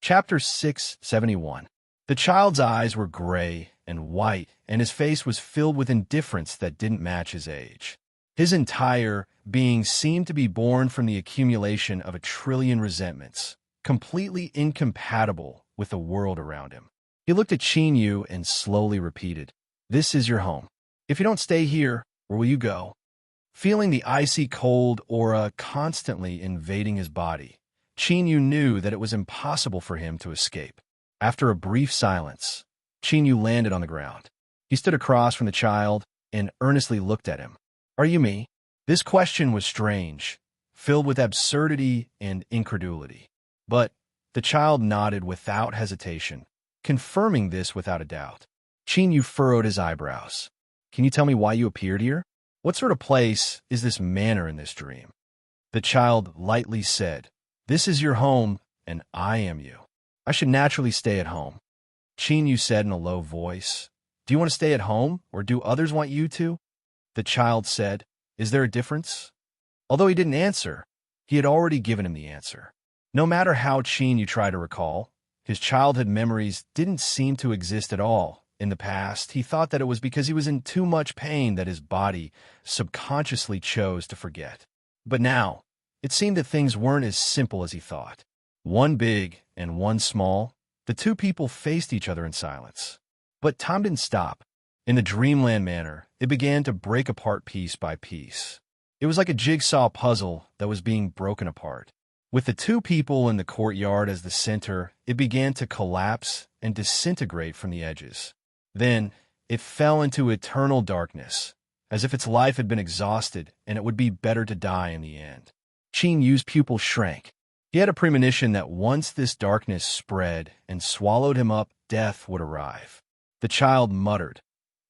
Chapter 671. The child's eyes were gray and white, and his face was filled with indifference that didn't match his age. His entire being seemed to be born from the accumulation of 1,000,000,000,000 resentments, completely incompatible with the world around him. He looked at Chinyu and slowly repeated, "This is your home. If you don't stay here, where will you go?" Feeling the icy cold aura constantly invading his body, Chinyu knew that it was impossible for him to escape. After a brief silence, Chinyu landed on the ground. He stood across from the child and earnestly looked at him. "Are you me?" This question was strange, filled with absurdity and incredulity. But the child nodded without hesitation, confirming this without a doubt. Chinyu furrowed his eyebrows. "Can you tell me why you appeared here? What sort of place is this manor in this dream?" The child lightly said, "This is your home, and I am you. I should naturally stay at home." Chinyu said in a low voice, "Do you want to stay at home, or do others want you to?" The child said, "Is there a difference?" Although he didn't answer, he had already given him the answer. No matter how Chinyu tried to recall, his childhood memories didn't seem to exist at all. In the past, he thought that it was because he was in too much pain that his body subconsciously chose to forget. But now, it seemed that things weren't as simple as he thought. One big and one small, the two people faced each other in silence. But time didn't stop. In the Dreamland Manor, it began to break apart piece by piece. It was like a jigsaw puzzle that was being broken apart. With the two people in the courtyard as the center, it began to collapse and disintegrate from the edges. Then, it fell into eternal darkness, as if its life had been exhausted and it would be better to die in the end. Chinyu's pupils shrank. He had a premonition that once this darkness spread and swallowed him up, death would arrive. The child muttered,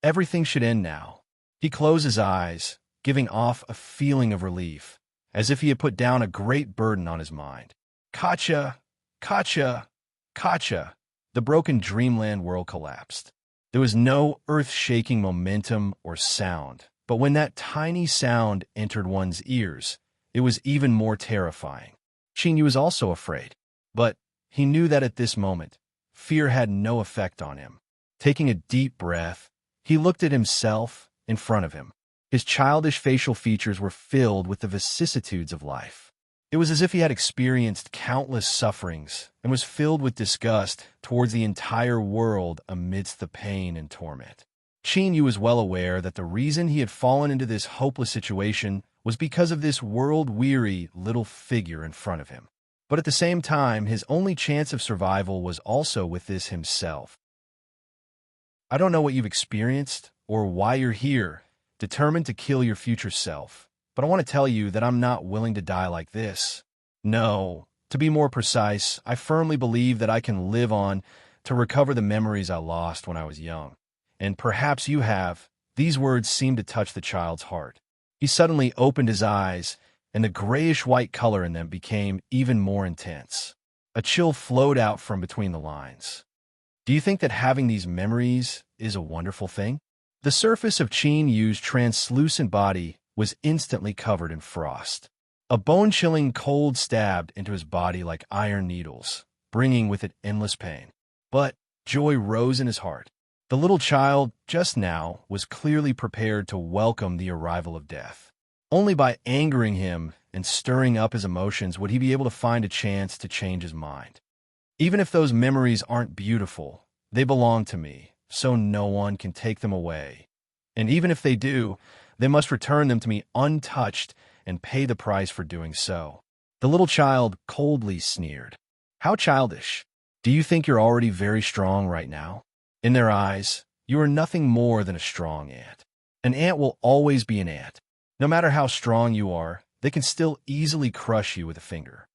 "Everything should end now." He closed his eyes, giving off a feeling of relief, as if he had put down a great burden on his mind. Kacha! Kacha! Kacha! The broken dreamland world collapsed. There was no earth-shaking momentum or sound, but when that tiny sound entered one's ears, it was even more terrifying. Chinyu was also afraid, but he knew that at this moment, fear had no effect on him. Taking a deep breath, he looked at himself in front of him. His childish facial features were filled with the vicissitudes of life. It was as if he had experienced countless sufferings and was filled with disgust towards the entire world amidst the pain and torment. Chinyu was well aware that the reason he had fallen into this hopeless situation was because of this world-weary little figure in front of him. But at the same time, his only chance of survival was also with this himself. "I don't know what you've experienced or why you're here, determined to kill your future self. But I want to tell you that I'm not willing to die like this. No, to be more precise, I firmly believe that I can live on to recover the memories I lost when I was young. And perhaps you have." These words seemed to touch the child's heart. He suddenly opened his eyes, and the grayish-white color in them became even more intense. A chill flowed out from between the lines. "Do you think that having these memories is a wonderful thing?" The surface of Chinyu's translucent body was instantly covered in frost. A bone-chilling cold stabbed into his body like iron needles, bringing with it endless pain. But joy rose in his heart. The little child, just now, was clearly prepared to welcome the arrival of death. Only by angering him and stirring up his emotions would he be able to find a chance to change his mind. "Even if those memories aren't beautiful, they belong to me, so no one can take them away. And even if they do, they must return them to me untouched and pay the price for doing so." The little child coldly sneered. "How childish. Do you think you're already very strong right now? In their eyes, you are nothing more than a strong ant. An ant will always be an ant. No matter how strong you are, they can still easily crush you with a finger."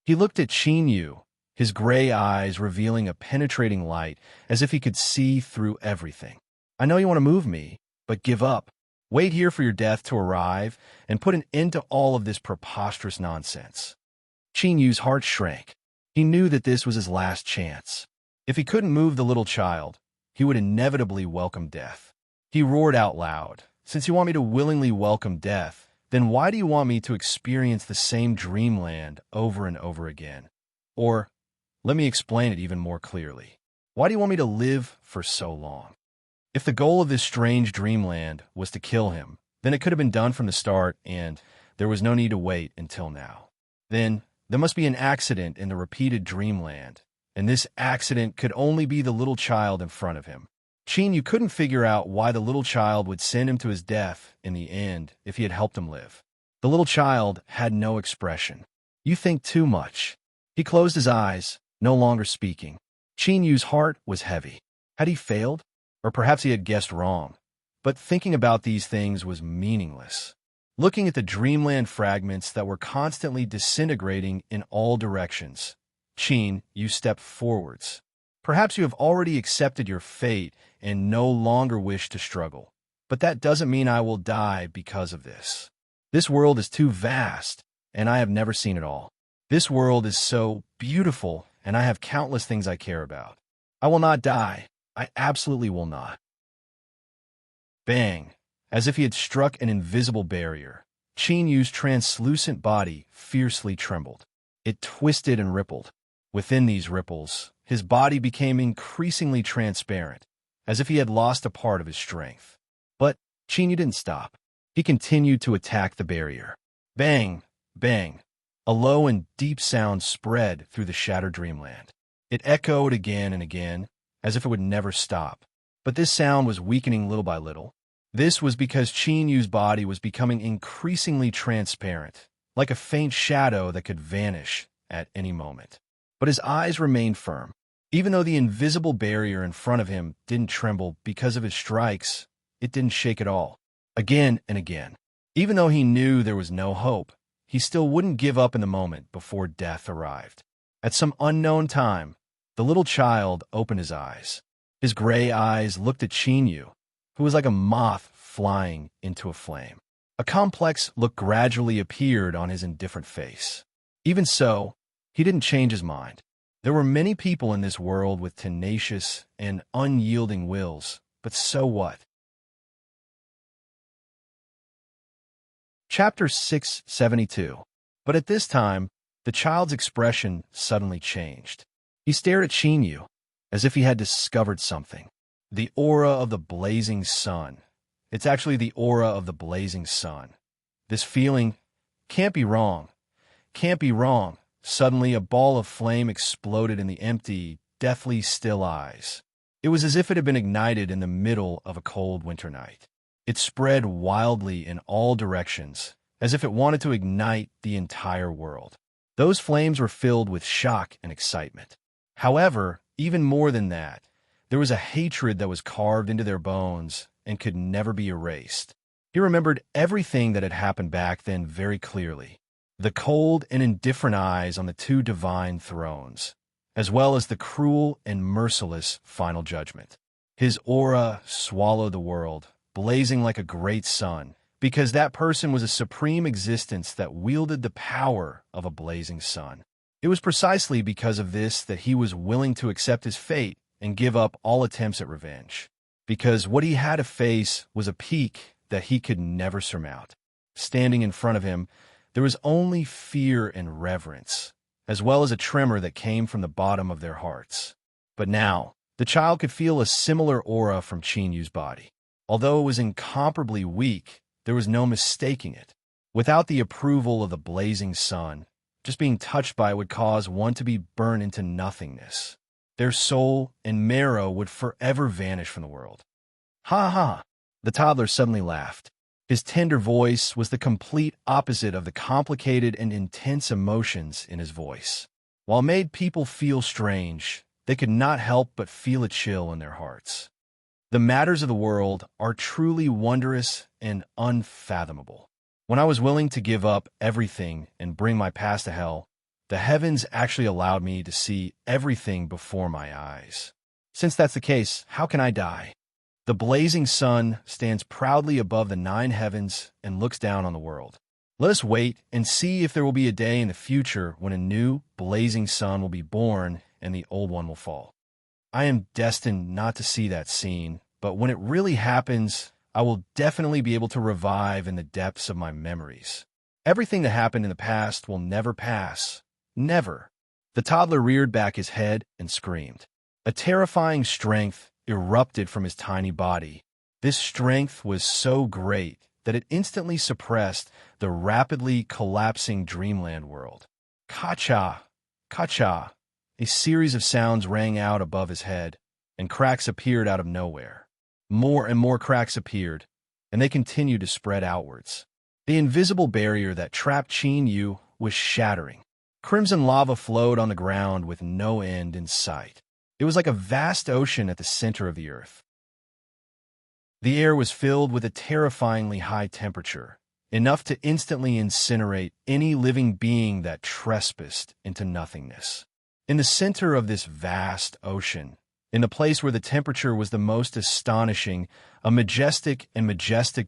He looked at Chinyu, his gray eyes revealing a penetrating light as if he could see through everything. "I know you want to move me, but give up. Wait here for your death to arrive and put an end to all of this preposterous nonsense." Chinyu's heart shrank. He knew that this was his last chance. If he couldn't move the little child, he would inevitably welcome death. He roared out loud, "Since you want me to willingly welcome death, then why do you want me to experience the same dreamland over and over again? Or Let me explain it even more clearly. Why do you want me to live for so long? If the goal of this strange dreamland was to kill him, then it could have been done from the start and there was no need to wait until now. Then there must be an accident in the repeated dreamland, and this accident could only be the little child in front of him. Chin, you couldn't figure out why the little child would send him to his death in the end if he had helped him live. The little child had no expression. You think too much. He closed his eyes, no longer speaking. Chin Yu's heart was heavy. Had he failed? Or perhaps he had guessed wrong. But thinking about these things was meaningless. Looking at the dreamland fragments that were constantly disintegrating in all directions, Chin Yu stepped forwards. Perhaps you have already accepted your fate and no longer wish to struggle. But that doesn't mean I will die because of this. This world is too vast, and I have never seen it all. This world is so beautiful, and I have countless things I care about. I will not die. I absolutely will not. Bang! As if he had struck an invisible barrier, Chin Yu's translucent body fiercely trembled. It twisted and rippled. Within these ripples, his body became increasingly transparent, as if he had lost a part of his strength. But Chin Yu didn't stop. He continued to attack the barrier. Bang! Bang! A low and deep sound spread through the shattered dreamland. It echoed again and again, as if it would never stop. But this sound was weakening little by little. This was because Chin Yu's body was becoming increasingly transparent, like a faint shadow that could vanish at any moment. But his eyes remained firm. Even though the invisible barrier in front of him didn't tremble because of his strikes, it didn't shake at all. Again and again. Even though he knew there was no hope, he still wouldn't give up in the moment before death arrived. At some unknown time, the little child opened his eyes. His gray eyes looked at Chin Yu, who was like a moth flying into a flame. A complex look gradually appeared on his indifferent face. Even so, he didn't change his mind. There were many people in this world with tenacious and unyielding wills, but so what? Chapter 672. But at this time, the child's expression suddenly changed. He stared at Chin Yu, as if he had discovered something. The aura of the blazing sun. It's actually the aura of the blazing sun. This feeling can't be wrong. Can't be wrong. Suddenly, a ball of flame exploded in the empty, deathly still eyes. It was as if it had been ignited in the middle of a cold winter night. It spread wildly in all directions, as if it wanted to ignite the entire world. Those flames were filled with shock and excitement. However, even more than that, there was a hatred that was carved into their bones and could never be erased. He remembered everything that had happened back then very clearly. The cold and indifferent eyes on the two divine thrones, as well as the cruel and merciless final judgment. His aura swallowed the world, blazing like a great sun, because that person was a supreme existence that wielded the power of a blazing sun. It was precisely because of this that he was willing to accept his fate and give up all attempts at revenge, because what he had to face was a peak that he could never surmount. Standing in front of him, there was only fear and reverence, as well as a tremor that came from the bottom of their hearts. But now, the child could feel a similar aura from Chin Yu's body. Although it was incomparably weak, there was no mistaking it. Without the approval of the blazing sun, just being touched by it would cause one to be burned into nothingness. Their soul and marrow would forever vanish from the world. Ha ha! The toddler suddenly laughed. His tender voice was the complete opposite of the complicated and intense emotions in his voice. While it made people feel strange, they could not help but feel a chill in their hearts. The matters of the world are truly wondrous and unfathomable. When I was willing to give up everything and bring my past to hell, the heavens actually allowed me to see everything before my eyes. Since that's the case, how can I die? The blazing sun stands proudly above the 9 heavens and looks down on the world. Let us wait and see if there will be a day in the future when a new, blazing sun will be born and the old one will fall. I am destined not to see that scene, but when it really happens, I will definitely be able to revive in the depths of my memories. Everything that happened in the past will never pass. Never. The toddler reared back his head and screamed. A terrifying strength erupted from his tiny body. This strength was so great that it instantly suppressed the rapidly collapsing dreamland world. Ka-cha! Ka-cha! A series of sounds rang out above his head, and cracks appeared out of nowhere. More and more cracks appeared, and they continued to spread outwards. The invisible barrier that trapped Qin Yu was shattering. Crimson lava flowed on the ground with no end in sight. It was like a vast ocean at the center of the earth. The air was filled with a terrifyingly high temperature, enough to instantly incinerate any living being that trespassed into nothingness. In the center of this vast ocean, in the place where the temperature was the most astonishing, a majestic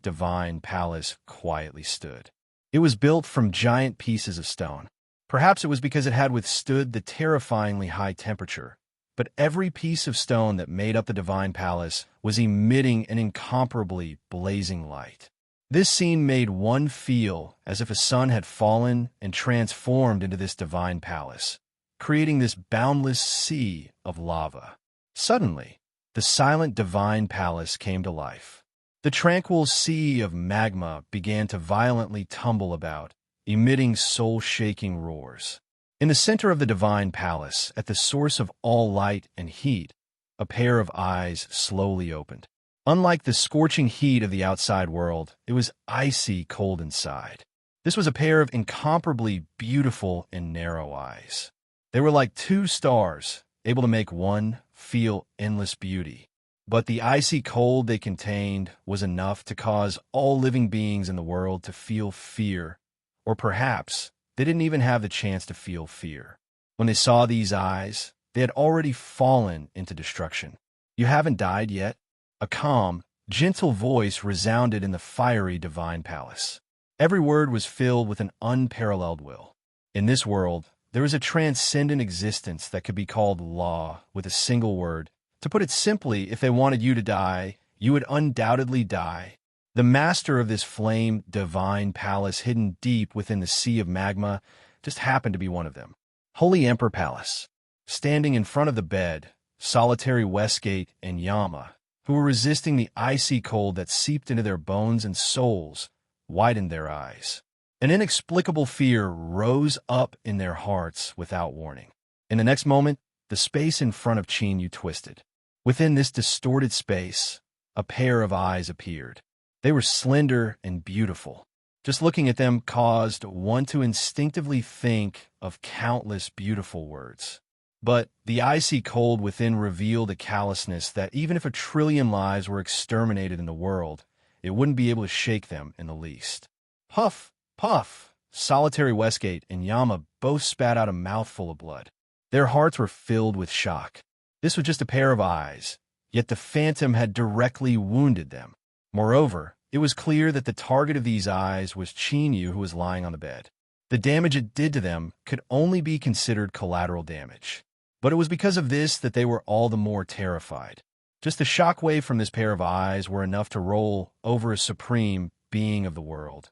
divine palace quietly stood. It was built from giant pieces of stone. Perhaps it was because it had withstood the terrifyingly high temperature, but every piece of stone that made up the divine palace was emitting an incomparably blazing light. This scene made one feel as if a sun had fallen and transformed into this divine palace, creating this boundless sea of lava. Suddenly, the silent divine palace came to life. The tranquil sea of magma began to violently tumble about, emitting soul-shaking roars. In the center of the divine palace, at the source of all light and heat, a pair of eyes slowly opened. Unlike the scorching heat of the outside world, it was icy cold inside. This was a pair of incomparably beautiful and narrow eyes. They were like two stars, able to make one feel endless beauty. But the icy cold they contained was enough to cause all living beings in the world to feel fear, or perhaps they didn't even have the chance to feel fear. When they saw these eyes, they had already fallen into destruction. "You haven't died yet?" A calm, gentle voice resounded in the fiery divine palace. Every word was filled with an unparalleled will. In this world, there is a transcendent existence that could be called law with a single word. To put it simply, if they wanted you to die, you would undoubtedly die. The master of this flame divine palace hidden deep within the sea of magma just happened to be one of them. Holy Emperor Palace. Standing in front of the bed, solitary Westgate and Yama, who were resisting the icy cold that seeped into their bones and souls, widened their eyes. An inexplicable fear rose up in their hearts without warning. In the next moment, the space in front of Qin Yu twisted. Within this distorted space, a pair of eyes appeared. They were slender and beautiful. Just looking at them caused one to instinctively think of countless beautiful words. But the icy cold within revealed a callousness that even if 1,000,000,000 lives were exterminated in the world, it wouldn't be able to shake them in the least. Puff! Puff! Solitary Westgate and Yama both spat out a mouthful of blood. Their hearts were filled with shock. This was just a pair of eyes, yet the phantom had directly wounded them. Moreover, it was clear that the target of these eyes was Qin Yu, who was lying on the bed. The damage it did to them could only be considered collateral damage. But it was because of this that they were all the more terrified. Just the shockwave from this pair of eyes were enough to roll over a supreme being of the world.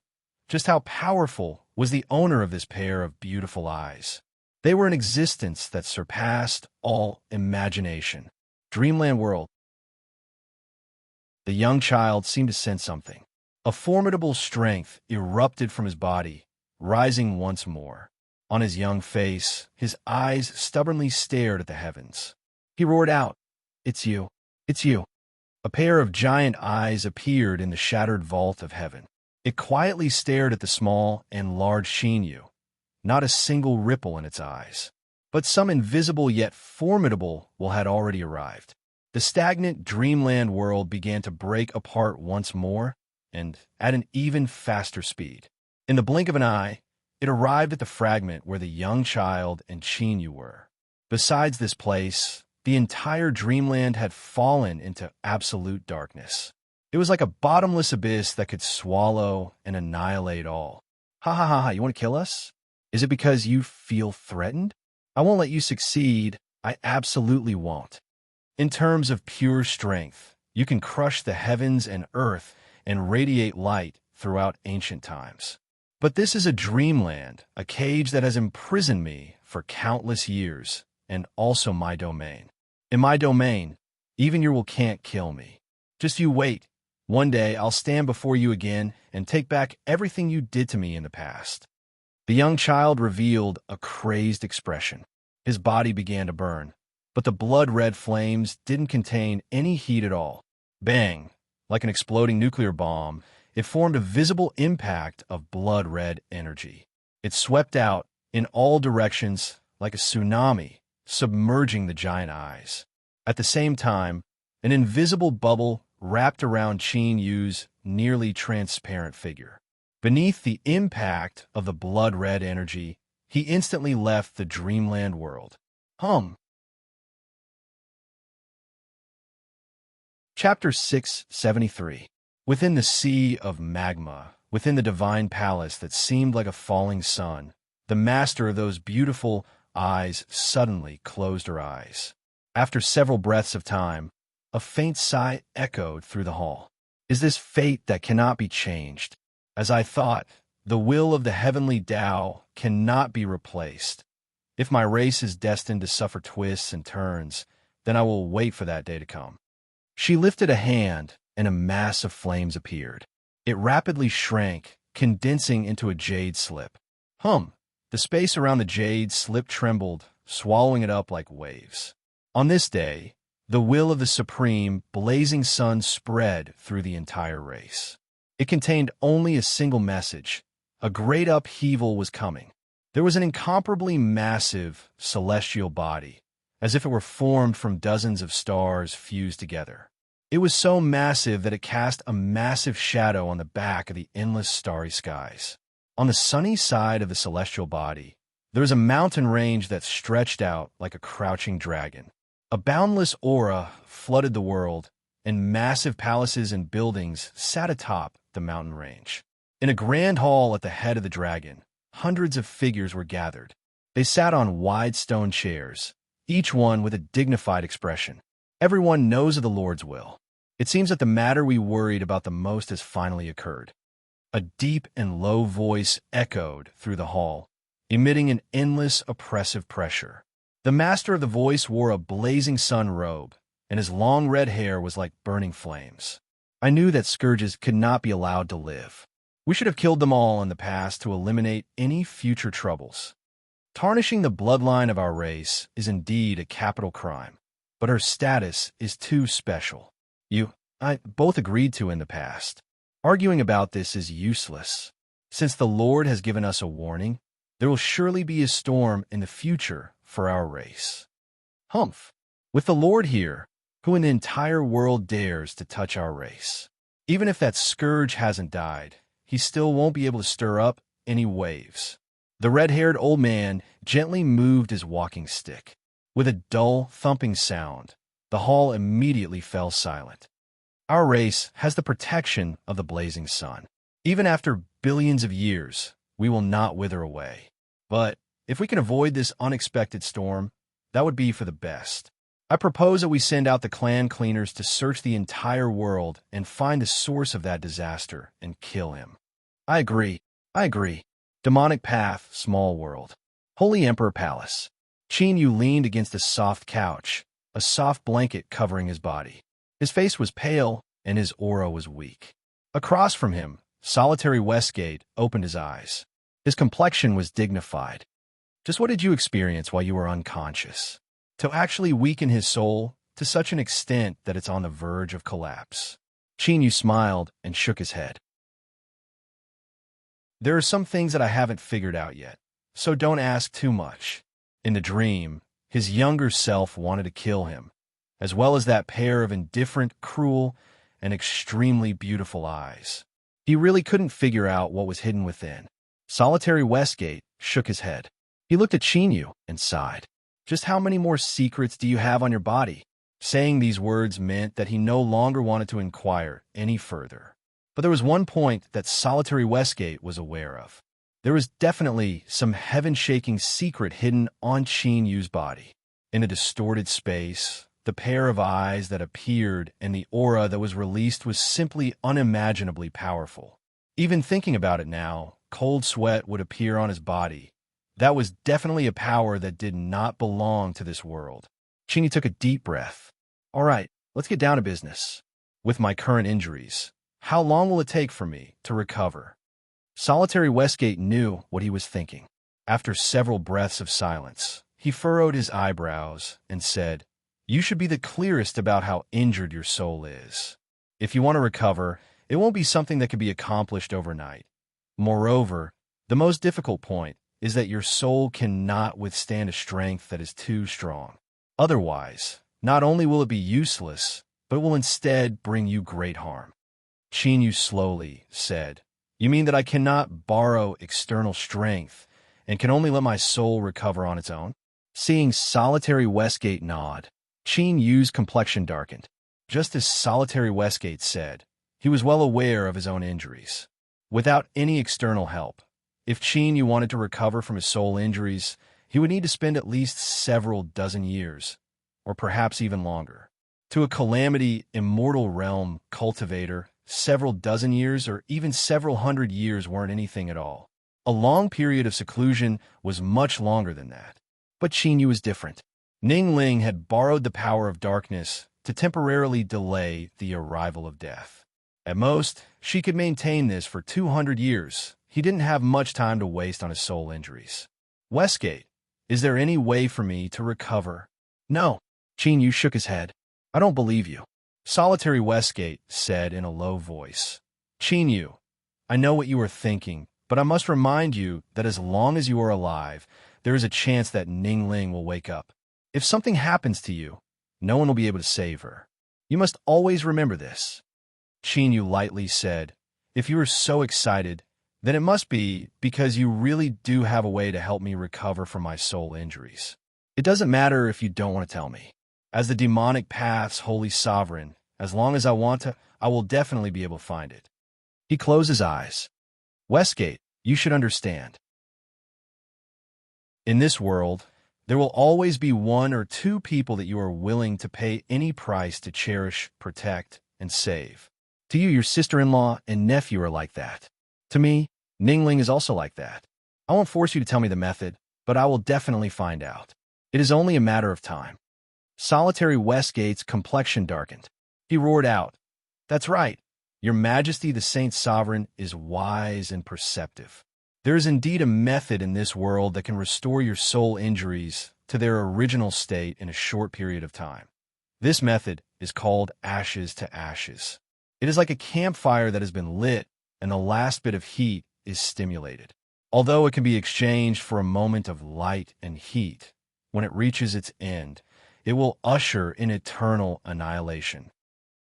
Just how powerful was the owner of this pair of beautiful eyes? They were an existence that surpassed all imagination. Dreamland world. The young child seemed to sense something. A formidable strength erupted from his body, rising once more. On his young face, his eyes stubbornly stared at the heavens. He roared out, "It's you! It's you!" A pair of giant eyes appeared in the shattered vault of heaven. It quietly stared at the small and large Qin Yu, not a single ripple in its eyes. But some invisible yet formidable will had already arrived. The stagnant dreamland world began to break apart once more, and at an even faster speed. In the blink of an eye, it arrived at the fragment where the young child and Qin Yu were. Besides this place, the entire dreamland had fallen into absolute darkness. It was like a bottomless abyss that could swallow and annihilate all. Ha ha ha ha, you want to kill us? Is it because you feel threatened? I won't let you succeed. I absolutely won't. In terms of pure strength, you can crush the heavens and earth and radiate light throughout ancient times. But this is a dreamland, a cage that has imprisoned me for countless years, and also my domain. In my domain, even your will can't kill me. Just you wait. One day I'll stand before you again and take back everything you did to me in the past." The young child revealed a crazed expression. His body began to burn, but the blood-red flames didn't contain any heat at all. Bang! Like an exploding nuclear bomb, it formed a visible impact of blood-red energy. It swept out in all directions like a tsunami, submerging the giant eyes. At the same time, an invisible bubble wrapped around Qin Yu's nearly transparent figure. Beneath the impact of the blood-red energy, he instantly left the dreamland world. Chapter 673. Within the sea of magma, within the divine palace that seemed like a falling sun, the master of those beautiful eyes suddenly closed her eyes. After several breaths of time, a faint sigh echoed through the hall. "Is this fate that cannot be changed? As I thought, the will of the heavenly Tao cannot be replaced. If my race is destined to suffer twists and turns, then I will wait for that day to come." She lifted a hand, and a mass of flames appeared. It rapidly shrank, condensing into a jade slip. The space around the jade slip trembled, swallowing it up like waves. On this day, the will of the supreme, blazing sun spread through the entire race. It contained only a single message. A great upheaval was coming. There was an incomparably massive, celestial body, as if it were formed from dozens of stars fused together. It was so massive that it cast a massive shadow on the back of the endless starry skies. On the sunny side of the celestial body, there was a mountain range that stretched out like a crouching dragon. A boundless aura flooded the world, and massive palaces and buildings sat atop the mountain range. In a grand hall at the head of the dragon, hundreds of figures were gathered. They sat on wide stone chairs, each one with a dignified expression. Everyone knows of the Lord's will. It seems that the matter we worried about the most has finally occurred. A deep and low voice echoed through the hall, emitting an endless, oppressive pressure. The master of the voice wore a blazing sun robe, and his long red hair was like burning flames. "I knew that scourges could not be allowed to live. We should have killed them all in the past to eliminate any future troubles. Tarnishing the bloodline of our race is indeed a capital crime, but her status is too special. I both agreed to in the past. Arguing about this is useless. Since the Lord has given us a warning, there will surely be a storm in the future for our race. With the Lord here, who in the entire world dares to touch our race? Even if that scourge hasn't died, he still won't be able to stir up any waves." The red-haired old man gently moved his walking stick. With a dull, thumping sound, the hall immediately fell silent. Our race has the protection of the blazing sun. Even after billions of years, we will not wither away. But if we can avoid this unexpected storm, that would be for the best. I propose that we send out the clan cleaners to search the entire world and find the source of that disaster and kill him. I agree. Demonic path, small world. Holy Emperor Palace. Qin Yu leaned against a soft couch, a soft blanket covering his body. His face was pale, and his aura was weak. Across from him, Solitary Westgate opened his eyes. His complexion was dignified. Just what did you experience while you were unconscious? To actually weaken his soul to such an extent that it's on the verge of collapse. Qin Yu smiled and shook his head. There are some things that I haven't figured out yet, so don't ask too much. In the dream, his younger self wanted to kill him, as well as that pair of indifferent, cruel, and extremely beautiful eyes. He really couldn't figure out what was hidden within. Solitary Westgate shook his head. He looked at Qin Yu and sighed. Just how many more secrets do you have on your body? Saying these words meant that he no longer wanted to inquire any further. But there was one point that Solitary Westgate was aware of. There was definitely some heaven-shaking secret hidden on Qin Yu's body. In a distorted space, the pair of eyes that appeared and the aura that was released was simply unimaginably powerful. Even thinking about it now, cold sweat would appear on his body. That was definitely a power that did not belong to this world. Qingyu took a deep breath. All right, let's get down to business. With my current injuries, how long will it take for me to recover? Solitary Westgate knew what he was thinking. After several breaths of silence, he furrowed his eyebrows and said, "You should be the clearest about how injured your soul is. If you want to recover, it won't be something that can be accomplished overnight. Moreover, the most difficult point is that your soul cannot withstand a strength that is too strong. Otherwise, not only will it be useless, but will instead bring you great harm." Qingyu slowly said, "You mean that I cannot borrow external strength and can only let my soul recover on its own?" Seeing Solitary Westgate nod, Qinyu's complexion darkened. Just as Solitary Westgate said, he was well aware of his own injuries. Without any external help, if Qinyu wanted to recover from his soul injuries, he would need to spend at least several dozen years, or perhaps even longer. To a calamity immortal realm cultivator, several dozen years or even several hundred years weren't anything at all. A long period of seclusion was much longer than that. But Qinyu was different. Ning Ling had borrowed the power of darkness to temporarily delay the arrival of death. At most, she could maintain this for 200 years. He didn't have much time to waste on his soul injuries. "Westgate, is there any way for me to recover?" "No." Qinyu shook his head. "I don't believe you." Solitary Westgate said in a low voice, "Qinyu, I know what you are thinking, but I must remind you that as long as you are alive, there is a chance that Ning Ling will wake up. If something happens to you, no one will be able to save her. You must always remember this." Qinyu lightly said, "If you are so excited, then it must be because you really do have a way to help me recover from my soul injuries. It doesn't matter if you don't want to tell me. As the demonic path's holy sovereign, as long as I want to, I will definitely be able to find it." He closed his eyes. "Westgate, you should understand. In this world, there will always be one or two people that you are willing to pay any price to cherish, protect, and save. To you, your sister-in-law and nephew are like that. To me, Ningling is also like that. I won't force you to tell me the method, but I will definitely find out. It is only a matter of time." Solitary Westgate's complexion darkened. He roared out, "That's right. Your Majesty the Saint Sovereign is wise and perceptive. There is indeed a method in this world that can restore your soul injuries to their original state in a short period of time. This method is called ashes to ashes. It is like a campfire that has been lit and the last bit of heat is stimulated. Although it can be exchanged for a moment of light and heat, when it reaches its end, it will usher in eternal annihilation.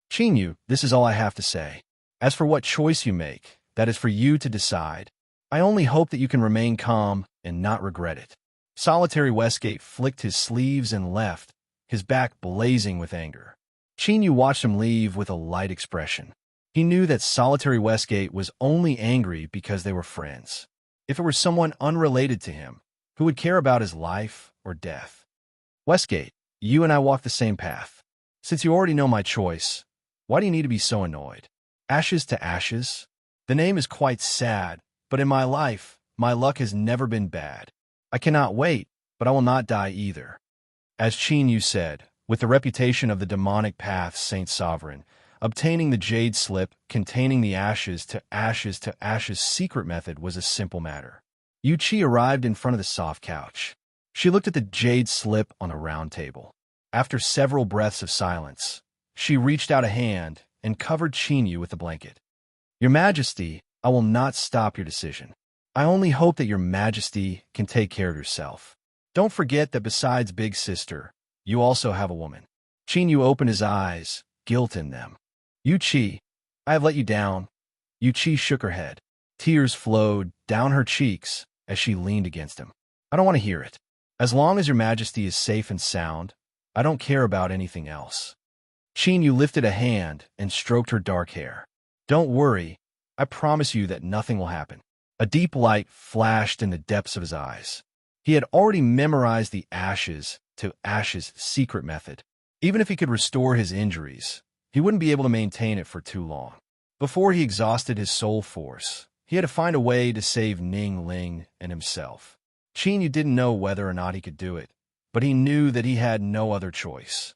Qinyu, this is all I have to say. As for what choice you make, that is for you to decide. I only hope that you can remain calm and not regret it." Solitary Westgate flicked his sleeves and left, his back blazing with anger. Qinyu watched him leave with a light expression. He knew that Solitary Westgate was only angry because they were friends. If it were someone unrelated to him, who would care about his life or death? "Westgate, you and I walk the same path. Since you already know my choice, why do you need to be so annoyed? Ashes to ashes? The name is quite sad, but in my life, my luck has never been bad. I cannot wait, but I will not die either." As Qinyu said, with the reputation of the demonic path's Saint Sovereign, obtaining the jade slip containing the ashes to ashes secret method was a simple matter. Yu Qi arrived in front of the soft couch. She looked at the jade slip on the round table. After several breaths of silence, she reached out a hand and covered Qinyu with the blanket. "Your Majesty, I will not stop your decision. I only hope that your Majesty can take care of yourself. Don't forget that besides Big Sister, you also have a woman." Qinyu opened his eyes, guilt in them. "Yu Qi, I have let you down." Yu Qi shook her head. Tears flowed down her cheeks as she leaned against him. "I don't want to hear it. As long as your Majesty is safe and sound, I don't care about anything else." Qinyu lifted a hand and stroked her dark hair. "Don't worry. I promise you that nothing will happen." A deep light flashed in the depths of his eyes. He had already memorized the ashes to ashes secret method. Even if he could restore his injuries, he wouldn't be able to maintain it for too long. Before he exhausted his soul force, he had to find a way to save Ning Ling and himself. Chinyu didn't know whether or not he could do it, but he knew that he had no other choice.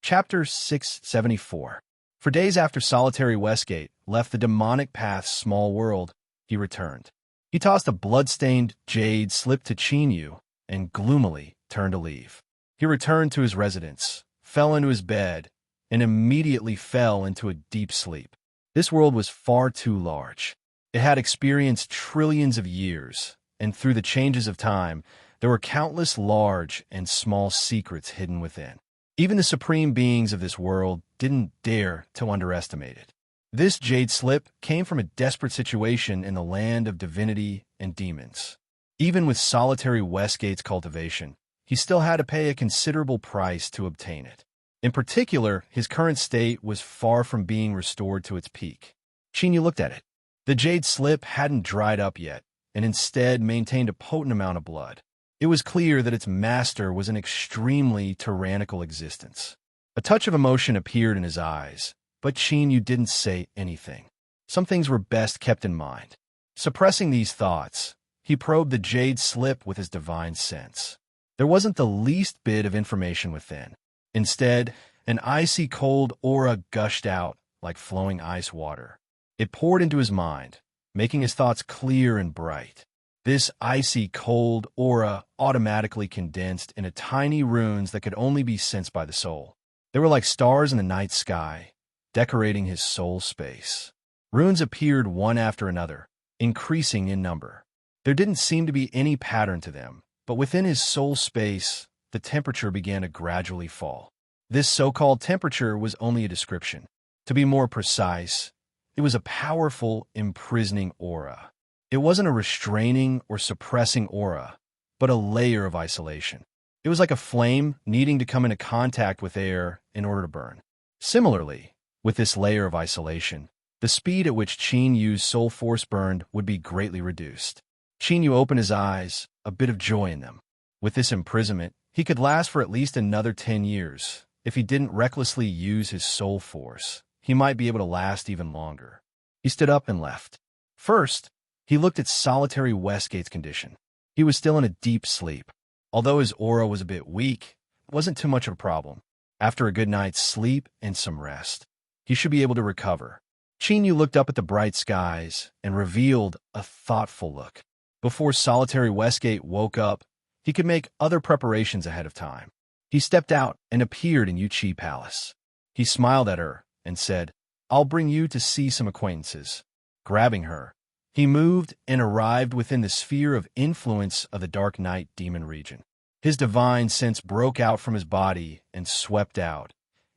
Chapter 674. For days after solitary Westgate left the demonic path's small world, he returned. He tossed a blood-stained jade slip to Chinyu and gloomily turned to leave. He returned to his residence, fell into his bed, and immediately fell into a deep sleep. This world was far too large. It had experienced trillions of years, and through the changes of time, there were countless large and small secrets hidden within. Even the supreme beings of this world didn't dare to underestimate it. This jade slip came from a desperate situation in the land of divinity and demons. Even with solitary Westgate's cultivation, he still had to pay a considerable price to obtain it. In particular, his current state was far from being restored to its peak. Chinyu looked at it. The jade slip hadn't dried up yet, and instead maintained a potent amount of blood. It was clear that its master was an extremely tyrannical existence. A touch of emotion appeared in his eyes, but Chinyu didn't say anything. Some things were best kept in mind. Suppressing these thoughts, he probed the jade slip with his divine sense. There wasn't the least bit of information within. Instead, an icy cold aura gushed out like flowing ice water. It poured into his mind, making his thoughts clear and bright. This icy cold aura automatically condensed into tiny runes that could only be sensed by the soul. They were like stars in the night sky, decorating his soul space. Runes appeared one after another, increasing in number. There didn't seem to be any pattern to them, but within his soul space, the temperature began to gradually fall. This so-called temperature was only a description. To be more precise, it was a powerful, imprisoning aura. It wasn't a restraining or suppressing aura, but a layer of isolation. It was like a flame needing to come into contact with air in order to burn. Similarly, with this layer of isolation, the speed at which Chinyu's soul force burned would be greatly reduced. Chinyu opened his eyes, a bit of joy in them. With this imprisonment, he could last for at least another 10 years. If he didn't recklessly use his soul force, he might be able to last even longer. He stood up and left. First, he looked at solitary Westgate's condition. He was still in a deep sleep. Although his aura was a bit weak, it wasn't too much of a problem. After a good night's sleep and some rest, he should be able to recover. Chinyu looked up at the bright skies and revealed a thoughtful look. Before solitary Westgate woke up, he could make other preparations ahead of time. He stepped out and appeared in Yuchi Palace. He smiled at her and said, "I'll bring you to see some acquaintances." Grabbing her, he moved and arrived within the sphere of influence of the Dark Knight demon region. His divine sense broke out from his body and swept out,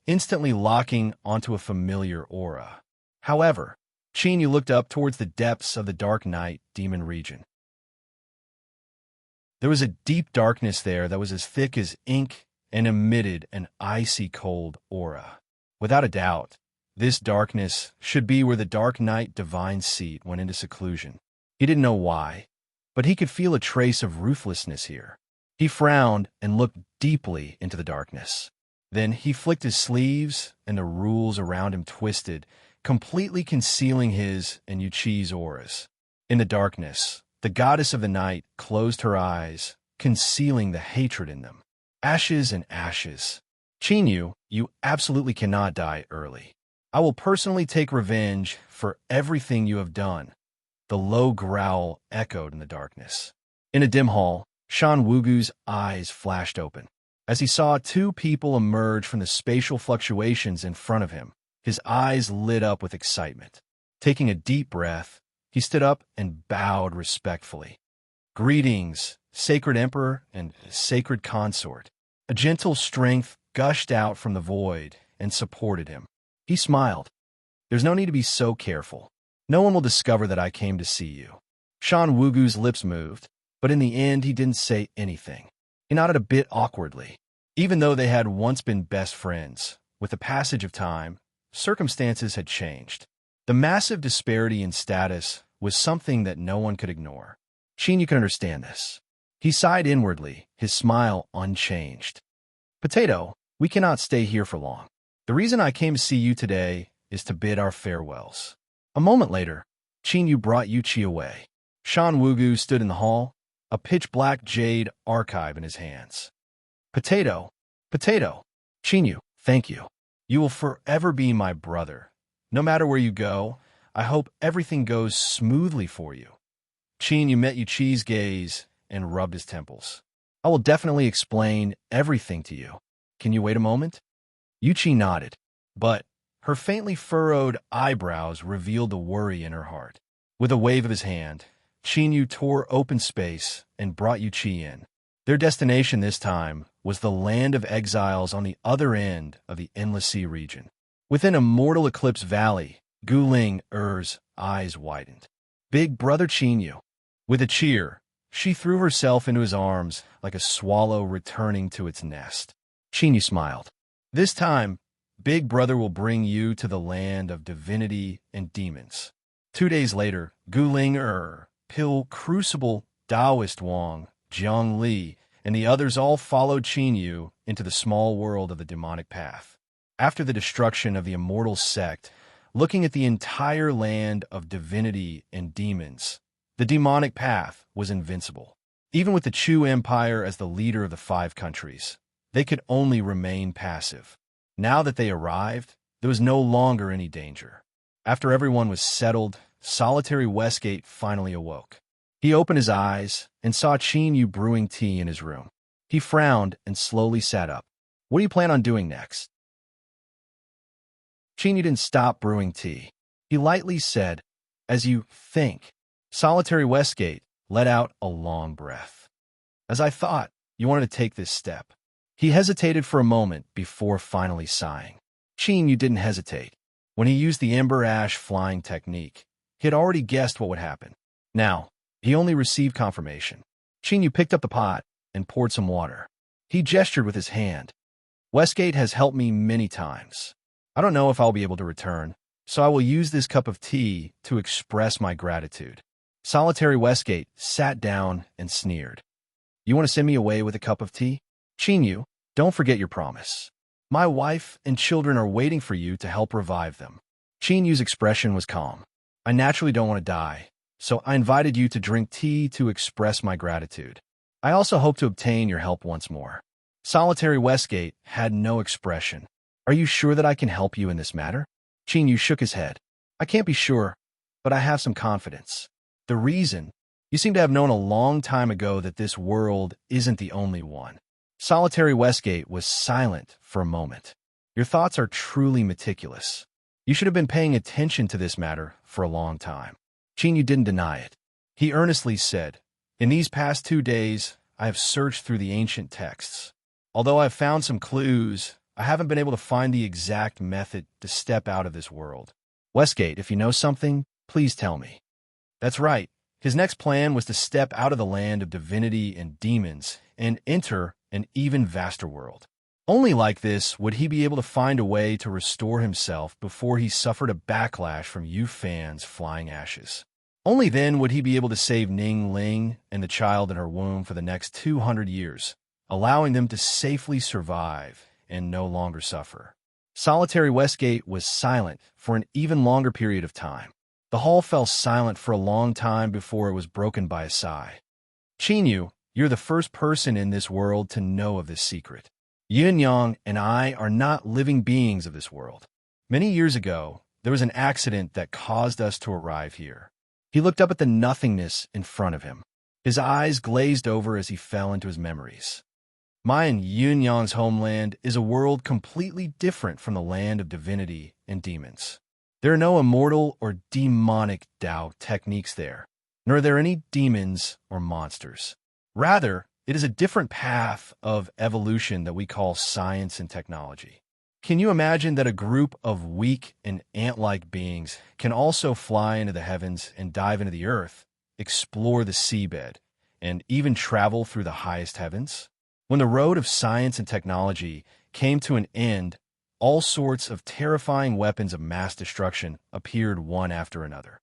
instantly locking onto a familiar aura. However, Chinyu looked up towards the depths of the Dark Knight demon region. There was a deep darkness there that was as thick as ink and emitted an icy cold aura. Without a doubt, this darkness should be where the Dark Knight divine seat went into seclusion. He didn't know why, but he could feel a trace of ruthlessness here. He frowned and looked deeply into the darkness. Then he flicked his sleeves, and the rules around him twisted, completely concealing his and Yuchi's auras. In the darkness, the goddess of the night closed her eyes, concealing the hatred in them. Ashes and ashes. Chinyu, you absolutely cannot die early. I will personally take revenge for everything you have done. The low growl echoed in the darkness. In a dim hall, Shan Wugu's eyes flashed open. As he saw two people emerge from the spatial fluctuations in front of him, his eyes lit up with excitement. Taking a deep breath, he stood up and bowed respectfully. "Greetings, sacred emperor and sacred consort." A gentle strength gushed out from the void and supported him. He smiled. "There's no need to be so careful. No one will discover that I came to see you." Shan Wugu's lips moved, but in the end he didn't say anything. He nodded a bit awkwardly. Even though they had once been best friends, with the passage of time, circumstances had changed. The massive disparity in status was something that no one could ignore. Chinyu could understand this. He sighed inwardly, his smile unchanged. "Potato, we cannot stay here for long. The reason I came to see you today is to bid our farewells." A moment later, Chinyu brought Yuchi away. Shan Wugu stood in the hall, a pitch-black jade archive in his hands. Potato, potato. Chinyu, thank you. You will forever be my brother. No matter where you go, I hope everything goes smoothly for you. Chinyu met Yuchi's gaze and rubbed his temples. I will definitely explain everything to you. Can you wait a moment? Yuchi nodded, but her faintly furrowed eyebrows revealed the worry in her heart. With a wave of his hand, Chinyu tore open space and brought Yuchi in. Their destination this time was the land of exiles on the other end of the Endless Sea region. Within Immortal Eclipse Valley, Guling Er's eyes widened. Big brother Chinyu. With a cheer, she threw herself into his arms like a swallow returning to its nest. Chinyu smiled. This time, Big Brother will bring you to the land of divinity and demons. 2 days later, Guling Pil Crucible, Taoist Wang, Jiang Li, and the others all followed Chinyu into the small world of the demonic path. After the destruction of the immortal sect, looking at the entire land of divinity and demons, the demonic path was invincible. Even with the Chu Empire as the leader of the 5 countries, they could only remain passive. Now that they arrived, there was no longer any danger. After everyone was settled, solitary Westgate finally awoke. He opened his eyes and saw Chinyu brewing tea in his room. He frowned and slowly sat up. What do you plan on doing next? Chinyu didn't stop brewing tea. He lightly said, as you think. Solitary Westgate let out a long breath. As I thought, you wanted to take this step. He hesitated for a moment before finally sighing. Chinyu didn't hesitate. When he used the ember ash flying technique, he had already guessed what would happen. Now, he only received confirmation. Chinyu picked up the pot and poured some water. He gestured with his hand. Westgate has helped me many times. I don't know if I'll be able to return, so I will use this cup of tea to express my gratitude. Solitary Westgate sat down and sneered. You want to send me away with a cup of tea? Chinyu, don't forget your promise. My wife and children are waiting for you to help revive them. Chinyu's expression was calm. I naturally don't want to die, so I invited you to drink tea to express my gratitude. I also hope to obtain your help once more. Solitary Westgate had no expression. Are you sure that I can help you in this matter? Chinyu shook his head. I can't be sure, but I have some confidence. The reason? You seem to have known a long time ago that this world isn't the only one. Solitary Westgate was silent for a moment. Your thoughts are truly meticulous. You should have been paying attention to this matter for a long time. Chinyu didn't deny it. He earnestly said, in these past 2 days, I have searched through the ancient texts. Although I've found some clues, I haven't been able to find the exact method to step out of this world. Westgate, if you know something, please tell me. That's right. His next plan was to step out of the land of divinity and demons and enter an even vaster world. Only like this would he be able to find a way to restore himself before he suffered a backlash from Yu Fan's flying ashes. Only then would he be able to save Ning Ling and the child in her womb for the next 200 years, allowing them to safely survive and no longer suffer. Solitary Westgate was silent for an even longer period of time. The hall fell silent for a long time before it was broken by a sigh. Chinyu, you're the first person in this world to know of this secret. Yin Yang and I are not living beings of this world. Many years ago, there was an accident that caused us to arrive here. He looked up at the nothingness in front of him. His eyes glazed over as he fell into his memories. My and Yin Yang's homeland is a world completely different from the land of divinity and demons. There are no immortal or demonic Tao techniques there, nor are there any demons or monsters. Rather, it is a different path of evolution that we call science and technology. Can you imagine that a group of weak and ant-like beings can also fly into the heavens and dive into the earth, explore the seabed, and even travel through the highest heavens? When the road of science and technology came to an end, all sorts of terrifying weapons of mass destruction appeared one after another.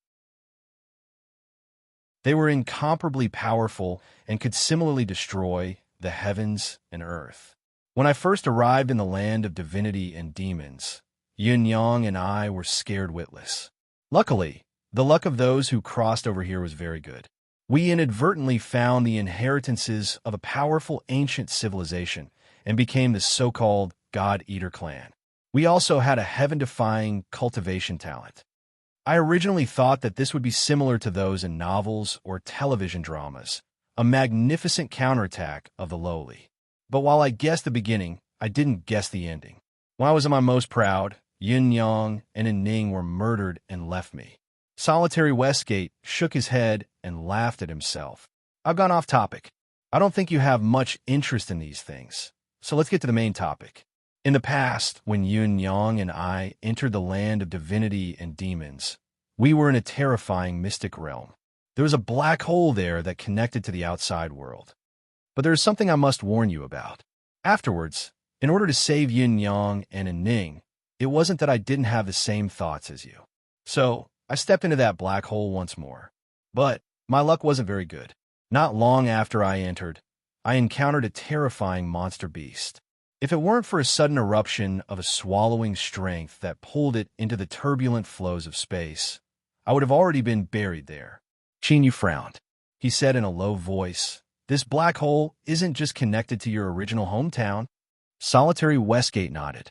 They were incomparably powerful and could similarly destroy the heavens and earth. When I first arrived in the land of divinity and demons, Yin Yang and I were scared witless. Luckily, The luck of those who crossed over here was very good. We inadvertently found the inheritances of a powerful ancient civilization and became the so-called God-Eater clan. We also had a heaven-defying cultivation talent. I originally thought that this would be similar to those in novels or television dramas, a magnificent counterattack of the lowly. But while I guessed the beginning, I didn't guess the ending. When I was at my most proud, Yin Yang and Ning were murdered and left me. Solitary Westgate shook his head and laughed at himself. I've gone off topic. I don't think you have much interest in these things. So let's get to the main topic. In the past, when Yun Yang and I entered the land of divinity and demons, we were in a terrifying mystic realm. There was a black hole there that connected to the outside world. But there is something I must warn you about. Afterwards, in order to save Yin Yang and Ning, it wasn't that I didn't have the same thoughts as you. So, I stepped into that black hole once more. But my luck wasn't very good. Not long after I entered, I encountered a terrifying monster beast. If it weren't for a sudden eruption of a swallowing strength that pulled it into the turbulent flows of space, I would have already been buried there. Chinyu frowned. He said in a low voice, "This black hole isn't just connected to your original hometown." Solitary Westgate nodded.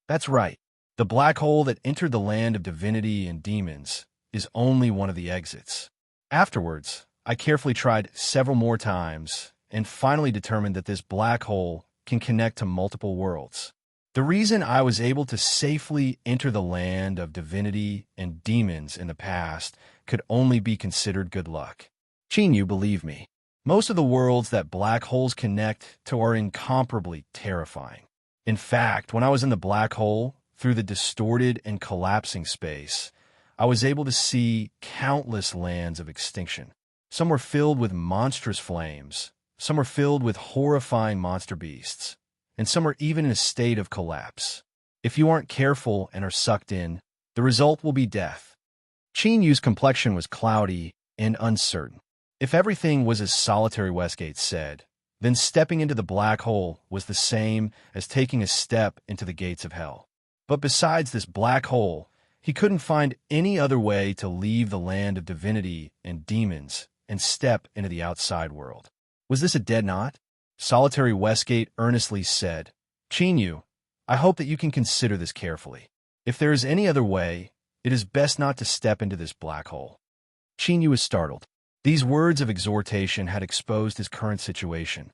"That's right. The black hole that entered the land of divinity and demons is only one of the exits. Afterwards, I carefully tried several more times and finally determined that this black hole can connect to multiple worlds. The reason I was able to safely enter the land of divinity and demons in the past could only be considered good luck. Chinyu, believe me, most of the worlds that black holes connect to are incomparably terrifying. In fact, when I was in the black hole, through the distorted and collapsing space, I was able to see countless lands of extinction. Some were filled with monstrous flames, some were filled with horrifying monster beasts, and some are even in a state of collapse. If you aren't careful and are sucked in, the result will be death." Chinyu's complexion was cloudy and uncertain. If everything was as Solitary Westgate said, then stepping into the black hole was the same as taking a step into the gates of hell. But besides this black hole, he couldn't find any other way to leave the land of divinity and demons and step into the outside world. Was this a dead knot? Solitary Westgate earnestly said, "Chinyu, I hope that you can consider this carefully. If there is any other way, it is best not to step into this black hole." Chinyu was startled. These words of exhortation had exposed his current situation.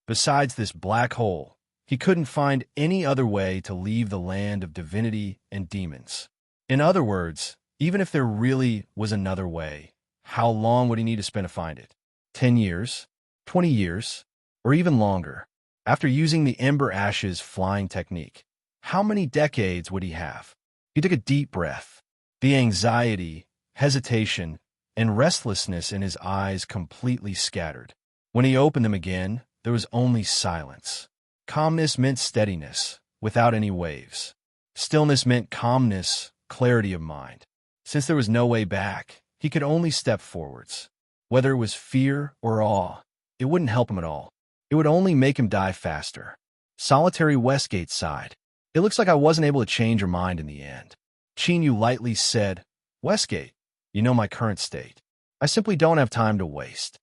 Besides this black hole, he couldn't find any other way to leave the land of divinity and demons. In other words, even if there really was another way, how long would he need to spend to find it? 10 years? 20 years? Or even longer? After using the Ember Ashes flying technique, how many decades would he have? He took a deep breath. The anxiety, hesitation, and restlessness in his eyes completely scattered. When he opened them again, there was only silence. Calmness meant steadiness, without any waves. Stillness meant calmness, clarity of mind. Since there was no way back, he could only step forwards. Whether it was fear or awe, it wouldn't help him at all. It would only make him die faster. Solitary Westgate sighed. "It looks like I wasn't able to change your mind in the end." Chinyu lightly said, "Westgate, you know my current state. I simply don't have time to waste."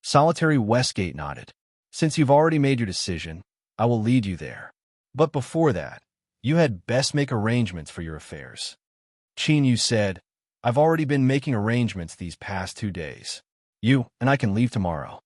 Solitary Westgate nodded. "Since you've already made your decision, I will lead you there. But before that, you had best make arrangements for your affairs." Chinyu said, "I've already been making arrangements these past 2 days. You and I can leave tomorrow."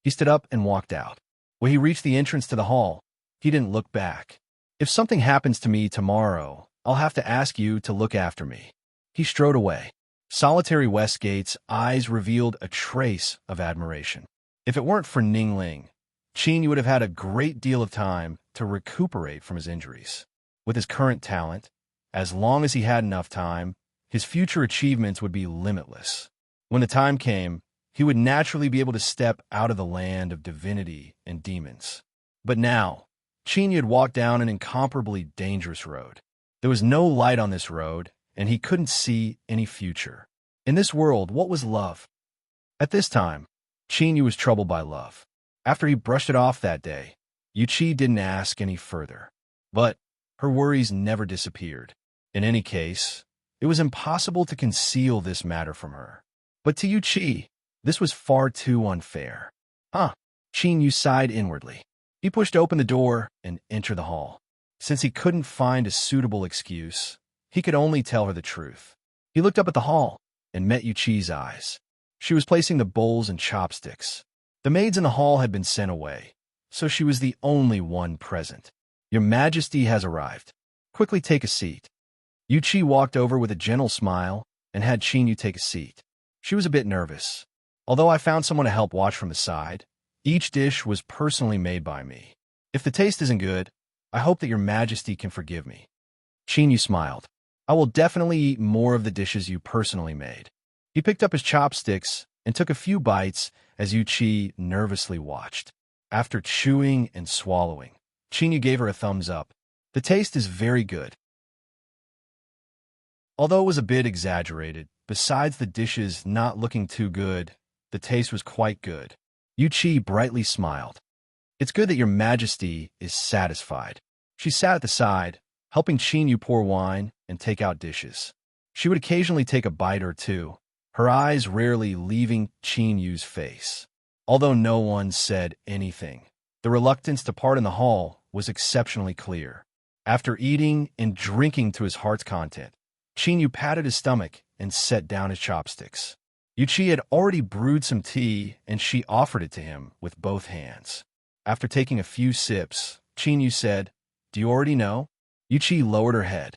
He stood up and walked out. When he reached the entrance to the hall, he didn't look back. "If something happens to me tomorrow, I'll have to ask you to look after me." He strode away. Solitary Westgate's eyes revealed a trace of admiration. If it weren't for Ningling, Qin would have had a great deal of time to recuperate from his injuries. With his current talent, as long as he had enough time, his future achievements would be limitless. When the time came, he would naturally be able to step out of the land of divinity and demons. But now, Qin had walked down an incomparably dangerous road. There was no light on this road, and he couldn't see any future. In this world, what was love? At this time, Qin was troubled by love. After he brushed it off that day, Yuqi didn't ask any further. But her worries never disappeared. In any case, It was impossible to conceal this matter from her. But to Yuchi, this was far too unfair. Huh. Qin Yu sighed inwardly. He pushed open the door and entered the hall. Since he couldn't find a suitable excuse, he could only tell her the truth. He looked up at the hall and met Yuchi's eyes. She was placing the bowls and chopsticks. The maids in the hall had been sent away, so she was the only one present. Your Majesty has arrived. Quickly take a seat. Yuchi walked over with a gentle smile and had Qin Yu take a seat. She was a bit nervous. Although I found someone to help watch from the side, each dish was personally made by me. If the taste isn't good, I hope that your Majesty can forgive me. Qin Yu smiled. I will definitely eat more of the dishes you personally made. He picked up his chopsticks and took a few bites as Yuchi nervously watched. After chewing and swallowing, Qin Yu gave her a thumbs up. The taste is very good. Although it was a bit exaggerated, besides the dishes not looking too good, the taste was quite good. Yuchi brightly smiled. It's good that your Majesty is satisfied. She sat at the side, helping Qin Yu pour wine and take out dishes. She would occasionally take a bite or two, her eyes rarely leaving Qin Yu's face. Although no one said anything, the reluctance to part in the hall was exceptionally clear. After eating and drinking to his heart's content, Qin Yu patted his stomach and set down his chopsticks. Yuchi had already brewed some tea, and she offered it to him with both hands. After taking a few sips, Qin Yu said, "Do you already know?" Yuchi lowered her head.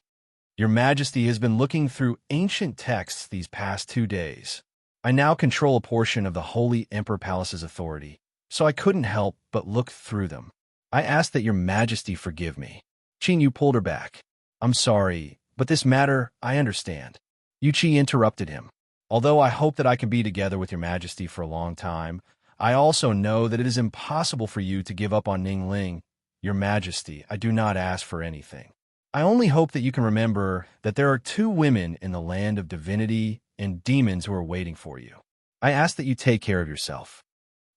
Your Majesty has been looking through ancient texts these past 2 days. I now control a portion of the Holy Emperor Palace's authority, so I couldn't help but look through them. I ask that your Majesty forgive me. Qin Yu pulled her back. I'm sorry, but this matter, I understand. Yuchi interrupted him. Although I hope that I can be together with your Majesty for a long time, I also know that it is impossible for you to give up on Ningling. Your Majesty, I do not ask for anything. I only hope that you can remember that there are 2 women in the land of divinity and demons who are waiting for you. I ask that you take care of yourself.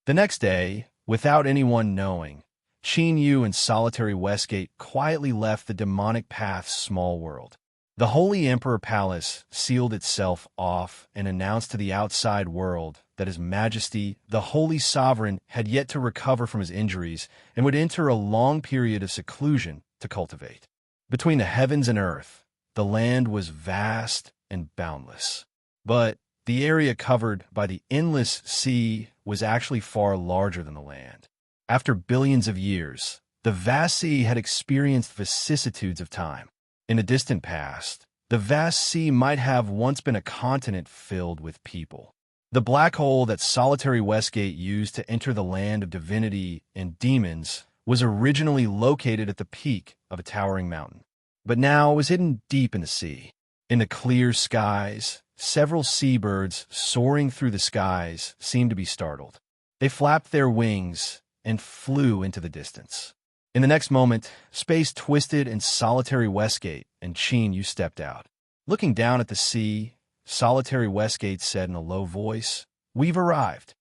The next day, without anyone knowing, Qin Yu and Solitary Westgate quietly left the demonic path's small world. The Holy Emperor Palace sealed itself off and announced to the outside world that His Majesty, the Holy Sovereign, had yet to recover from his injuries and would enter a long period of seclusion to cultivate. Between the heavens and earth, the land was vast and boundless. But the area covered by the endless sea was actually far larger than the land. After billions of years, the vast sea had experienced vicissitudes of time. In the distant past, the vast sea might have once been a continent filled with people. The black hole that Solitary Westgate used to enter the land of divinity and demons was originally located at the peak of a towering mountain. But now it was hidden deep in the sea. In the clear skies, several seabirds soaring through the skies seemed to be startled. They flapped their wings and flew into the distance. In the next moment, space twisted and Solitary Westgate and Qin Yu stepped out. Looking down at the sea, Solitary Westgate said in a low voice, "We've arrived."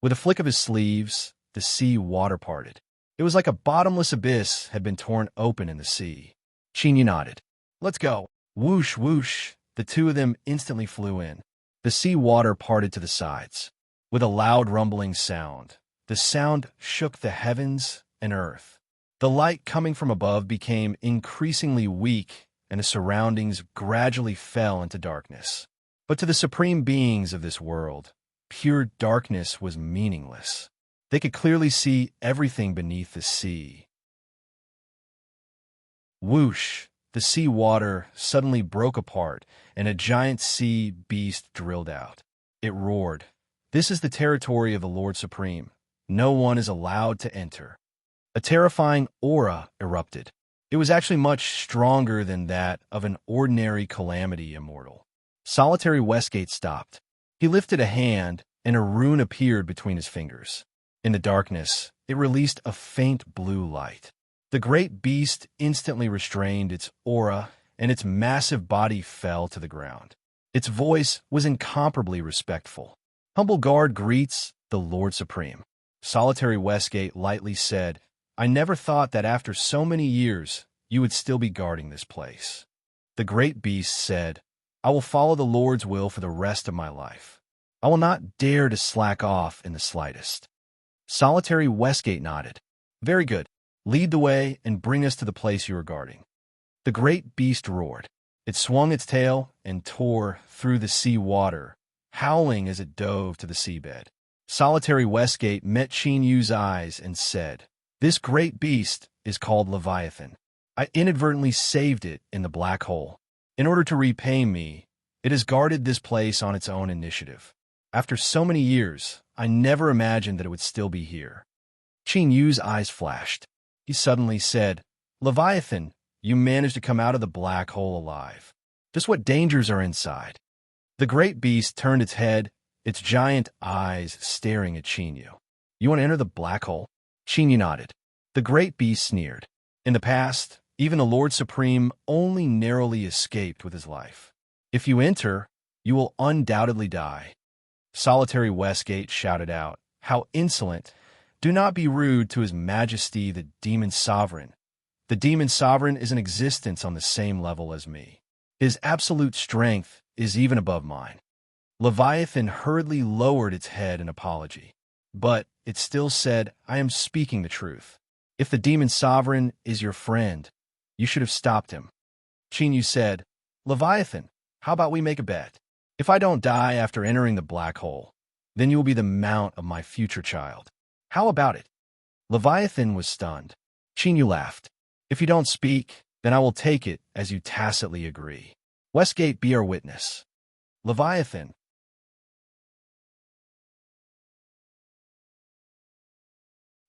With a flick of his sleeves, the sea water parted. It was like a bottomless abyss had been torn open in the sea. Qin Yu nodded. "Let's go." Whoosh, whoosh, the 2 of them instantly flew in. The sea water parted to the sides. With a loud rumbling sound, the sound shook the heavens and earth. The light coming from above became increasingly weak, and the surroundings gradually fell into darkness. But to the supreme beings of this world, pure darkness was meaningless. They could clearly see everything beneath the sea. Whoosh! The sea water suddenly broke apart, and a giant sea beast drilled out. It roared. "This is the territory of the Lord Supreme. No one is allowed to enter." A terrifying aura erupted. It was actually much stronger than that of an ordinary calamity immortal. Solitary Westgate stopped. He lifted a hand, and a rune appeared between his fingers. In the darkness, it released a faint blue light. The great beast instantly restrained its aura, and its massive body fell to the ground. Its voice was incomparably respectful. "Humble guard greets the Lord Supreme." Solitary Westgate lightly said, "I never thought that after so many years, you would still be guarding this place." The great beast said, I will follow the Lord's will for the rest of my life. I will not dare to slack off in the slightest. Solitary Westgate nodded. Very good. Lead the way and bring us to the place you are guarding. The great beast roared. It swung its tail and tore through the sea water, howling as it dove to the seabed. Solitary Westgate met Qin Yu's eyes and said, "This great beast is called Leviathan. I inadvertently saved it in the black hole. In order to repay me, it has guarded this place on its own initiative. After so many years, I never imagined that it would still be here." Qin Yu's eyes flashed. He suddenly said, "Leviathan, you managed to come out of the black hole alive. Just what dangers are inside?" The great beast turned its head, its giant eyes staring at Qin Yu. "You want to enter the black hole?" Qin Yu nodded. The great beast sneered. In the past, even the Lord Supreme only narrowly escaped with his life. "If you enter, you will undoubtedly die." Solitary Westgate shouted out, "How insolent! Do not be rude to His Majesty the Demon Sovereign. The Demon Sovereign is in existence on the same level as me. His absolute strength is even above mine." Leviathan hurriedly lowered its head in apology, but it still said, "I am speaking the truth. If the Demon Sovereign is your friend, you should have stopped him." Qin Yu said, "Leviathan, how about we make a bet? If I don't die after entering the black hole, then you will be the mount of my future child. How about it?" Leviathan was stunned. Qin Yu laughed. "If you don't speak, then I will take it as you tacitly agree. Westgate, be our witness." Leviathan.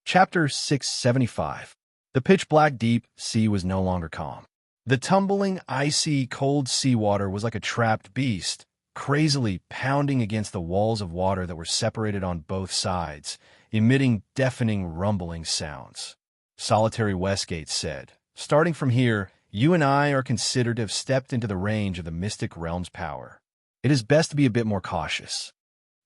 Chapter 675. The pitch-black deep sea was no longer calm. The tumbling, icy, cold seawater was like a trapped beast, crazily pounding against the walls of water that were separated on both sides, emitting deafening, rumbling sounds. Solitary Westgate said, "Starting from here, you and I are considered to have stepped into the range of the mystic realm's power. It is best to be a bit more cautious."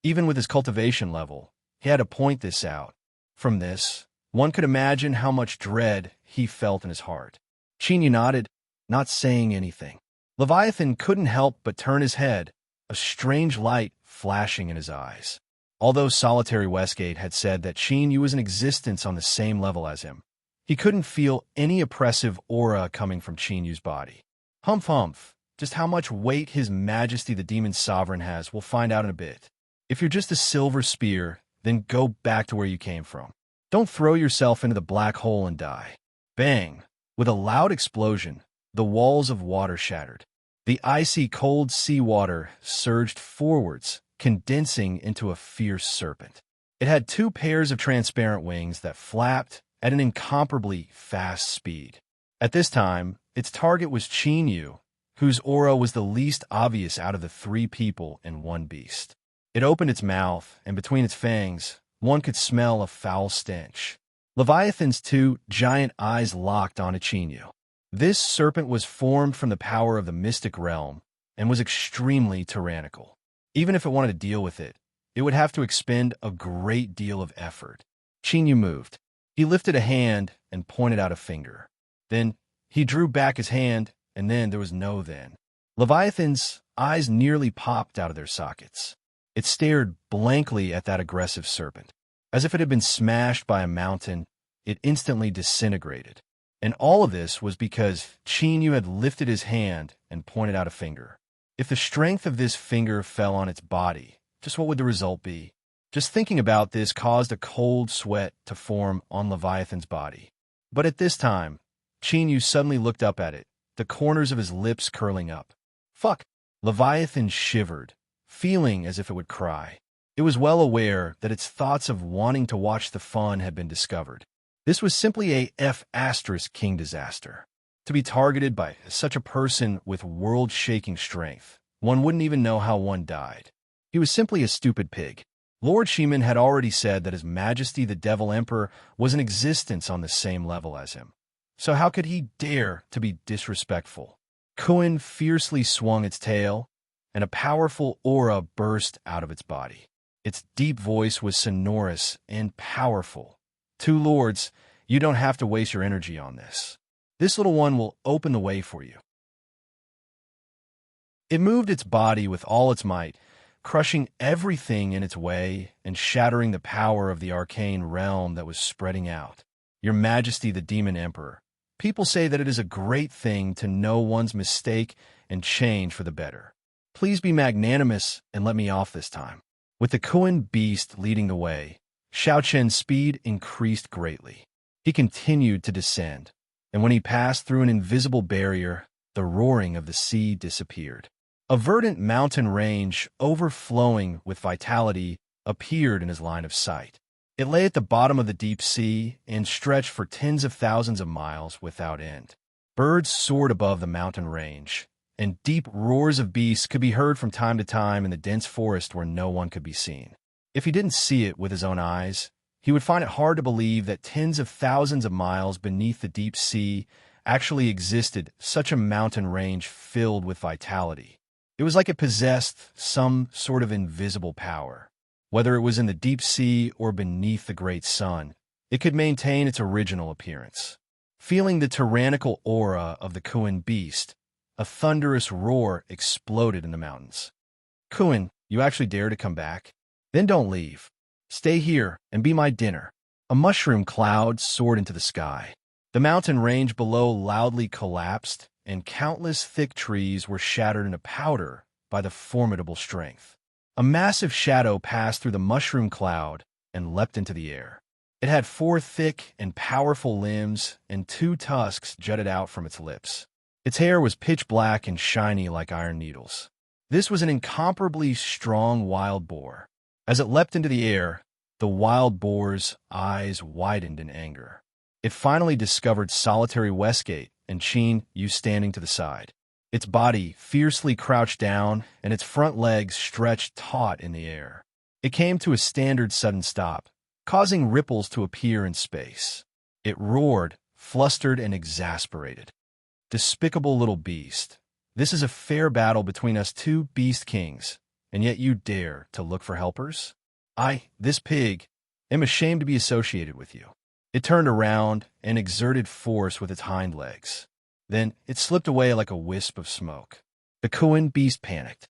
Even with his cultivation level, he had to point this out. From this, one could imagine how much dread he felt in his heart. Qin Yu nodded, not saying anything. Leviathan couldn't help but turn his head, a strange light flashing in his eyes. Although Solitary Westgate had said that Qin Yu was in existence on the same level as him, he couldn't feel any oppressive aura coming from Qin Yu's body. Humph humph, just how much weight His Majesty the Demon Sovereign has, we'll find out in a bit. If you're just a silver spear, then go back to where you came from. Don't throw yourself into the black hole and die. Bang! With a loud explosion, the walls of water shattered. The icy cold seawater surged forwards, condensing into a fierce serpent. It had two pairs of transparent wings that flapped at an incomparably fast speed. At this time, its target was Qin Yu, whose aura was the least obvious out of the three people and one beast. It opened its mouth, and between its fangs, one could smell a foul stench. Leviathan's two giant eyes locked onto Qin Yu. This serpent was formed from the power of the mystic realm and was extremely tyrannical. Even if it wanted to deal with it, it would have to expend a great deal of effort. Qin Yu moved. He lifted a hand and pointed out a finger. Then he drew back his hand, and then there was no then. Leviathan's eyes nearly popped out of their sockets. It stared blankly at that aggressive serpent. As if it had been smashed by a mountain, it instantly disintegrated. And all of this was because Qin Yu had lifted his hand and pointed out a finger. If the strength of this finger fell on its body, just what would the result be? Just thinking about this caused a cold sweat to form on Leviathan's body. But at this time, Qin Yu suddenly looked up at it, the corners of his lips curling up. "Fuck!" Leviathan shivered, feeling as if it would cry. It was well aware that its thoughts of wanting to watch the fun had been discovered. This was simply a F***king disaster. To be targeted by such a person with world-shaking strength, one wouldn't even know how one died. He was simply a stupid pig. Lord Shiman had already said that His Majesty the Devil Emperor was in existence on the same level as him. So how could he dare to be disrespectful? Kuin fiercely swung its tail, and a powerful aura burst out of its body. Its deep voice was sonorous and powerful. "Two lords, you don't have to waste your energy on this. This little one will open the way for you." It moved its body with all its might, crushing everything in its way and shattering the power of the arcane realm that was spreading out. Your Majesty, the Demon Emperor, people say that it is a great thing to know one's mistake and change for the better. Please be magnanimous and let me off this time. With the Kuan beast leading the way, Xiao Chen's speed increased greatly. He continued to descend, and when he passed through an invisible barrier, the roaring of the sea disappeared. A verdant mountain range, overflowing with vitality, appeared in his line of sight. It lay at the bottom of the deep sea and stretched for tens of thousands of miles without end. Birds soared above the mountain range, and deep roars of beasts could be heard from time to time in the dense forest where no one could be seen. If he didn't see it with his own eyes, he would find it hard to believe that tens of thousands of miles beneath the deep sea actually existed such a mountain range filled with vitality. It was like it possessed some sort of invisible power. Whether it was in the deep sea or beneath the great sun, it could maintain its original appearance. Feeling the tyrannical aura of the Kuan beast, a thunderous roar exploded in the mountains. Kuan, you actually dare to come back? Then don't leave. Stay here and be my dinner. A mushroom cloud soared into the sky. The mountain range below loudly collapsed, and countless thick trees were shattered into powder by the formidable strength. A massive shadow passed through the mushroom cloud and leapt into the air. It had 4 thick and powerful limbs, and 2 tusks jutted out from its lips. Its hair was pitch black and shiny like iron needles. This was an incomparably strong wild boar. As it leapt into the air, the wild boar's eyes widened in anger. It finally discovered solitary Westgate and Qin Yu standing to the side. Its body fiercely crouched down, and its front legs stretched taut in the air. It came to a standard sudden stop, causing ripples to appear in space. It roared, flustered and exasperated. Despicable little beast, this is a fair battle between us 2 beast kings, and yet you dare to look for helpers? I, this pig, am ashamed to be associated with you. It turned around and exerted force with its hind legs. Then it slipped away like a wisp of smoke. The Kuan beast panicked.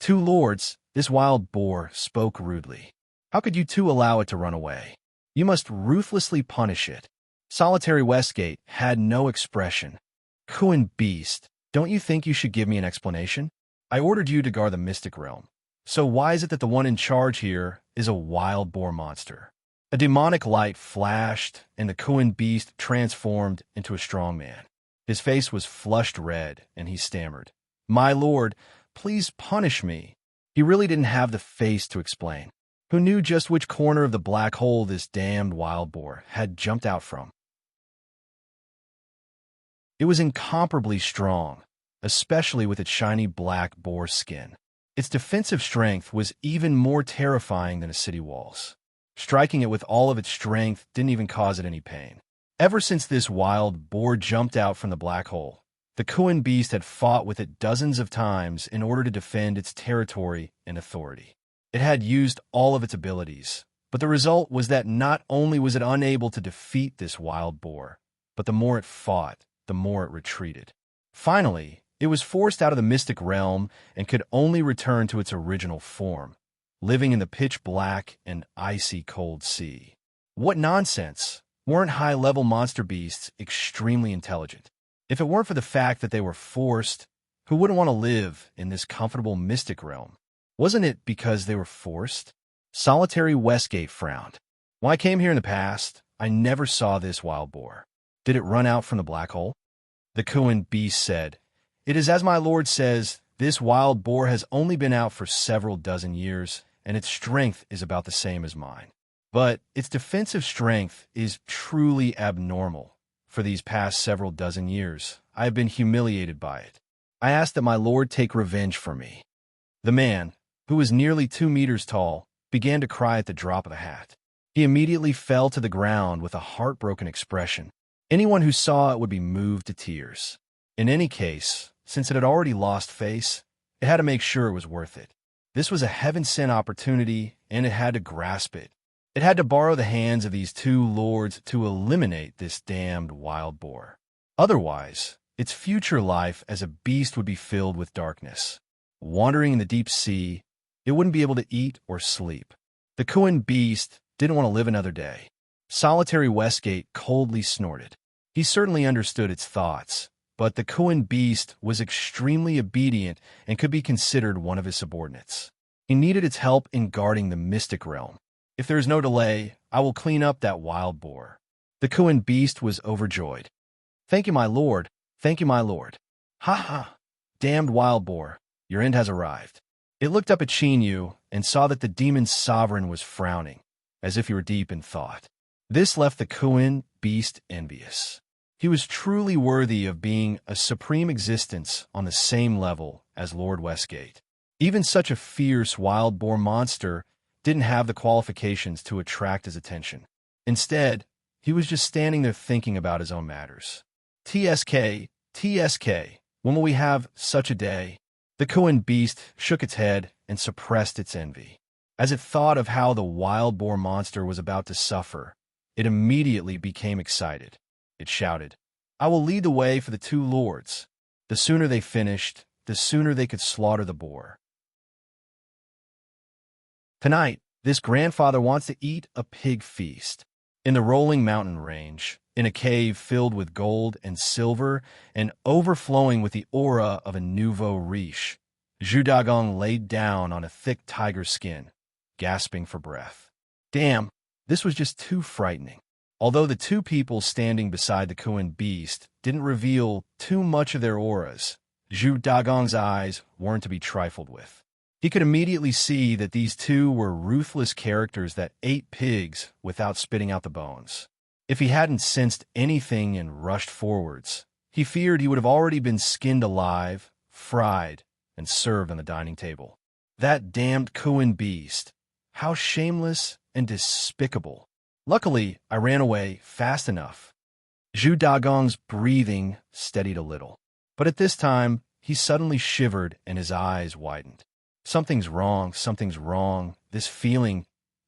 2 lords, this wild boar spoke rudely. How could you 2 allow it to run away? You must ruthlessly punish it. Solitary Westgate had no expression. Kuan beast, don't you think you should give me an explanation? I ordered you to guard the mystic realm. So why is it that the one in charge here is a wild boar monster? A demonic light flashed, and the Kuan beast transformed into a strong man. His face was flushed red, and he stammered, "My lord, please punish me." He really didn't have the face to explain. Who knew just which corner of the black hole this damned wild boar had jumped out from? It was incomparably strong, especially with its shiny black boar skin. Its defensive strength was even more terrifying than a city wall's. Striking it with all of its strength didn't even cause it any pain. Ever since this wild boar jumped out from the black hole, the Kuan beast had fought with it dozens of times in order to defend its territory and authority. It had used all of its abilities, but the result was that not only was it unable to defeat this wild boar, but the more it fought, the more it retreated. Finally, it was forced out of the mystic realm and could only return to its original form, living in the pitch black and icy cold sea. What nonsense! Weren't high-level monster beasts extremely intelligent? If it weren't for the fact that they were forced, who wouldn't want to live in this comfortable mystic realm? Wasn't it because they were forced? Solitary Westgate frowned. When I came here in the past, I never saw this wild boar. Did it run out from the black hole? The Kuan beast said, "It is as my lord says, this wild boar has only been out for several dozen years, and its strength is about the same as mine. But its defensive strength is truly abnormal. For these past several dozen years, I have been humiliated by it. I ask that my lord take revenge for me." The man, who was nearly 2 meters tall, began to cry at the drop of a hat. He immediately fell to the ground with a heartbroken expression. Anyone who saw it would be moved to tears. In any case, since it had already lost face, it had to make sure it was worth it. This was a heaven-sent opportunity, and it had to grasp it. It had to borrow the hands of these 2 lords to eliminate this damned wild boar. Otherwise, its future life as a beast would be filled with darkness. wandering in the deep sea, it wouldn't be able to eat or sleep. The Kuin beast didn't want to live another day. Solitary Westgate coldly snorted. He certainly understood its thoughts, but the Kuin beast was extremely obedient and could be considered one of his subordinates. He needed its help in guarding the mystic realm. If there is no delay, I will clean up that wild boar. The Kuin beast was overjoyed. Thank you, my lord. Thank you, my lord. Ha ha! Damned wild boar, your end has arrived. It looked up at Chinyu and saw that the demon's sovereign was frowning, as if he were deep in thought. This left the Kuin beast envious. He was truly worthy of being a supreme existence on the same level as Lord Westgate. Even such a fierce wild boar monster didn't have the qualifications to attract his attention. Instead, he was just standing there thinking about his own matters. TSK, TSK, when will we have such a day? The Kuin beast shook its head and suppressed its envy. As it thought of how the wild boar monster was about to suffer, it immediately became excited. It shouted, I will lead the way for the two lords. The sooner they finished, the sooner they could slaughter the boar. Tonight, this grandfather wants to eat a pig feast. In the rolling mountain range, in a cave filled with gold and silver and overflowing with the aura of a nouveau riche, Zhu Dagong laid down on a thick tiger skin, gasping for breath. Damn, this was just too frightening. Although the two people standing beside the Kuin beast didn't reveal too much of their auras, Zhu Dagong's eyes weren't to be trifled with. He could immediately see that these two were ruthless characters that ate pigs without spitting out the bones. If he hadn't sensed anything and rushed forwards, he feared he would have already been skinned alive, fried, and served on the dining table. That damned Kuin beast! How shameless and despicable! Luckily, I ran away fast enough. Zhu Dagong's breathing steadied a little. But at this time, he suddenly shivered and his eyes widened. Something's wrong, this feeling.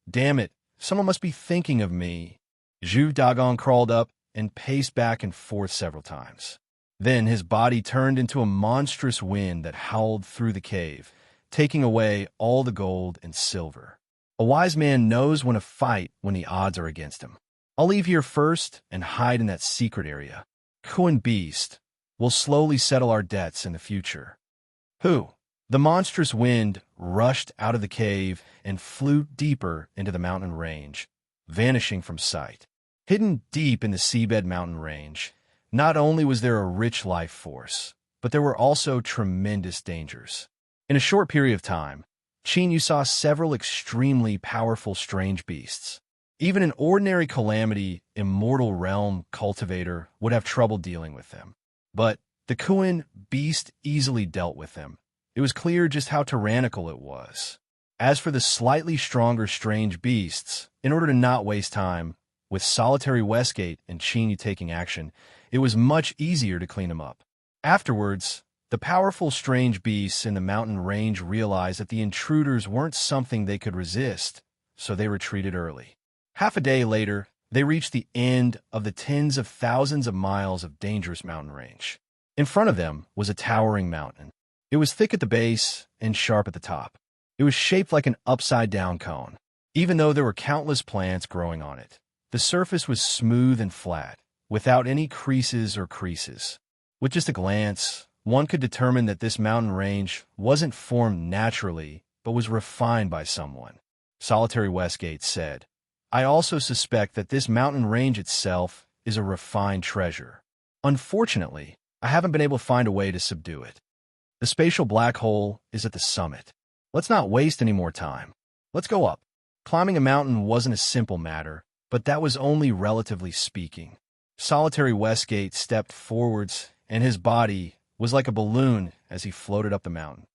Damn it, someone must be thinking of me. Zhu Dagong crawled up and paced back and forth several times. Then his body turned into a monstrous wind that howled through the cave, taking away all the gold and silver. A wise man knows when to fight when the odds are against him. I'll leave here first and hide in that secret area. Kuin beast will slowly settle our debts in the future. Who? The monstrous wind rushed out of the cave and flew deeper into the mountain range, vanishing from sight. Hidden deep in the seabed mountain range, not only was there a rich life force, but there were also tremendous dangers. In a short period of time, Chinyu saw several extremely powerful strange beasts. Even an ordinary calamity, immortal realm cultivator would have trouble dealing with them. But the Kuin beast easily dealt with them. It was clear just how tyrannical it was. As for the slightly stronger strange beasts, in order to not waste time, with solitary Westgate and Chinyu taking action, it was much easier to clean them up. Afterwards, the powerful strange beasts in the mountain range realized that the intruders weren't something they could resist, so they retreated early. Half a day later, they reached the end of the tens of thousands of miles of dangerous mountain range. In front of them was a towering mountain. It was thick at the base and sharp at the top. It was shaped like an upside-down cone. Even though there were countless plants growing on it, the surface was smooth and flat, without any creases or creases. With just a glance, one could determine that this mountain range wasn't formed naturally, but was refined by someone. Solitary Westgate said, I also suspect that this mountain range itself is a refined treasure. Unfortunately, I haven't been able to find a way to subdue it. The spatial black hole is at the summit. Let's not waste any more time. Let's go up. Climbing a mountain wasn't a simple matter, but that was only relatively speaking. Solitary Westgate stepped forwards, and his body was like a balloon as he floated up the mountain.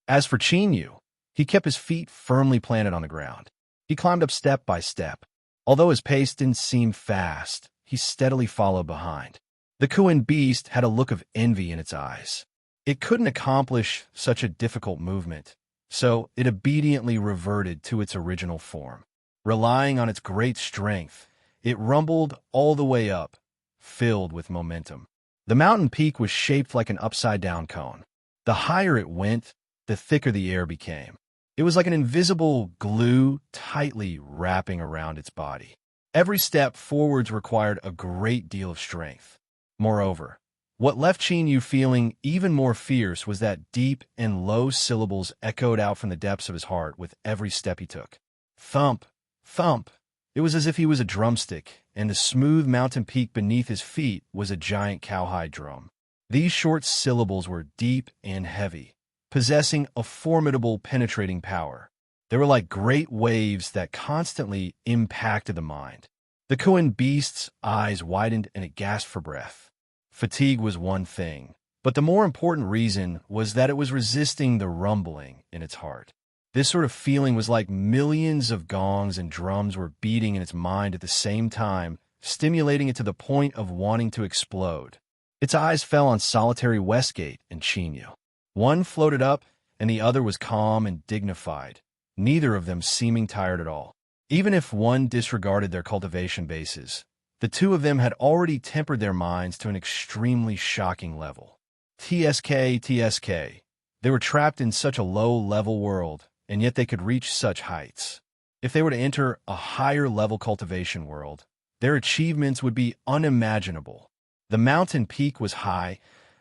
As for Chinyu, he kept his feet firmly planted on the ground. He climbed up step by step. Although his pace didn't seem fast, he steadily followed behind. The Kuin beast had a look of envy in its eyes. It couldn't accomplish such a difficult movement, so it obediently reverted to its original form. Relying on its great strength, it rumbled all the way up, filled with momentum. The mountain peak was shaped like an upside-down cone. The higher it went, the thicker the air became. It was like an invisible glue tightly wrapping around its body. Every step forwards required a great deal of strength. Moreover, what left Yu feeling even more fierce was that deep and low syllables echoed out from the depths of his heart with every step he took. Thump, thump. It was as if he was a drumstick, and the smooth mountain peak beneath his feet was a giant cowhide drum. These short syllables were deep and heavy, possessing a formidable penetrating power. They were like great waves that constantly impacted the mind. The Kuan beast's eyes widened and it gasped for breath. Fatigue was one thing, but the more important reason was that it was resisting the rumbling in its heart. This sort of feeling was like millions of gongs and drums were beating in its mind at the same time, stimulating it to the point of wanting to explode. Its eyes fell on solitary Westgate and Chinyu. One floated up, and the other was calm and dignified, neither of them seeming tired at all. Even if one disregarded their cultivation bases, the two of them had already tempered their minds to an extremely shocking level. TSK. They were trapped in such a low-level world, and yet they could reach such heights. If they were to enter a higher-level cultivation world, their achievements would be unimaginable. The mountain peak was high,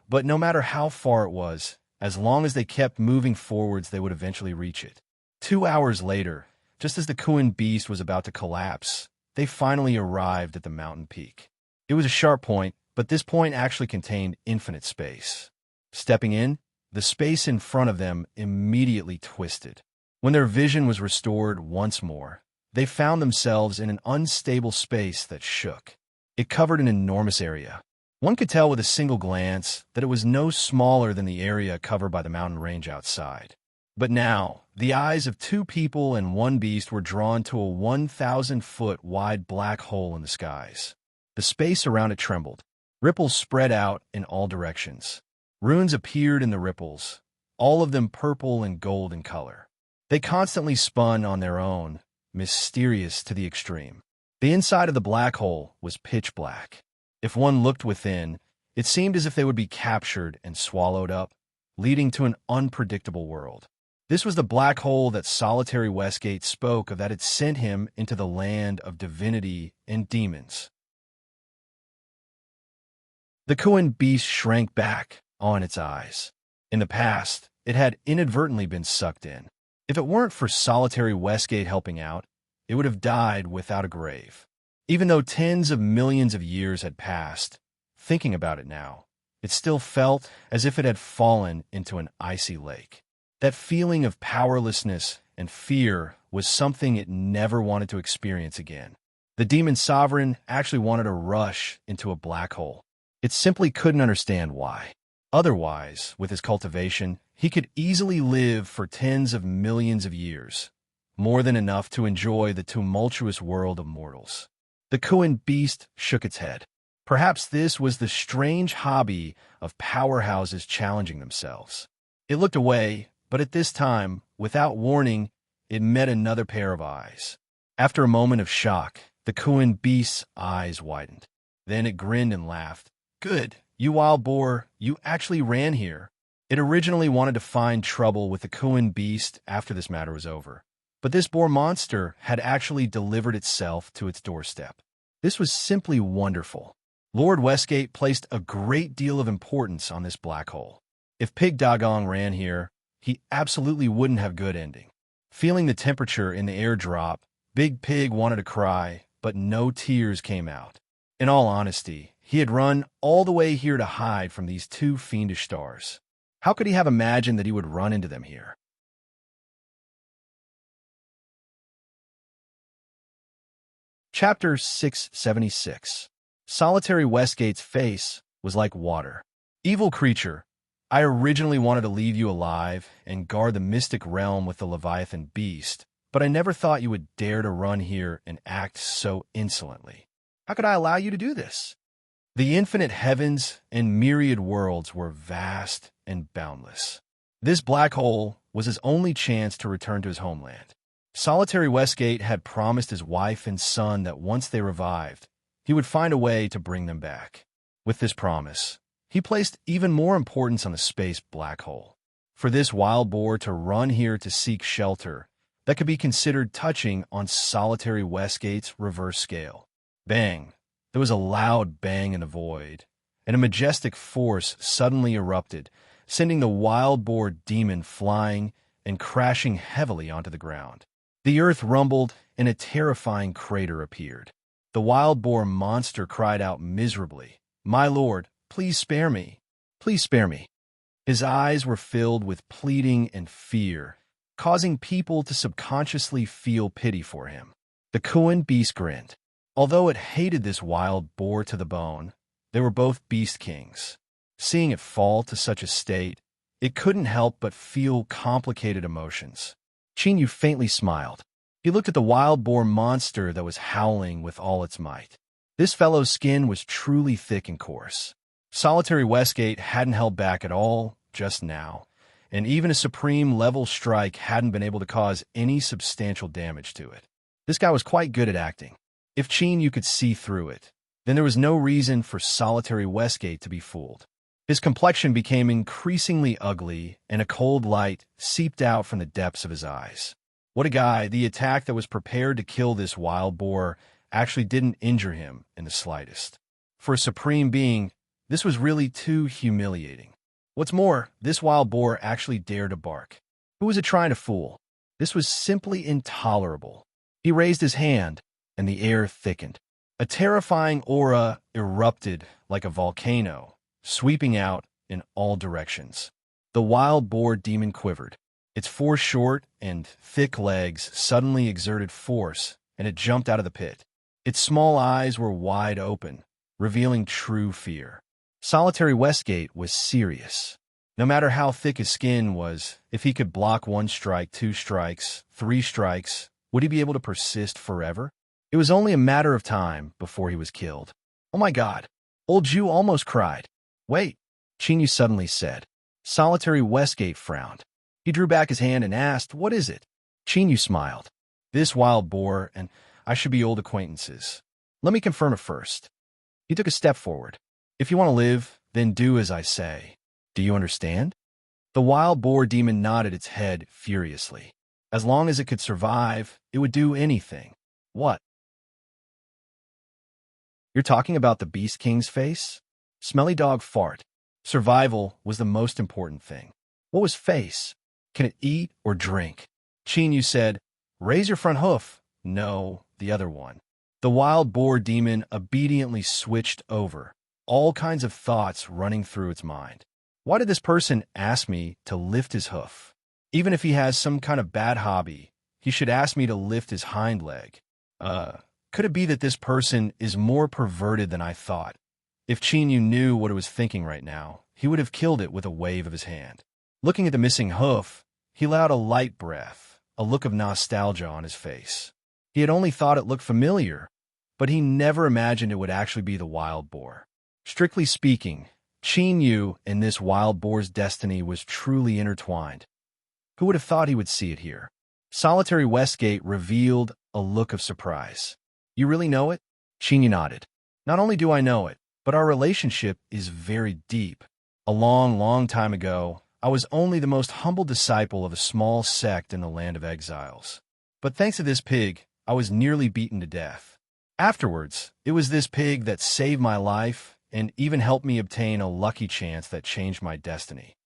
but no matter how far it was, as long as they kept moving forwards, they would eventually reach it. 2 hours later, just as the Kuan beast was about to collapse, they finally arrived at the mountain peak. It was a sharp point, but this point actually contained infinite space. Stepping in, the space in front of them immediately twisted. When their vision was restored once more, they found themselves in an unstable space that shook. It covered an enormous area. One could tell with a single glance that it was no smaller than the area covered by the mountain range outside. But now, the eyes of two people and one beast were drawn to a 1,000-foot wide black hole in the skies. The space around it trembled. Ripples spread out in all directions. Runes appeared in the ripples, all of them purple and gold in color. They constantly spun on their own, mysterious to the extreme. The inside of the black hole was pitch black. If one looked within, it seemed as if they would be captured and swallowed up, leading to an unpredictable world. This was the black hole that solitary Westgate spoke of, that had sent him into the land of divinity and demons. The Kuan beast shrank back on its eyes. In the past, it had inadvertently been sucked in. If it weren't for solitary Westgate helping out, it would have died without a grave. Even though tens of millions of years had passed, thinking about it now, it still felt as if it had fallen into an icy lake. That feeling of powerlessness and fear was something it never wanted to experience again. The demon sovereign actually wanted to rush into a black hole. It simply couldn't understand why. Otherwise, with his cultivation, he could easily live for tens of millions of years, more than enough to enjoy the tumultuous world of mortals. The Kuan beast shook its head. Perhaps this was the strange hobby of powerhouses challenging themselves. It looked away, but at this time, without warning, it met another pair of eyes. After a moment of shock, the Kuan beast's eyes widened. Then it grinned and laughed. "Good, you wild boar, you actually ran here." It originally wanted to find trouble with the Kuan beast after this matter was over, but this boar monster had actually delivered itself to its doorstep. This was simply wonderful. Lord Westgate placed a great deal of importance on this black hole. If Pig Dagong ran here, he absolutely wouldn't have good ending. Feeling the temperature in the air drop, Big Pig wanted to cry, but no tears came out. In all honesty, he had run all the way here to hide from these two fiendish stars. How could he have imagined that he would run into them here? Chapter 676. Solitary Westgate's face was like water. "Evil creature, I originally wanted to leave you alive and guard the mystic realm with the Leviathan beast, but I never thought you would dare to run here and act so insolently. How could I allow you to do this?" The infinite heavens and myriad worlds were vast and boundless. This black hole was his only chance to return to his homeland. Solitary Westgate had promised his wife and son that once they revived, he would find a way to bring them back. With this promise, He placed even more importance on the space black hole. For this wild boar to run here to seek shelter, that could be considered touching on solitary Westgate's reverse scale. Bang! There was a loud bang in the void, and a majestic force suddenly erupted, sending the wild boar demon flying and crashing heavily onto the ground. The earth rumbled, and a terrifying crater appeared. The wild boar monster cried out miserably, "My lord, please spare me. Please spare me." His eyes were filled with pleading and fear, causing people to subconsciously feel pity for him. The Kuan beast grinned. Although it hated this wild boar to the bone, they were both beast kings. Seeing it fall to such a state, it couldn't help but feel complicated emotions. Chinyu faintly smiled. He looked at the wild boar monster that was howling with all its might. This fellow's skin was truly thick and coarse. Solitary Westgate hadn't held back at all just now, and even a supreme-level strike hadn't been able to cause any substantial damage to it. This guy was quite good at acting. If Chinyu could see through it, then there was no reason for Solitary Westgate to be fooled. His complexion became increasingly ugly, and a cold light seeped out from the depths of his eyes. What a guy! The attack that was prepared to kill this wild boar actually didn't injure him in the slightest. For a supreme being, this was really too humiliating. What's more, this wild boar actually dared to bark. Who was it trying to fool? This was simply intolerable. He raised his hand, and the air thickened. A terrifying aura erupted like a volcano, sweeping out in all directions. The wild boar demon quivered. Its four short and thick legs suddenly exerted force, and it jumped out of the pit. Its small eyes were wide open, revealing true fear. Solitary Westgate was serious. No matter how thick his skin was, if he could block 1 strike, 2 strikes, 3 strikes, would he be able to persist forever? It was only a matter of time before he was killed. "Oh my God!" Old Jew almost cried. "Wait," Chinyu suddenly said. Solitary Westgate frowned. He drew back his hand and asked, "What is it?" Chinyu smiled. "This wild boar and I should be old acquaintances. Let me confirm it first." He took a step forward. "If you want to live, then do as I say. Do you understand?" The wild boar demon nodded its head furiously. As long as it could survive, it would do anything. "What? You're talking about the Beast King's face?" Smelly dog fart. Survival was the most important thing. What was face? Can it eat or drink? Chinyu said, "Raise your front hoof." "No, the other one." The wild boar demon obediently switched over, all kinds of thoughts running through its mind. Why did this person ask me to lift his hoof? Even if he has some kind of bad hobby, he should ask me to lift his hind leg. Could it be that this person is more perverted than I thought? If Chinyu knew what it was thinking right now, he would have killed it with a wave of his hand. Looking at the missing hoof, he allowed a light breath, a look of nostalgia on his face. He had only thought it looked familiar, but he never imagined it would actually be the wild boar. Strictly speaking, Chinyu and this wild boar's destiny was truly intertwined. Who would have thought he would see it here? Solitary Westgate revealed a look of surprise. "You really know it?" Chinyu nodded. "Not only do I know it, but our relationship is very deep. A long, long time ago, I was only the most humble disciple of a small sect in the land of exiles. But thanks to this pig, I was nearly beaten to death. Afterwards, it was this pig that saved my life and even helped me obtain a lucky chance that changed my destiny."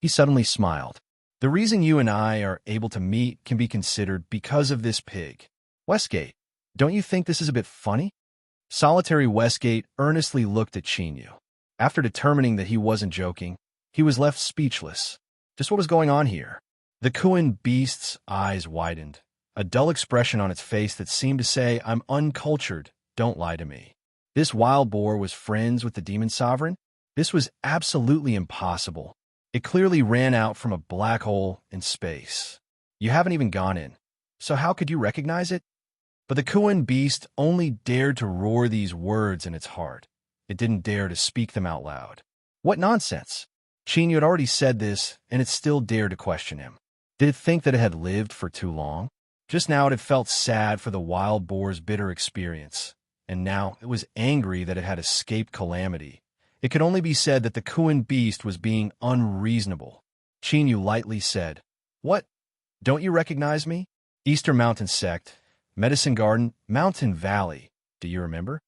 He suddenly smiled. "The reason you and I are able to meet can be considered because of this pig. Westgate, don't you think this is a bit funny?" Solitary Westgate earnestly looked at Chinyu. After determining that he wasn't joking, he was left speechless. Just what was going on here? The Kuan beast's eyes widened, a dull expression on its face that seemed to say, "I'm uncultured, don't lie to me." This wild boar was friends with the demon sovereign? This was absolutely impossible. It clearly ran out from a black hole in space. You haven't even gone in, so how could you recognize it? But the Kuan beast only dared to roar these words in its heart. It didn't dare to speak them out loud. What nonsense! Chinyu had already said this, and it still dared to question him. Did it think that it had lived for too long? Just now it had felt sad for the wild boar's bitter experience, and now it was angry that it had escaped calamity It could only be said that the Kuan beast was being unreasonable. Chinyu lightly said, "What? Don't you recognize me? Eastern Mountain Sect, Medicine Garden, Mountain Valley. Do you remember?"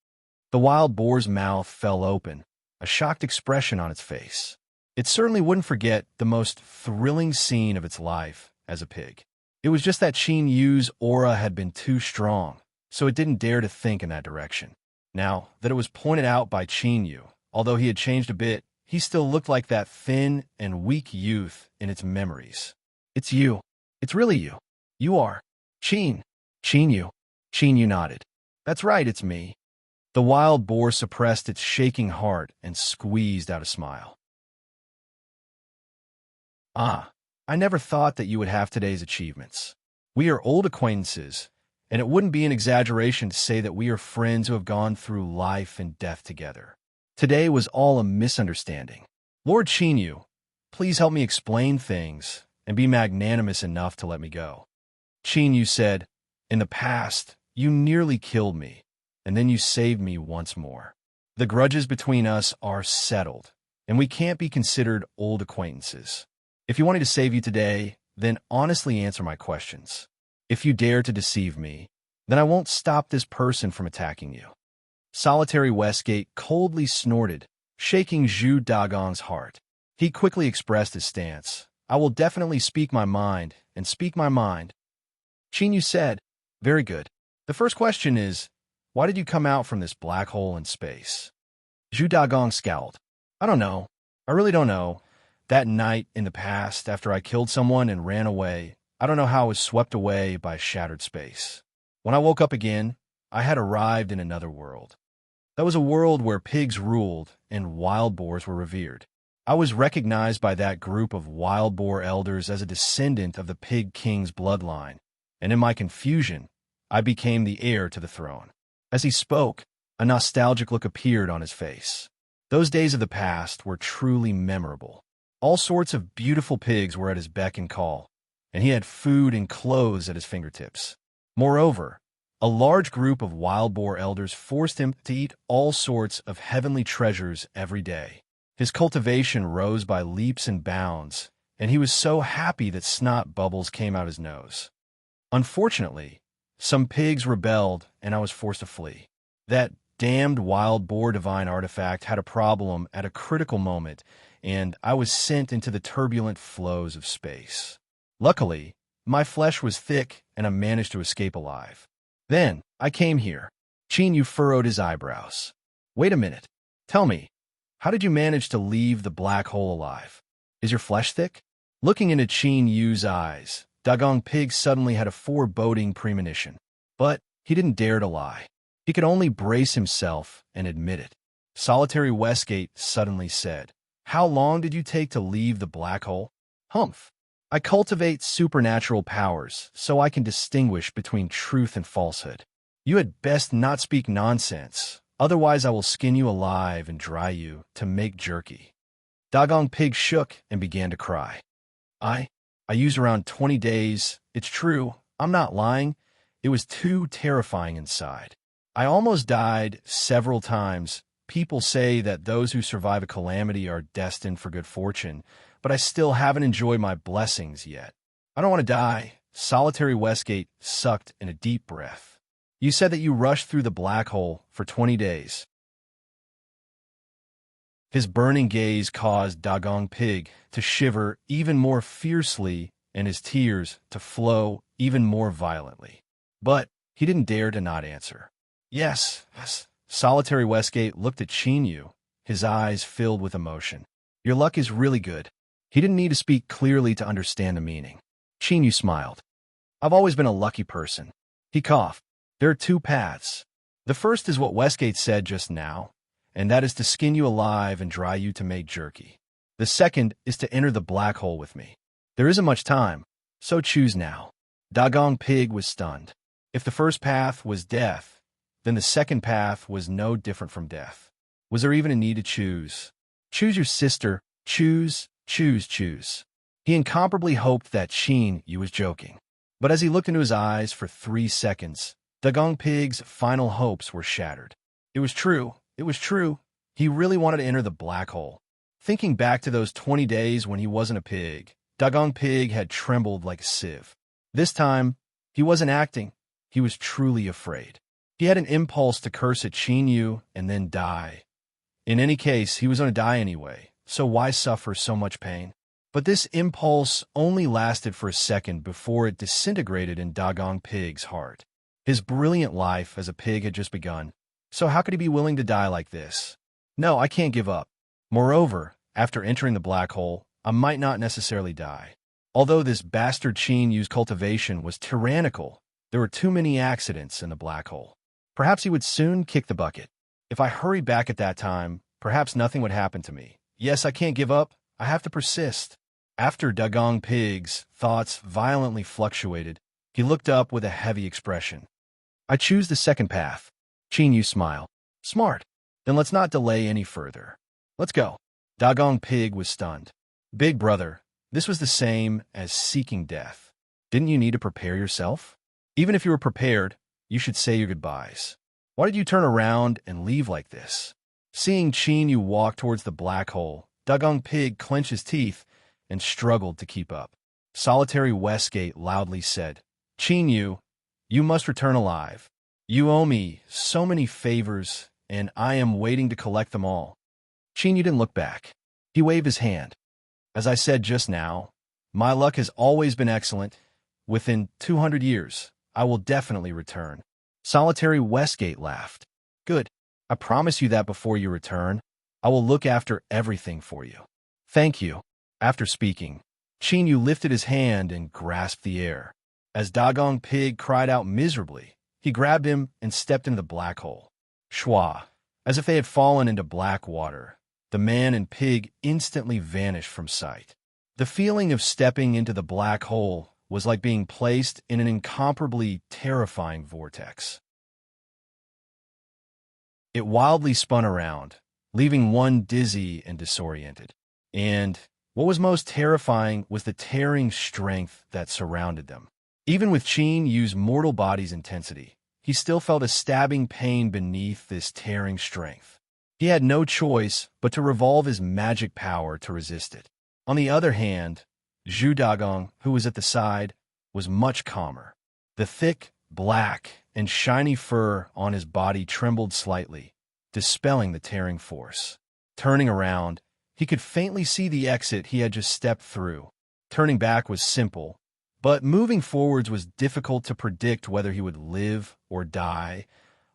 The wild boar's mouth fell open, a shocked expression on its face. It certainly wouldn't forget the most thrilling scene of its life as a pig. It was just that Chinyu's aura had been too strong, so it didn't dare to think in that direction. Now that it was pointed out by Chinyu, although he had changed a bit, he still looked like that thin and weak youth in its memories. "It's you. It's really you. You are. Chinyu." Chinyu nodded. "That's right, it's me." The wild boar suppressed its shaking heart and squeezed out a smile. "Ah, I never thought that you would have today's achievements. We are old acquaintances, and it wouldn't be an exaggeration to say that we are friends who have gone through life and death together. Today was all a misunderstanding. Lord Chinyu, please help me explain things and be magnanimous enough to let me go." Chinyu said, "In the past, you nearly killed me, and then you saved me once more. The grudges between us are settled, and we can't be considered old acquaintances. If you want me to save you today, then honestly answer my questions. If you dare to deceive me, then I won't stop this person from attacking you." Solitary Westgate coldly snorted, shaking Zhu Dagong's heart. He quickly expressed his stance. "I will definitely speak my mind, and speak my mind." Chinyu said, "Very good. The first question is, why did you come out from this black hole in space?" Zhu Dagong scowled. "I don't know. I really don't know. That night in the past, after I killed someone and ran away, I don't know how I was swept away by shattered space. When I woke up again, I had arrived in another world. That was a world where pigs ruled and wild boars were revered. I was recognized by that group of wild boar elders as a descendant of the Pig King's bloodline, and in my confusion, I became the heir to the throne." As he spoke, a nostalgic look appeared on his face. Those days of the past were truly memorable. All sorts of beautiful pigs were at his beck and call, and he had food and clothes at his fingertips. Moreover, a large group of wild boar elders forced him to eat all sorts of heavenly treasures every day. His cultivation rose by leaps and bounds, and he was so happy that snot bubbles came out his nose. Unfortunately, some pigs rebelled, and I was forced to flee. That damned wild boar divine artifact had a problem at a critical moment, and I was sent into the turbulent flows of space. Luckily, my flesh was thick, and I managed to escape alive. Then, I came here. Chinyu furrowed his eyebrows. "Wait a minute. Tell me, how did you manage to leave the black hole alive? Is your flesh thick?" Looking into Chinyu's eyes, Dagong Pig suddenly had a foreboding premonition. But he didn't dare to lie. He could only brace himself and admit it. Solitary Westgate suddenly said, "How long did you take to leave the black hole?" "Humph. I cultivate supernatural powers, so I can distinguish between truth and falsehood. You had best not speak nonsense, otherwise I will skin you alive and dry you to make jerky." Dagong Pig shook and began to cry. I used around 20 days. It's true, I'm not lying. It was too terrifying inside. I almost died several times. People say that those who survive a calamity are destined for good fortune, but I still haven't enjoyed my blessings yet. I don't want to die. Solitary Westgate sucked in a deep breath. "You said that you rushed through the black hole for 20 days. His burning gaze caused Dagong Pig to shiver even more fiercely and his tears to flow even more violently. But he didn't dare to not answer. Yes. Solitary Westgate looked at Chinyu, his eyes filled with emotion. "Your luck is really good." He didn't need to speak clearly to understand the meaning. Chinyu smiled. "I've always been a lucky person." He coughed. "There are two paths. The first is what Westgate said just now, and that is to skin you alive and dry you to make jerky. The second is to enter the black hole with me. There isn't much time, so choose now." Dagong Pig was stunned. If the first path was death, then the second path was no different from death. Was there even a need to choose? Choose your sister. Choose. He incomparably hoped that Chinyu was joking. But as he looked into his eyes for 3 seconds, Dagong Pig's final hopes were shattered. It was true. He really wanted to enter the black hole. Thinking back to those 20 days when he wasn't a pig, Dagong Pig had trembled like a sieve. This time, he wasn't acting. He was truly afraid. He had an impulse to curse at Yu and then die. In any case, he was going to die anyway, so why suffer so much pain? But this impulse only lasted for a second before it disintegrated in Dagong Pig's heart. His brilliant life as a pig had just begun, so how could he be willing to die like this? No, I can't give up. Moreover, after entering the black hole, I might not necessarily die. Although this bastard Yu's cultivation was tyrannical, there were too many accidents in the black hole. Perhaps he would soon kick the bucket. If I hurried back at that time, perhaps nothing would happen to me. Yes, I can't give up. I have to persist. After Dagong Pig's thoughts violently fluctuated, he looked up with a heavy expression. I choose the second path. Yu smiled. Smart. Then let's not delay any further. Let's go. Dagong Pig was stunned. Big brother, this was the same as seeking death. Didn't you need to prepare yourself? Even if you were prepared, you should say your goodbyes. Why did you turn around and leave like this? Seeing Yu walk towards the black hole, Dagong Pig clenched his teeth and struggled to keep up. Solitary Westgate loudly said, Yu, you must return alive. You owe me so many favors, and I am waiting to collect them all. Yu didn't look back. He waved his hand. As I said just now, my luck has always been excellent. Within 200 years, I will definitely return. Solitary Westgate laughed. Good. I promise you that before you return, I will look after everything for you. Thank you. After speaking, Yu lifted his hand and grasped the air. As Dagong Pig cried out miserably, he grabbed him and stepped into the black hole. Shwa, as if they had fallen into black water, the man and pig instantly vanished from sight. The feeling of stepping into the black hole was like being placed in an incomparably terrifying vortex. It wildly spun around, leaving one dizzy and disoriented. And what was most terrifying was the tearing strength that surrounded them. Even with Yu's mortal body's intensity, he still felt a stabbing pain beneath this tearing strength. He had no choice but to revolve his magic power to resist it. On the other hand, Zhu Dagong, who was at the side, was much calmer. The thick, black, and shiny fur on his body trembled slightly, dispelling the tearing force. Turning around, he could faintly see the exit he had just stepped through. Turning back was simple, but moving forwards was difficult to predict whether he would live or die,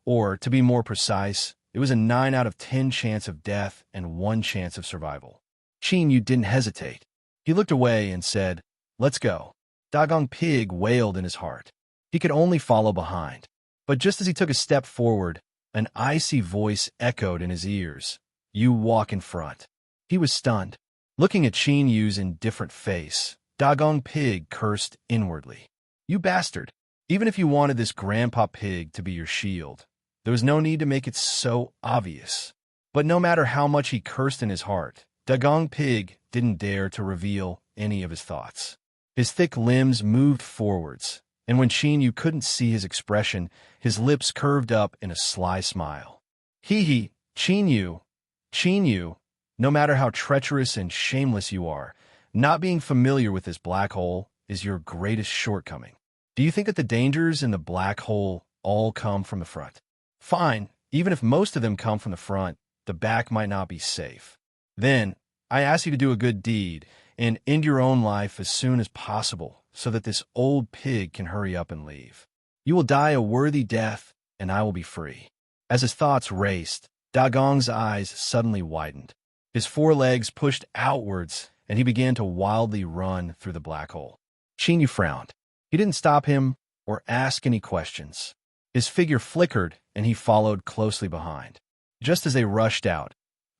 or, to be more precise, it was a 9 out of 10 chance of death and 1 chance of survival. Yu didn't hesitate. He looked away and said, Let's go. Dagong Pig wailed in his heart. He could only follow behind. But just as he took a step forward, an icy voice echoed in his ears. You walk in front. He was stunned. Looking at Yu's indifferent face, Dagong Pig cursed inwardly. You bastard. Even if you wanted this Grandpa Pig to be your shield, there was no need to make it so obvious. But no matter how much he cursed in his heart, Dagong Pig didn't dare to reveal any of his thoughts. His thick limbs moved forwards, and when Yu couldn't see his expression, his lips curved up in a sly smile. Hee, Yu, no matter how treacherous and shameless you are, not being familiar with this black hole is your greatest shortcoming. Do you think that the dangers in the black hole all come from the front? Fine, even if most of them come from the front, the back might not be safe. Then, I ask you to do a good deed and end your own life as soon as possible so that this old pig can hurry up and leave. You will die a worthy death, and I will be free. As his thoughts raced, Dagong's eyes suddenly widened. His forelegs pushed outwards, and he began to wildly run through the black hole. Yu frowned. He didn't stop him or ask any questions. His figure flickered, and he followed closely behind. Just as they rushed out,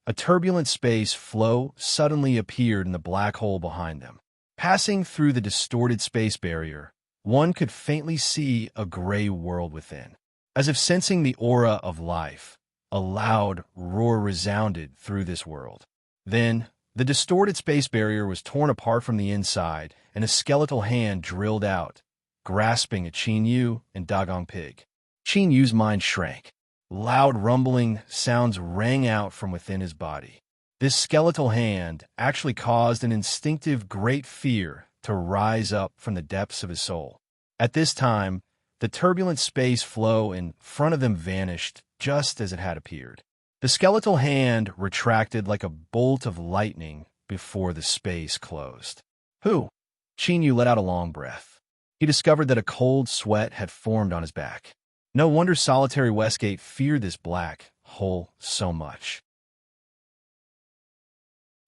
a turbulent space flow suddenly appeared in the black hole behind them. Passing through the distorted space barrier, one could faintly see a gray world within. As if sensing the aura of life, a loud roar resounded through this world. Then, the distorted space barrier was torn apart from the inside, and a skeletal hand drilled out, grasping at Yu and Dagong Pig. Yu's mind shrank. Loud rumbling sounds rang out from within his body. This skeletal hand actually caused an instinctive great fear to rise up from the depths of his soul. At this time, the turbulent space flow in front of them vanished just as it had appeared. The skeletal hand retracted like a bolt of lightning before the space closed. Who? Chinyu let out a long breath. He discovered that a cold sweat had formed on his back. No wonder solitary Westgate feared this black hole so much.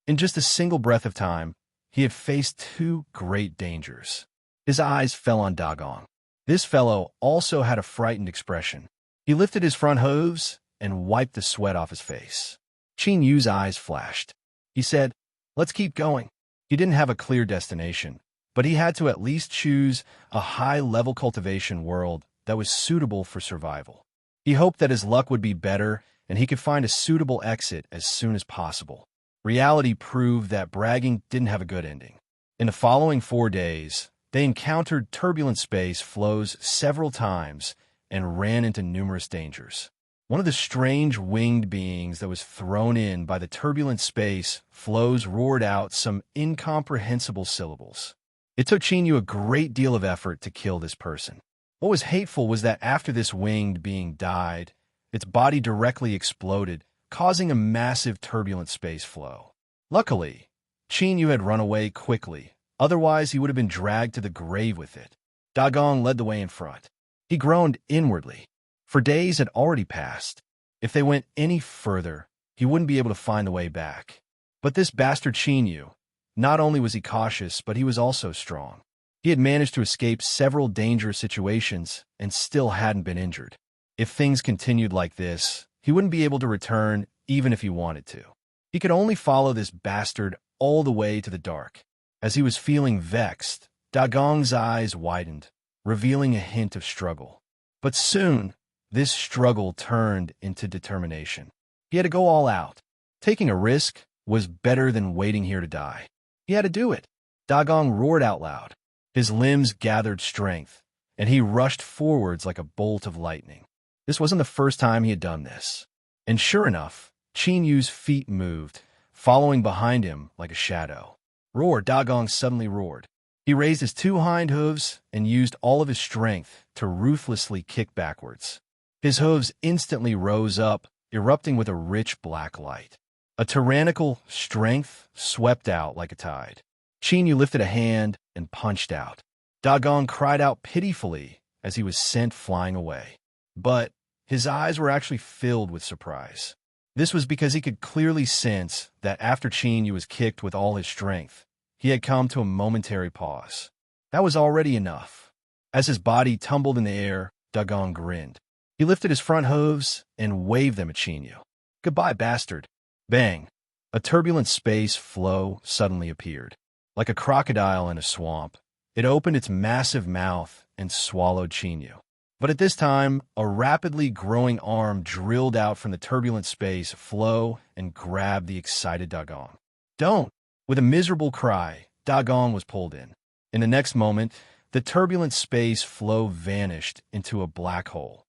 In just a single breath of time, he had faced two great dangers. His eyes fell on Dagong. This fellow also had a frightened expression. He lifted his front hooves and wiped the sweat off his face. Qin Yu's eyes flashed. He said, "Let's keep going." He didn't have a clear destination, but he had to at least choose a high-level cultivation world that was suitable for survival. He hoped that his luck would be better and he could find a suitable exit as soon as possible. Reality proved that bragging didn't have a good ending. In the following 4 days, they encountered turbulent space flows several times and ran into numerous dangers. One of the strange winged beings that was thrown in by the turbulent space flows roared out some incomprehensible syllables. It took Chinyu a great deal of effort to kill this person. What was hateful was that after this winged being died, its body directly exploded, causing a massive turbulent space flow. Luckily, Chinyu had run away quickly, otherwise he would have been dragged to the grave with it. Dagong led the way in front. He groaned inwardly. For days had already passed. If they went any further, he wouldn't be able to find the way back. But this bastard Chinyu, not only was he cautious, but he was also strong. He had managed to escape several dangerous situations and still hadn't been injured. If things continued like this, he wouldn't be able to return even if he wanted to. He could only follow this bastard all the way to the dark. As he was feeling vexed, Dagong's eyes widened, revealing a hint of struggle. But soon, this struggle turned into determination. He had to go all out. Taking a risk was better than waiting here to die. He had to do it. Dagong roared out loud. His limbs gathered strength, and he rushed forwards like a bolt of lightning. This wasn't the first time he had done this. And sure enough, Chinyu's feet moved, following behind him like a shadow. Roar! Dagong suddenly roared. He raised his 2 hind hooves and used all of his strength to ruthlessly kick backwards. His hooves instantly rose up, erupting with a rich black light. A tyrannical strength swept out like a tide. Chinyu lifted a hand and punched out. Dagong cried out pitifully as he was sent flying away. But his eyes were actually filled with surprise. This was because he could clearly sense that after Chinyu was kicked with all his strength, he had come to a momentary pause. That was already enough. As his body tumbled in the air, Dagong grinned. He lifted his front hooves and waved them at Chinyu. "Goodbye, bastard." Bang! A turbulent space flow suddenly appeared. Like a crocodile in a swamp, it opened its massive mouth and swallowed Chinyu. But at this time, a rapidly growing arm drilled out from the turbulent space flow and grabbed the excited Dagong. "Don't!" With a miserable cry, Dagong was pulled in. In the next moment, the turbulent space flow vanished into a black hole.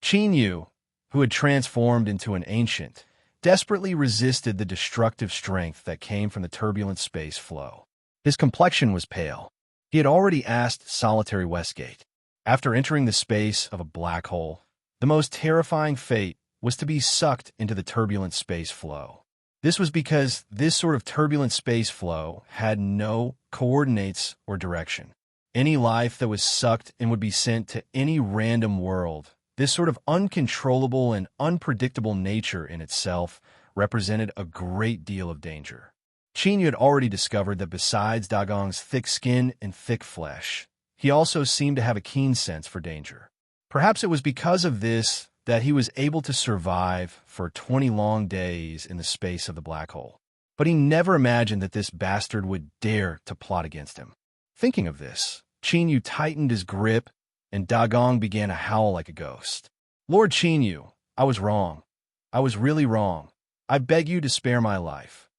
Chinyu, who had transformed into an ancient, desperately resisted the destructive strength that came from the turbulent space flow. His complexion was pale. He had already asked solitary Westgate. After entering the space of a black hole, the most terrifying fate was to be sucked into the turbulent space flow. This was because this sort of turbulent space flow had no coordinates or direction. Any life that was sucked and would be sent to any random world, this sort of uncontrollable and unpredictable nature in itself represented a great deal of danger. Chinyu had already discovered that besides Dagong's thick skin and thick flesh, he also seemed to have a keen sense for danger. Perhaps it was because of this that he was able to survive for 20 long days in the space of the black hole. But he never imagined that this bastard would dare to plot against him. Thinking of this, Chinyu tightened his grip, and Dagong began to howl like a ghost. "Lord Chinyu, I was wrong. I was really wrong. I beg you to spare my life."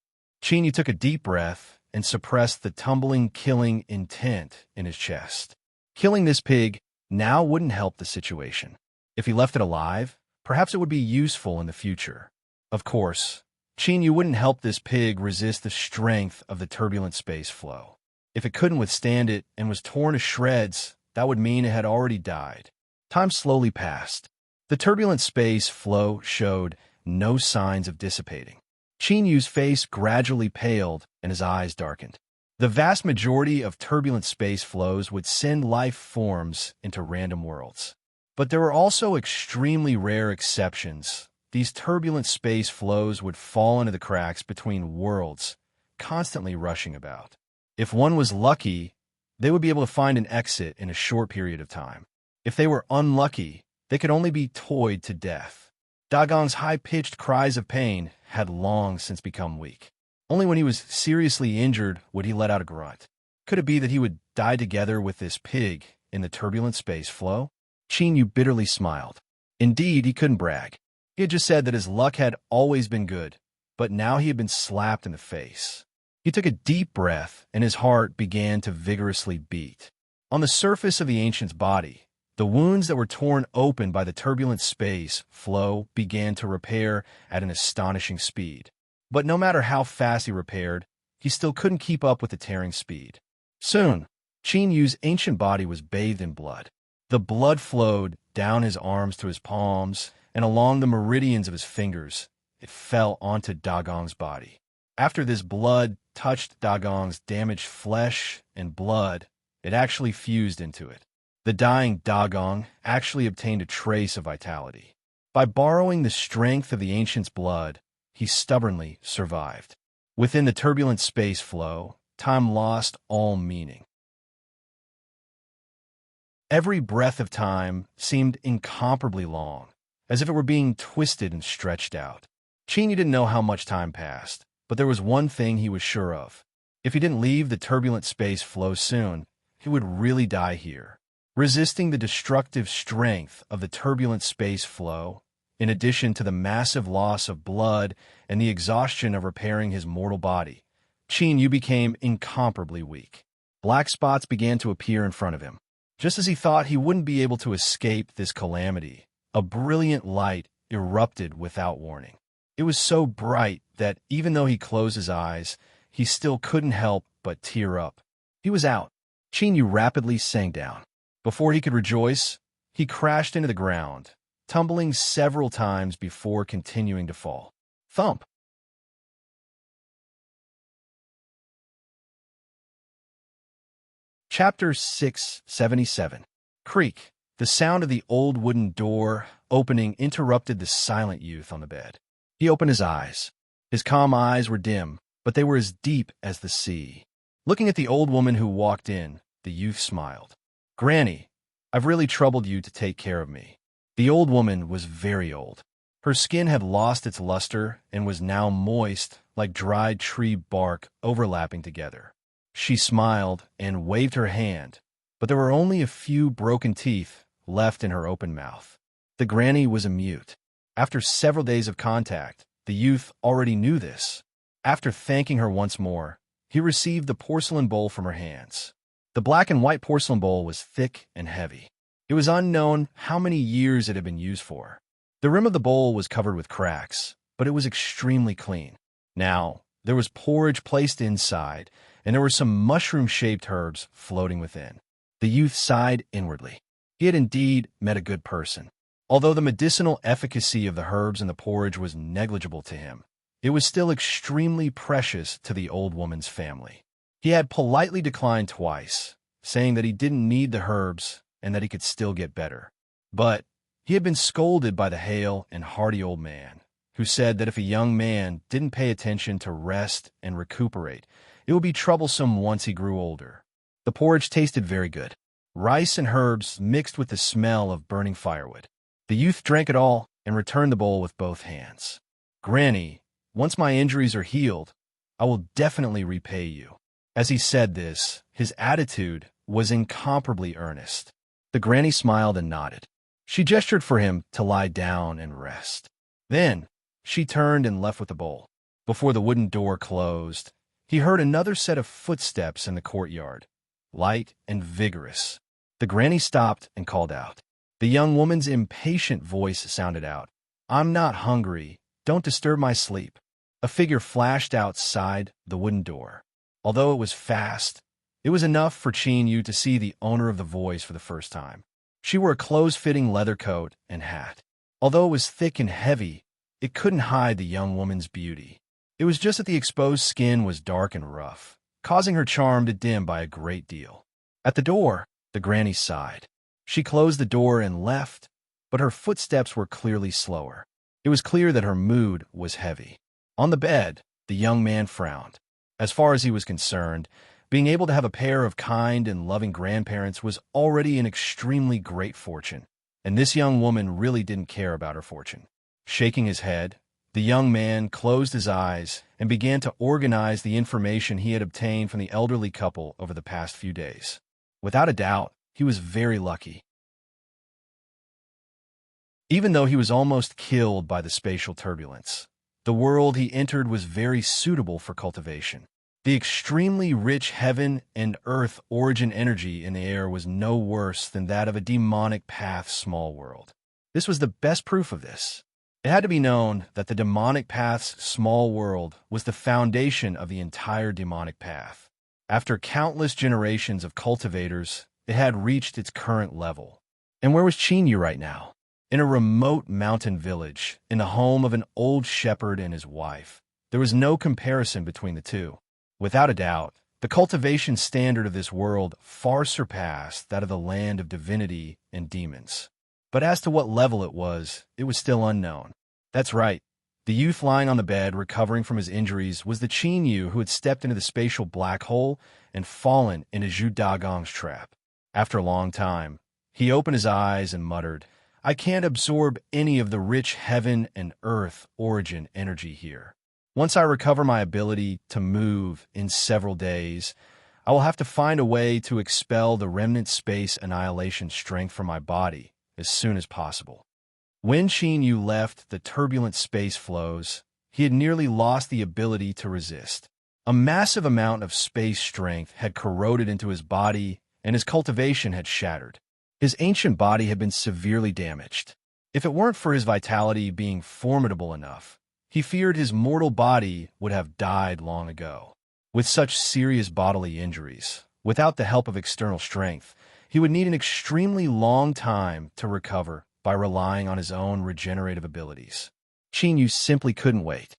Chinyu took a deep breath and suppressed the tumbling, killing intent in his chest. Killing this pig now wouldn't help the situation. If he left it alive, perhaps it would be useful in the future. Of course, Chin wouldn't help this pig resist the strength of the turbulent space flow. If it couldn't withstand it and was torn to shreds, that would mean it had already died. Time slowly passed. The turbulent space flow showed no signs of dissipating. Chinyu's face gradually paled and his eyes darkened. The vast majority of turbulent space flows would send life forms into random worlds. But there were also extremely rare exceptions. These turbulent space flows would fall into the cracks between worlds, constantly rushing about. If one was lucky, they would be able to find an exit in a short period of time. If they were unlucky, they could only be toyed to death. Dagong's high-pitched cries of pain had long since become weak. Only when he was seriously injured would he let out a grunt. Could it be that he would die together with this pig in the turbulent space flow? Chinyu bitterly smiled. Indeed, he couldn't brag. He had just said that his luck had always been good, but now he had been slapped in the face. He took a deep breath, and his heart began to vigorously beat. On the surface of the ancient's body, the wounds that were torn open by the turbulent space flow began to repair at an astonishing speed. But no matter how fast he repaired, he still couldn't keep up with the tearing speed. Soon, Chinyu's ancient body was bathed in blood. The blood flowed down his arms to his palms, and along the meridians of his fingers, it fell onto Dagong's body. After this blood touched Dagong's damaged flesh and blood, it actually fused into it. The dying Dagong actually obtained a trace of vitality. By borrowing the strength of the ancient's blood, he stubbornly survived. Within the turbulent space flow, time lost all meaning. Every breath of time seemed incomparably long, as if it were being twisted and stretched out. Chinyu didn't know how much time passed, but there was one thing he was sure of. If he didn't leave the turbulent space flow soon, he would really die here. Resisting the destructive strength of the turbulent space flow, in addition to the massive loss of blood and the exhaustion of repairing his mortal body, Chinyu became incomparably weak. Black spots began to appear in front of him. Just as he thought he wouldn't be able to escape this calamity, a brilliant light erupted without warning. It was so bright that even though he closed his eyes, he still couldn't help but tear up. He was out. Chinyu rapidly sank down. Before he could rejoice, he crashed into the ground, tumbling several times before continuing to fall. Thump! Chapter 677. Creak. The sound of the old wooden door opening interrupted the silent youth on the bed. He opened his eyes. His calm eyes were dim, but they were as deep as the sea. Looking at the old woman who walked in, the youth smiled. "Granny, I've really troubled you to take care of me." The old woman was very old. Her skin had lost its luster and was now moist like dried tree bark overlapping together. She smiled and waved her hand, but there were only a few broken teeth left in her open mouth. The granny was a mute. After several days of contact, the youth already knew this. After thanking her once more, he received the porcelain bowl from her hands. The black and white porcelain bowl was thick and heavy. It was unknown how many years it had been used for. The rim of the bowl was covered with cracks, but it was extremely clean. Now, there was porridge placed inside, and there were some mushroom-shaped herbs floating within. The youth sighed inwardly. He had indeed met a good person. Although the medicinal efficacy of the herbs in the porridge was negligible to him, it was still extremely precious to the old woman's family. He had politely declined twice, saying that he didn't need the herbs and that he could still get better. But he had been scolded by the hale and hearty old man, who said that if a young man didn't pay attention to rest and recuperate, it would be troublesome once he grew older. The porridge tasted very good. Rice and herbs mixed with the smell of burning firewood. The youth drank it all and returned the bowl with both hands. "Granny, once my injuries are healed, I will definitely repay you." As he said this, his attitude was incomparably earnest. The granny smiled and nodded. She gestured for him to lie down and rest. Then, she turned and left with the bowl. Before the wooden door closed, he heard another set of footsteps in the courtyard, light and vigorous. The granny stopped and called out. The young woman's impatient voice sounded out. "I'm not hungry. Don't disturb my sleep." A figure flashed outside the wooden door. Although it was fast, it was enough for Qin Yu to see the owner of the voice for the first time. She wore a close-fitting leather coat and hat. Although it was thick and heavy, it couldn't hide the young woman's beauty. It was just that the exposed skin was dark and rough, causing her charm to dim by a great deal. At the door, the granny sighed. She closed the door and left, but her footsteps were clearly slower. It was clear that her mood was heavy. On the bed, the young man frowned. As far as he was concerned, being able to have a pair of kind and loving grandparents was already an extremely great fortune, and this young woman really didn't care about her fortune. Shaking his head, the young man closed his eyes and began to organize the information he had obtained from the elderly couple over the past few days. Without a doubt, he was very lucky. Even though he was almost killed by the spatial turbulence, the world he entered was very suitable for cultivation. The extremely rich heaven and earth origin energy in the air was no worse than that of a demonic path small world. This was the best proof of this. It had to be known that the demonic path's small world was the foundation of the entire demonic path. After countless generations of cultivators, it had reached its current level. And where was Qin Yu right now? In a remote mountain village, in the home of an old shepherd and his wife. There was no comparison between the two. Without a doubt, the cultivation standard of this world far surpassed that of the land of divinity and demons. But as to what level it was still unknown. That's right. The youth lying on the bed, recovering from his injuries, was the Qin Yu who had stepped into the spatial black hole and fallen into Zhu Dagong's trap. After a long time, he opened his eyes and muttered, "I can't absorb any of the rich heaven and earth origin energy here. Once I recover my ability to move in several days, I will have to find a way to expel the remnant space annihilation strength from my body as soon as possible." When Qin Yu left the turbulent space flows, he had nearly lost the ability to resist. A massive amount of space strength had corroded into his body, and his cultivation had shattered. His ancient body had been severely damaged. If it weren't for his vitality being formidable enough, he feared his mortal body would have died long ago. With such serious bodily injuries, without the help of external strength, he would need an extremely long time to recover by relying on his own regenerative abilities. Qin Yu simply couldn't wait.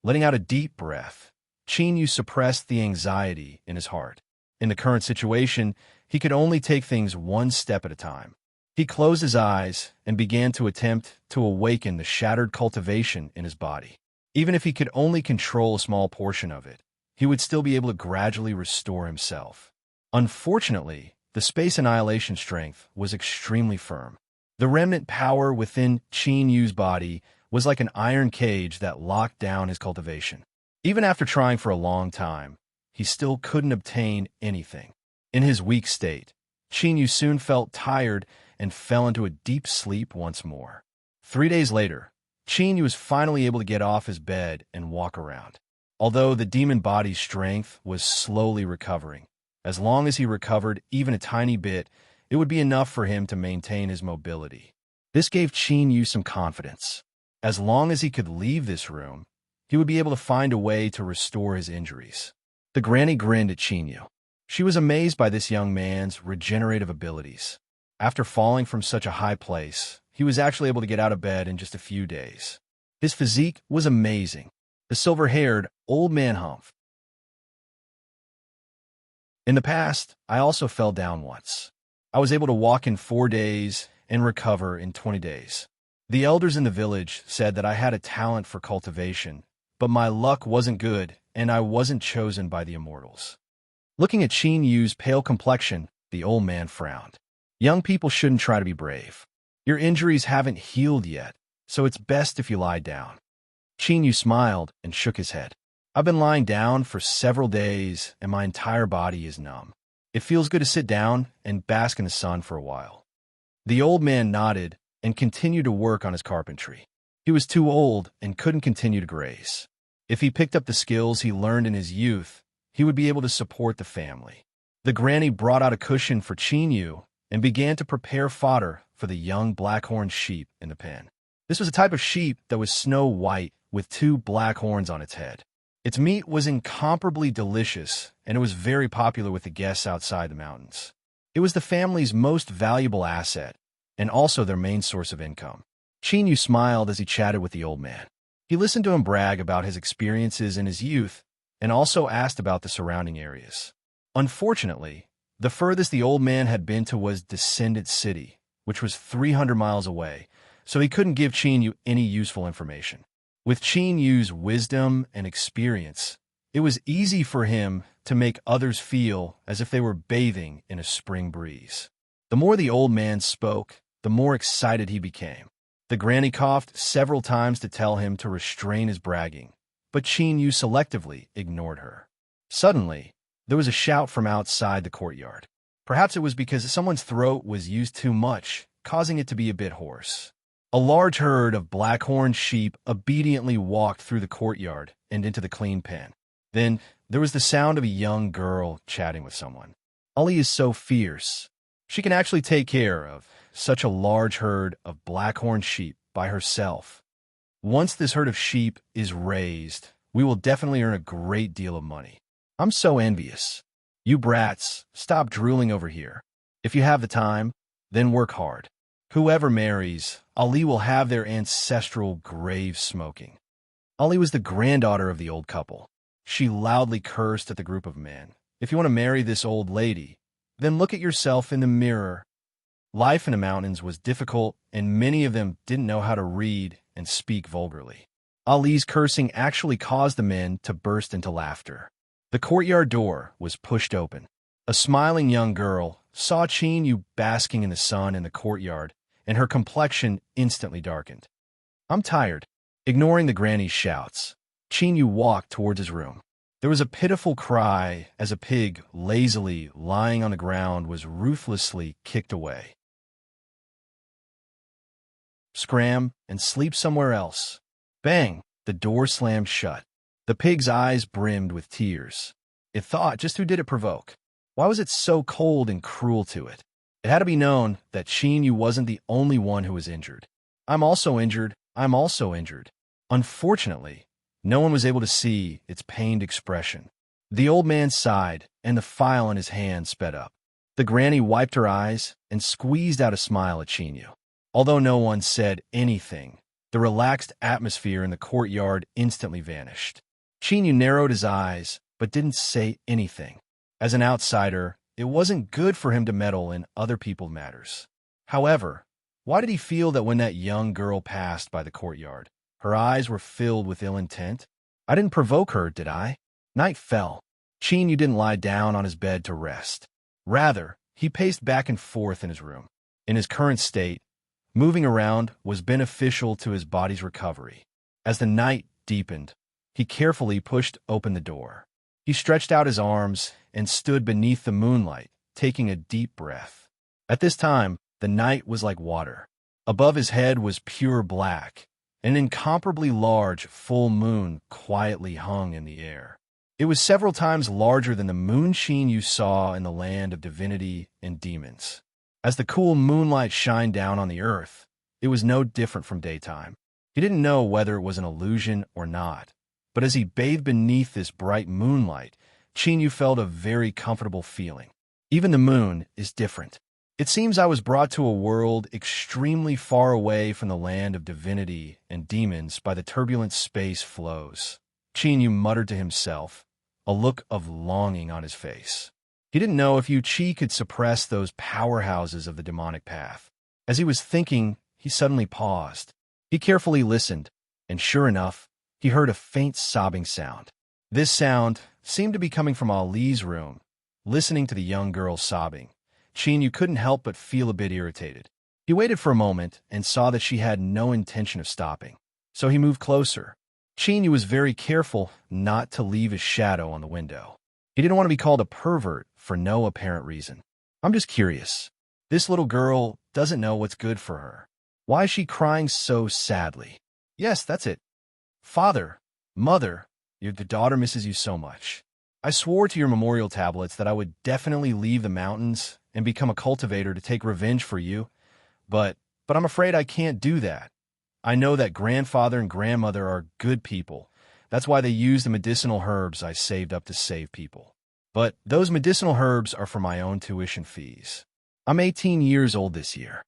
Letting out a deep breath, Qin Yu suppressed the anxiety in his heart. In the current situation, he could only take things one step at a time. He closed his eyes and began to attempt to awaken the shattered cultivation in his body. Even if he could only control a small portion of it, he would still be able to gradually restore himself. Unfortunately, the space annihilation strength was extremely firm. The remnant power within Qin Yu's body was like an iron cage that locked down his cultivation. Even after trying for a long time, he still couldn't obtain anything. In his weak state, Qin Yu soon felt tired and fell into a deep sleep once more. 3 days later, Qin Yu was finally able to get off his bed and walk around. Although the demon body's strength was slowly recovering, as long as he recovered even a tiny bit, it would be enough for him to maintain his mobility. This gave Qin Yu some confidence. As long as he could leave this room, he would be able to find a way to restore his injuries. The granny grinned at Qin Yu. She was amazed by this young man's regenerative abilities. After falling from such a high place, he was actually able to get out of bed in just a few days. His physique was amazing. The silver-haired old man humphed. "In the past, I also fell down once. I was able to walk in 4 days and recover in 20 days. The elders in the village said that I had a talent for cultivation, but my luck wasn't good and I wasn't chosen by the immortals." Looking at Qin Yu's pale complexion, the old man frowned. "Young people shouldn't try to be brave. Your injuries haven't healed yet, so it's best if you lie down." Qin Yu smiled and shook his head. "I've been lying down for several days and my entire body is numb. It feels good to sit down and bask in the sun for a while." The old man nodded and continued to work on his carpentry. He was too old and couldn't continue to graze. If he picked up the skills he learned in his youth, he would be able to support the family. The granny brought out a cushion for Qin Yu and began to prepare fodder for the young black-horned sheep in the pen. This was a type of sheep that was snow white with 2 black horns on its head. Its meat was incomparably delicious, and it was very popular with the guests outside the mountains. It was the family's most valuable asset, and also their main source of income. Chinyu smiled as he chatted with the old man. He listened to him brag about his experiences in his youth, and also asked about the surrounding areas. Unfortunately, the furthest the old man had been to was Descendant City, which was 300 miles away, so he couldn't give Chinyu any useful information. With Chinyu's wisdom and experience, it was easy for him to make others feel as if they were bathing in a spring breeze. The more the old man spoke, the more excited he became. The granny coughed several times to tell him to restrain his bragging, but Chinyu selectively ignored her. Suddenly, there was a shout from outside the courtyard. Perhaps it was because someone's throat was used too much, causing it to be a bit hoarse. A large herd of black-horned sheep obediently walked through the courtyard and into the clean pen. Then there was the sound of a young girl chatting with someone. Ali is so fierce. She can actually take care of such a large herd of black-horned sheep by herself. Once this herd of sheep is raised, we will definitely earn a great deal of money. I'm so envious. You brats, stop drooling over here. If you have the time, then work hard. Whoever marries, Ali will have their ancestral grave smoking. Ali was the granddaughter of the old couple. She loudly cursed at the group of men. If you want to marry this old lady, then look at yourself in the mirror. Life in the mountains was difficult, and many of them didn't know how to read and speak vulgarly. Ali's cursing actually caused the men to burst into laughter. The courtyard door was pushed open. A smiling young girl saw Chinyu basking in the sun in the courtyard, and her complexion instantly darkened. I'm tired. Ignoring the granny's shouts, Chinyu walked towards his room. There was a pitiful cry as a pig, lazily lying on the ground, was ruthlessly kicked away. Scram and sleep somewhere else. Bang! The door slammed shut. The pig's eyes brimmed with tears. It thought, just who did it provoke? Why was it so cold and cruel to it? It had to be known that Chinyu wasn't the only one who was injured. I'm also injured. I'm also injured. Unfortunately, no one was able to see its pained expression. The old man sighed, and the file in his hand sped up. The granny wiped her eyes and squeezed out a smile at Chinyu. Although no one said anything, the relaxed atmosphere in the courtyard instantly vanished. Chinyu narrowed his eyes, but didn't say anything. As an outsider, it wasn't good for him to meddle in other people's matters. However, why did he feel that when that young girl passed by the courtyard, her eyes were filled with ill intent? I didn't provoke her, did I? Night fell. Chinyu didn't lie down on his bed to rest. Rather, he paced back and forth in his room. In his current state, moving around was beneficial to his body's recovery. As the night deepened, he carefully pushed open the door. He stretched out his arms and stood beneath the moonlight, taking a deep breath. At this time, the night was like water. Above his head was pure black. An incomparably large full moon quietly hung in the air. It was several times larger than the moonsheen you saw in the land of divinity and demons. As the cool moonlight shined down on the earth, it was no different from daytime. He didn't know whether it was an illusion or not, but as he bathed beneath this bright moonlight, Chinyu felt a very comfortable feeling. Even the moon is different. It seems I was brought to a world extremely far away from the land of divinity and demons by the turbulent space flows. Chinyu muttered to himself, a look of longing on his face. He didn't know if Yu Chi could suppress those powerhouses of the demonic path. As he was thinking, he suddenly paused. He carefully listened, and sure enough, he heard a faint sobbing sound. This sound seemed to be coming from Ali's room. Listening to the young girl sobbing, Chinyu couldn't help but feel a bit irritated. He waited for a moment and saw that she had no intention of stopping, so he moved closer. Chinyu was very careful not to leave his shadow on the window. He didn't want to be called a pervert for no apparent reason. I'm just curious. This little girl doesn't know what's good for her. Why is she crying so sadly? Yes, that's it. Father, Mother, the daughter misses you so much. I swore to your memorial tablets that I would definitely leave the mountains and become a cultivator to take revenge for you, but I'm afraid I can't do that. I know that grandfather and grandmother are good people. That's why they use the medicinal herbs I saved up to save people. But those medicinal herbs are for my own tuition fees. I'm 18 years old this year.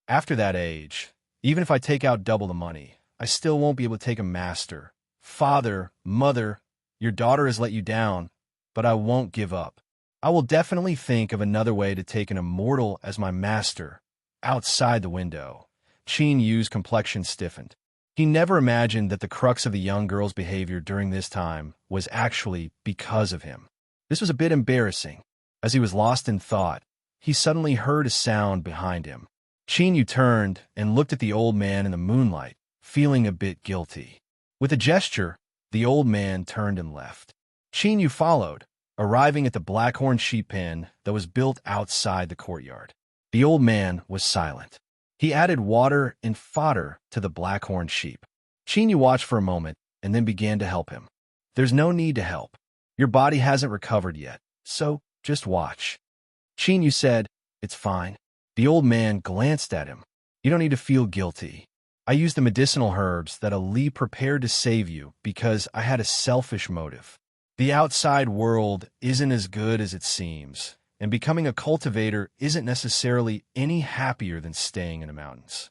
After that age, even if I take out double the money, I still won't be able to take a master. Father, mother, your daughter has let you down, but I won't give up. I will definitely think of another way to take an immortal as my master. Outside the window, Chin Yu's complexion stiffened. He never imagined that the crux of the young girl's behavior during this time was actually because of him. This was a bit embarrassing. As he was lost in thought, he suddenly heard a sound behind him. Chin Yu turned and looked at the old man in the moonlight, feeling a bit guilty. With a gesture, the old man turned and left. Chin Yu followed, arriving at the blackhorn sheep pen that was built outside the courtyard. The old man was silent. He added water and fodder to the blackhorn sheep. Chin Yu watched for a moment and then began to help him. There's no need to help. Your body hasn't recovered yet, so just watch. Chin Yu said, "It's fine." The old man glanced at him. "You don't need to feel guilty. I used the medicinal herbs that Ali prepared to save you because I had a selfish motive. The outside world isn't as good as it seems, and becoming a cultivator isn't necessarily any happier than staying in the mountains."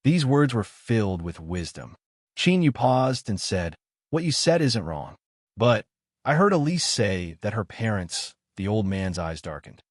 These words were filled with wisdom. Chin Yu paused and said, "What you said isn't wrong. But I heard Elise say that her parents," the old man's eyes darkened.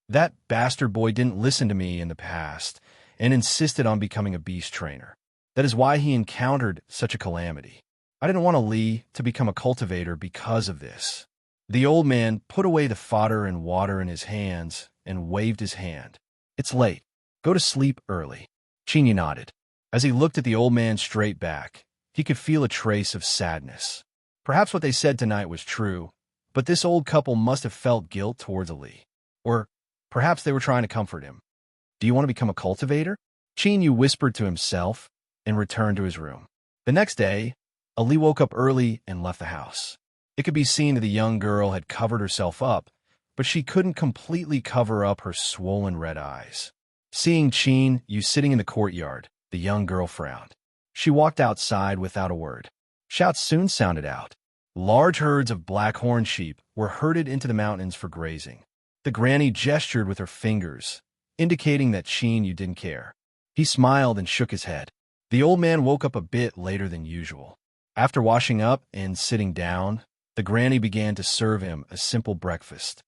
"That bastard boy didn't listen to me in the past and insisted on becoming a beast trainer. That is why he encountered such a calamity. I didn't want Ali to become a cultivator because of this." The old man put away the fodder and water in his hands and waved his hand. "It's late. Go to sleep early." Chin Yu nodded. As he looked at the old man straight back, he could feel a trace of sadness. Perhaps what they said tonight was true, but this old couple must have felt guilt towards Ali. Or perhaps they were trying to comfort him. "Do you want to become a cultivator?" Chin Yu whispered to himself and returned to his room. The next day, Ali woke up early and left the house. It could be seen that the young girl had covered herself up, but she couldn't completely cover up her swollen red eyes. Seeing Chin Yu sitting in the courtyard, the young girl frowned. She walked outside without a word. Shouts soon sounded out. Large herds of blackhorn sheep were herded into the mountains for grazing. The granny gestured with her fingers, indicating that Chin Yu didn't care. He smiled and shook his head. The old man woke up a bit later than usual. After washing up and sitting down, the granny began to serve him a simple breakfast.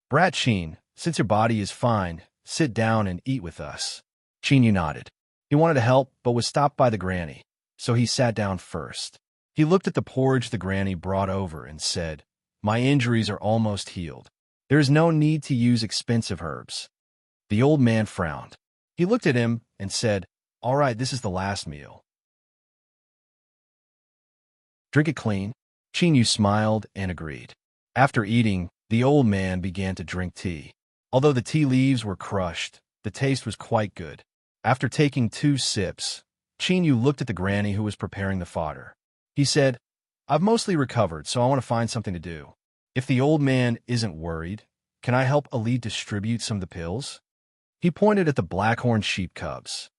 "Brat Chin, since your body is fine, sit down and eat with us." Chin Yu nodded. He wanted to help, but was stopped by the granny, so he sat down first. He looked at the porridge the granny brought over and said, "My injuries are almost healed. There is no need to use expensive herbs." The old man frowned. He looked at him and said, "All right, this is the last meal. Drink it clean." Chin Yu smiled and agreed. After eating, the old man began to drink tea. Although the tea leaves were crushed, the taste was quite good. After taking 2 sips, Chin Yu looked at the granny who was preparing the fodder. He said, "I've mostly recovered, so I want to find something to do. If the old man isn't worried, can I help Ali distribute some of the pills?" He pointed at the blackhorn sheep cubs.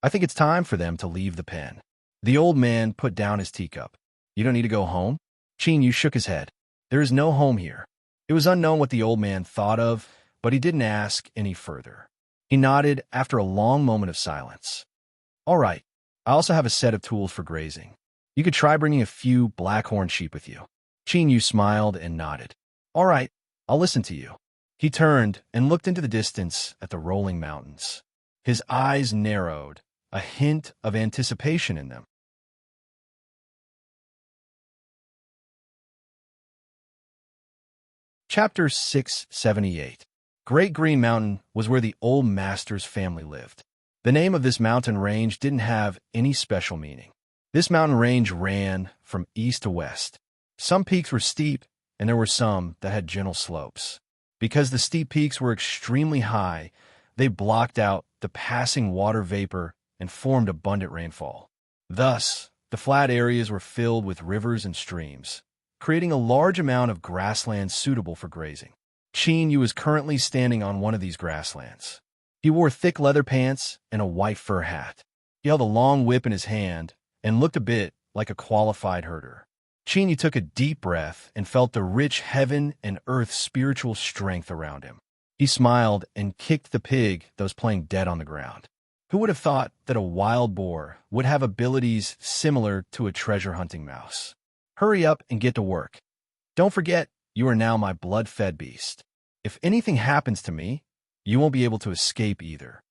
"I think it's time for them to leave the pen." The old man put down his teacup. "You don't need to go home?" Chin Yu shook his head. "There is no home here." It was unknown what the old man thought of, but he didn't ask any further. He nodded after a long moment of silence. "All right, I also have a set of tools for grazing. You could try bringing a few blackhorn sheep with you." Chin Yu smiled and nodded. "All right, I'll listen to you." He turned and looked into the distance at the rolling mountains. His eyes narrowed, a hint of anticipation in them. Chapter 678. Great Green Mountain was where the old master's family lived. The name of this mountain range didn't have any special meaning. This mountain range ran from east to west. Some peaks were steep, and there were some that had gentle slopes. Because the steep peaks were extremely high, they blocked out the passing water vapor and formed abundant rainfall. Thus, the flat areas were filled with rivers and streams, creating a large amount of grassland suitable for grazing. Qin Yu was currently standing on one of these grasslands. He wore thick leather pants and a white fur hat. He held a long whip in his hand and looked a bit like a qualified herder. Qin Yu took a deep breath and felt the rich heaven and earth spiritual strength around him. He smiled and kicked the pig that was playing dead on the ground. Who would have thought that a wild boar would have abilities similar to a treasure-hunting mouse? Hurry up and get to work. Don't forget, you are now my blood-fed beast. If anything happens to me, you won't be able to escape either.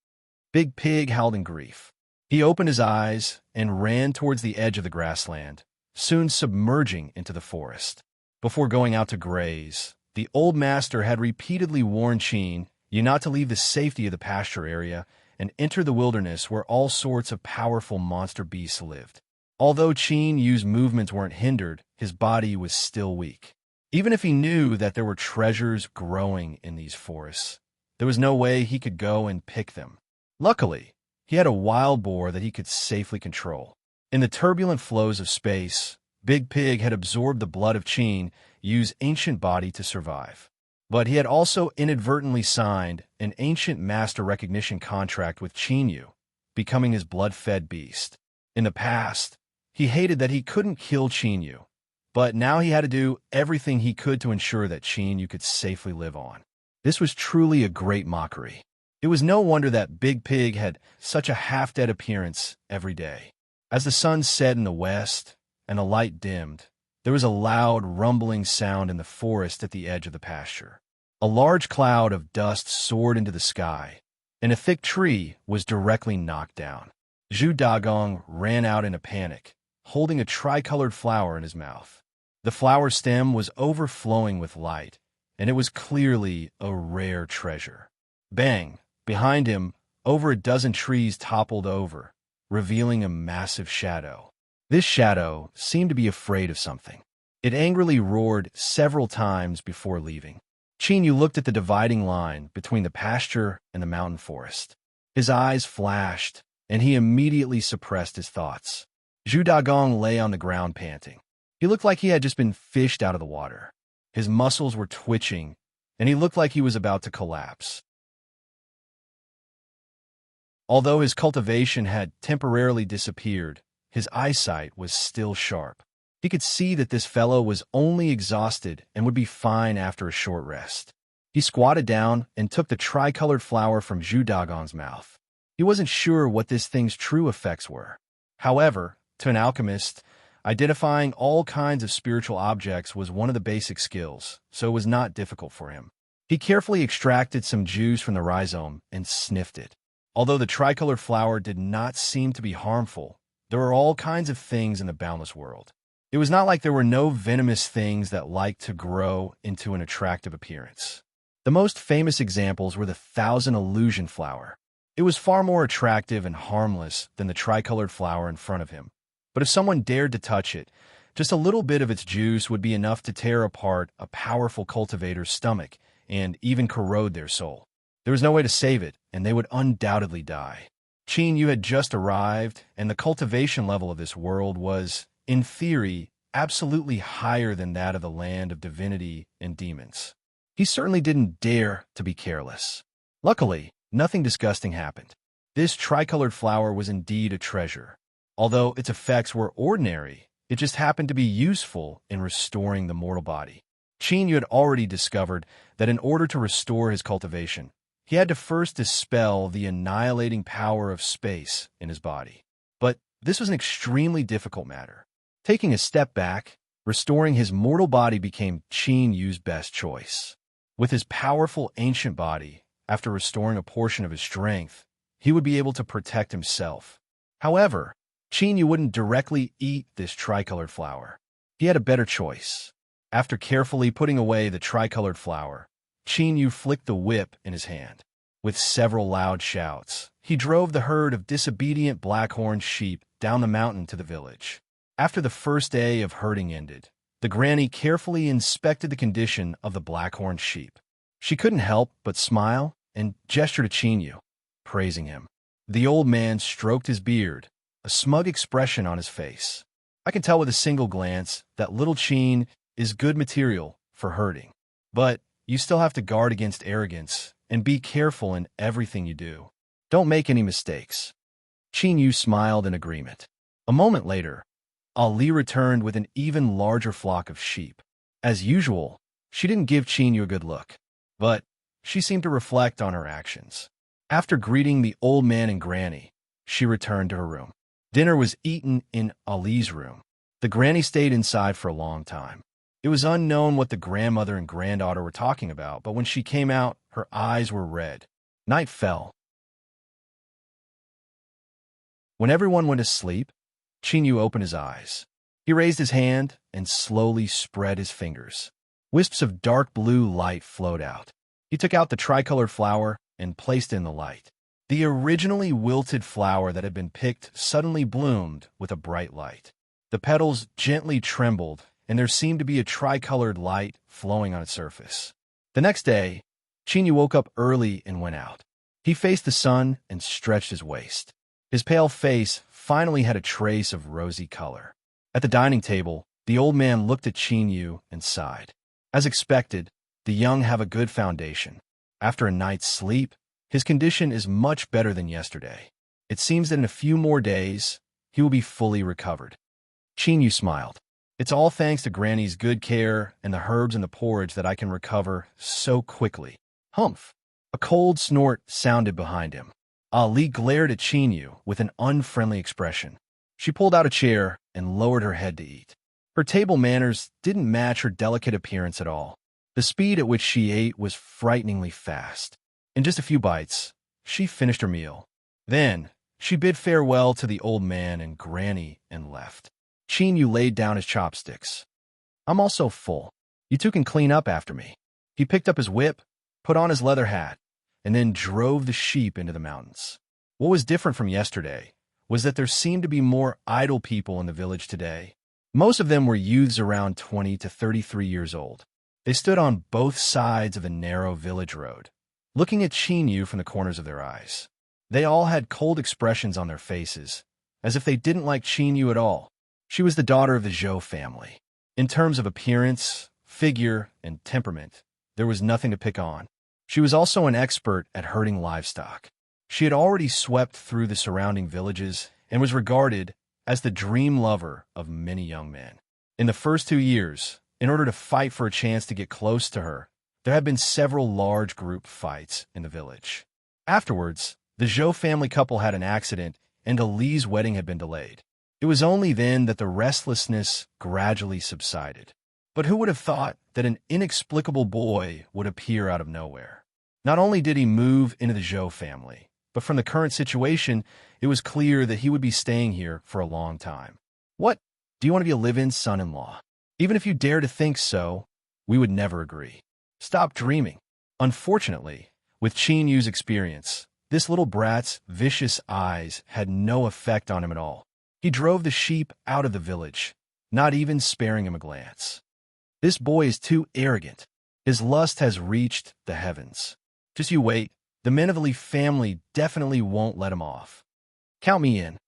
Big Pig howled in grief. He opened his eyes and ran towards the edge of the grassland, soon submerging into the forest. Before going out to graze, the old master had repeatedly warned Qin Yu not to leave the safety of the pasture area and enter the wilderness where all sorts of powerful monster beasts lived. Although Qin Yu's movements weren't hindered, his body was still weak. Even if he knew that there were treasures growing in these forests, there was no way he could go and pick them. Luckily, he had a wild boar that he could safely control. In the turbulent flows of space, Big Pig had absorbed the blood of Qin Yu's ancient body to survive. But he had also inadvertently signed an ancient master recognition contract with Qin Yu, becoming his blood-fed beast. In the past, he hated that he couldn't kill Qin Yu, but now he had to do everything he could to ensure that Qin Yu could safely live on. This was truly a great mockery. It was no wonder that Big Pig had such a half-dead appearance every day. As the sun set in the west and the light dimmed, there was a loud rumbling sound in the forest at the edge of the pasture. A large cloud of dust soared into the sky, and a thick tree was directly knocked down. Zhu Dagong ran out in a panic, holding a tricolored flower in his mouth. The flower stem was overflowing with light, and it was clearly a rare treasure. Bang! Behind him, over a dozen trees toppled over, revealing a massive shadow. This shadow seemed to be afraid of something. It angrily roared several times before leaving. Qin Yu looked at the dividing line between the pasture and the mountain forest. His eyes flashed, and he immediately suppressed his thoughts. Zhu Dagong lay on the ground panting. He looked like he had just been fished out of the water. His muscles were twitching, and he looked like he was about to collapse. Although his cultivation had temporarily disappeared, his eyesight was still sharp. He could see that this fellow was only exhausted and would be fine after a short rest. He squatted down and took the tricolored flower from Zhu Dagong's mouth. He wasn't sure what this thing's true effects were. However, to an alchemist, identifying all kinds of spiritual objects was one of the basic skills, so it was not difficult for him. He carefully extracted some juice from the rhizome and sniffed it. Although the tricolored flower did not seem to be harmful, there are all kinds of things in the boundless world. It was not like there were no venomous things that liked to grow into an attractive appearance. The most famous examples were the Thousand Illusion flower. It was far more attractive and harmless than the tricolored flower in front of him. But if someone dared to touch it, just a little bit of its juice would be enough to tear apart a powerful cultivator's stomach and even corrode their soul. There was no way to save it, and they would undoubtedly die. Qin Yu had just arrived, and the cultivation level of this world was, in theory, absolutely higher than that of the land of divinity and demons. He certainly didn't dare to be careless. Luckily, nothing disgusting happened. This tricolored flower was indeed a treasure. Although its effects were ordinary, it just happened to be useful in restoring the mortal body. Qin Yu had already discovered that in order to restore his cultivation, he had to first dispel the annihilating power of space in his body. But this was an extremely difficult matter. Taking a step back, restoring his mortal body became Qin Yu's best choice. With his powerful ancient body, after restoring a portion of his strength, he would be able to protect himself. However, Qin Yu wouldn't directly eat this tricolored flower. He had a better choice. After carefully putting away the tricolored flower, Qin Yu flicked the whip in his hand. With several loud shouts, he drove the herd of disobedient black-horned sheep down the mountain to the village. After the first day of herding ended, the granny carefully inspected the condition of the black-horned sheep. She couldn't help but smile and gesture to Qin Yu, praising him. The old man stroked his beard, a smug expression on his face. I can tell with a single glance that little Qin is good material for herding. But you still have to guard against arrogance and be careful in everything you do. Don't make any mistakes." Qin Yu smiled in agreement. A moment later, Ali returned with an even larger flock of sheep. As usual, she didn't give Qin Yu a good look, but she seemed to reflect on her actions. After greeting the old man and Granny, she returned to her room. Dinner was eaten in Ali's room. The Granny stayed inside for a long time. It was unknown what the grandmother and granddaughter were talking about, but when she came out, her eyes were red. Night fell. When everyone went to sleep, Qin Yu opened his eyes. He raised his hand and slowly spread his fingers. Wisps of dark blue light flowed out. He took out the tricolored flower and placed it in the light. The originally wilted flower that had been picked suddenly bloomed with a bright light. The petals gently trembled, and there seemed to be a tricolored light flowing on its surface. The next day, Qin Yu woke up early and went out. He faced the sun and stretched his waist. His pale face finally had a trace of rosy color. At the dining table, the old man looked at Qin Yu and sighed. As expected, the young have a good foundation. After a night's sleep, his condition is much better than yesterday. It seems that in a few more days, he will be fully recovered. Qin Yu smiled. It's all thanks to Granny's good care and the herbs in the porridge that I can recover so quickly. Humph! A cold snort sounded behind him. Ali glared at Qin Yu with an unfriendly expression. She pulled out a chair and lowered her head to eat. Her table manners didn't match her delicate appearance at all. The speed at which she ate was frighteningly fast. In just a few bites, she finished her meal. Then, she bid farewell to the old man and Granny and left. Qin Yu laid down his chopsticks. "I'm also full. You two can clean up after me." He picked up his whip, put on his leather hat, and then drove the sheep into the mountains. What was different from yesterday was that there seemed to be more idle people in the village today. Most of them were youths around 20 to 33 years old. They stood on both sides of the narrow village road, looking at Qin Yu from the corners of their eyes. They all had cold expressions on their faces, as if they didn't like Qin Yu at all. She was the daughter of the Zhou family. In terms of appearance, figure, and temperament, there was nothing to pick on. She was also an expert at herding livestock. She had already swept through the surrounding villages and was regarded as the dream lover of many young men. In the first 2 years, in order to fight for a chance to get close to her, there had been several large group fights in the village. Afterwards, the Zhou family couple had an accident and Ali's wedding had been delayed. It was only then that the restlessness gradually subsided. But who would have thought that an inexplicable boy would appear out of nowhere? Not only did he move into the Zhou family, but from the current situation, it was clear that he would be staying here for a long time. "What? Do you want to be a live-in son-in-law? Even if you dare to think so, we would never agree. Stop dreaming." Unfortunately, with Qin Yu's experience, this little brat's vicious eyes had no effect on him at all. He drove the sheep out of the village, not even sparing him a glance. This boy is too arrogant. His lust has reached the heavens. Just you wait. The men of the Li family definitely won't let him off. Count me in.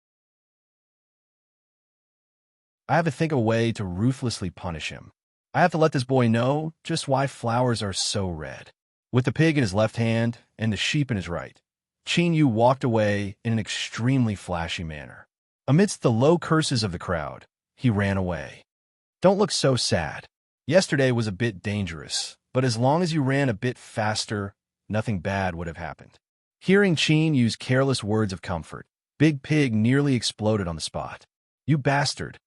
I have to think of a way to ruthlessly punish him. I have to let this boy know just why flowers are so red. With the pig in his left hand and the sheep in his right, Qin Yu walked away in an extremely flashy manner. Amidst the low curses of the crowd, he ran away. Don't look so sad. Yesterday was a bit dangerous, but as long as you ran a bit faster, nothing bad would have happened. Hearing Qin Yu's careless words of comfort, Big Pig nearly exploded on the spot. "You bastard!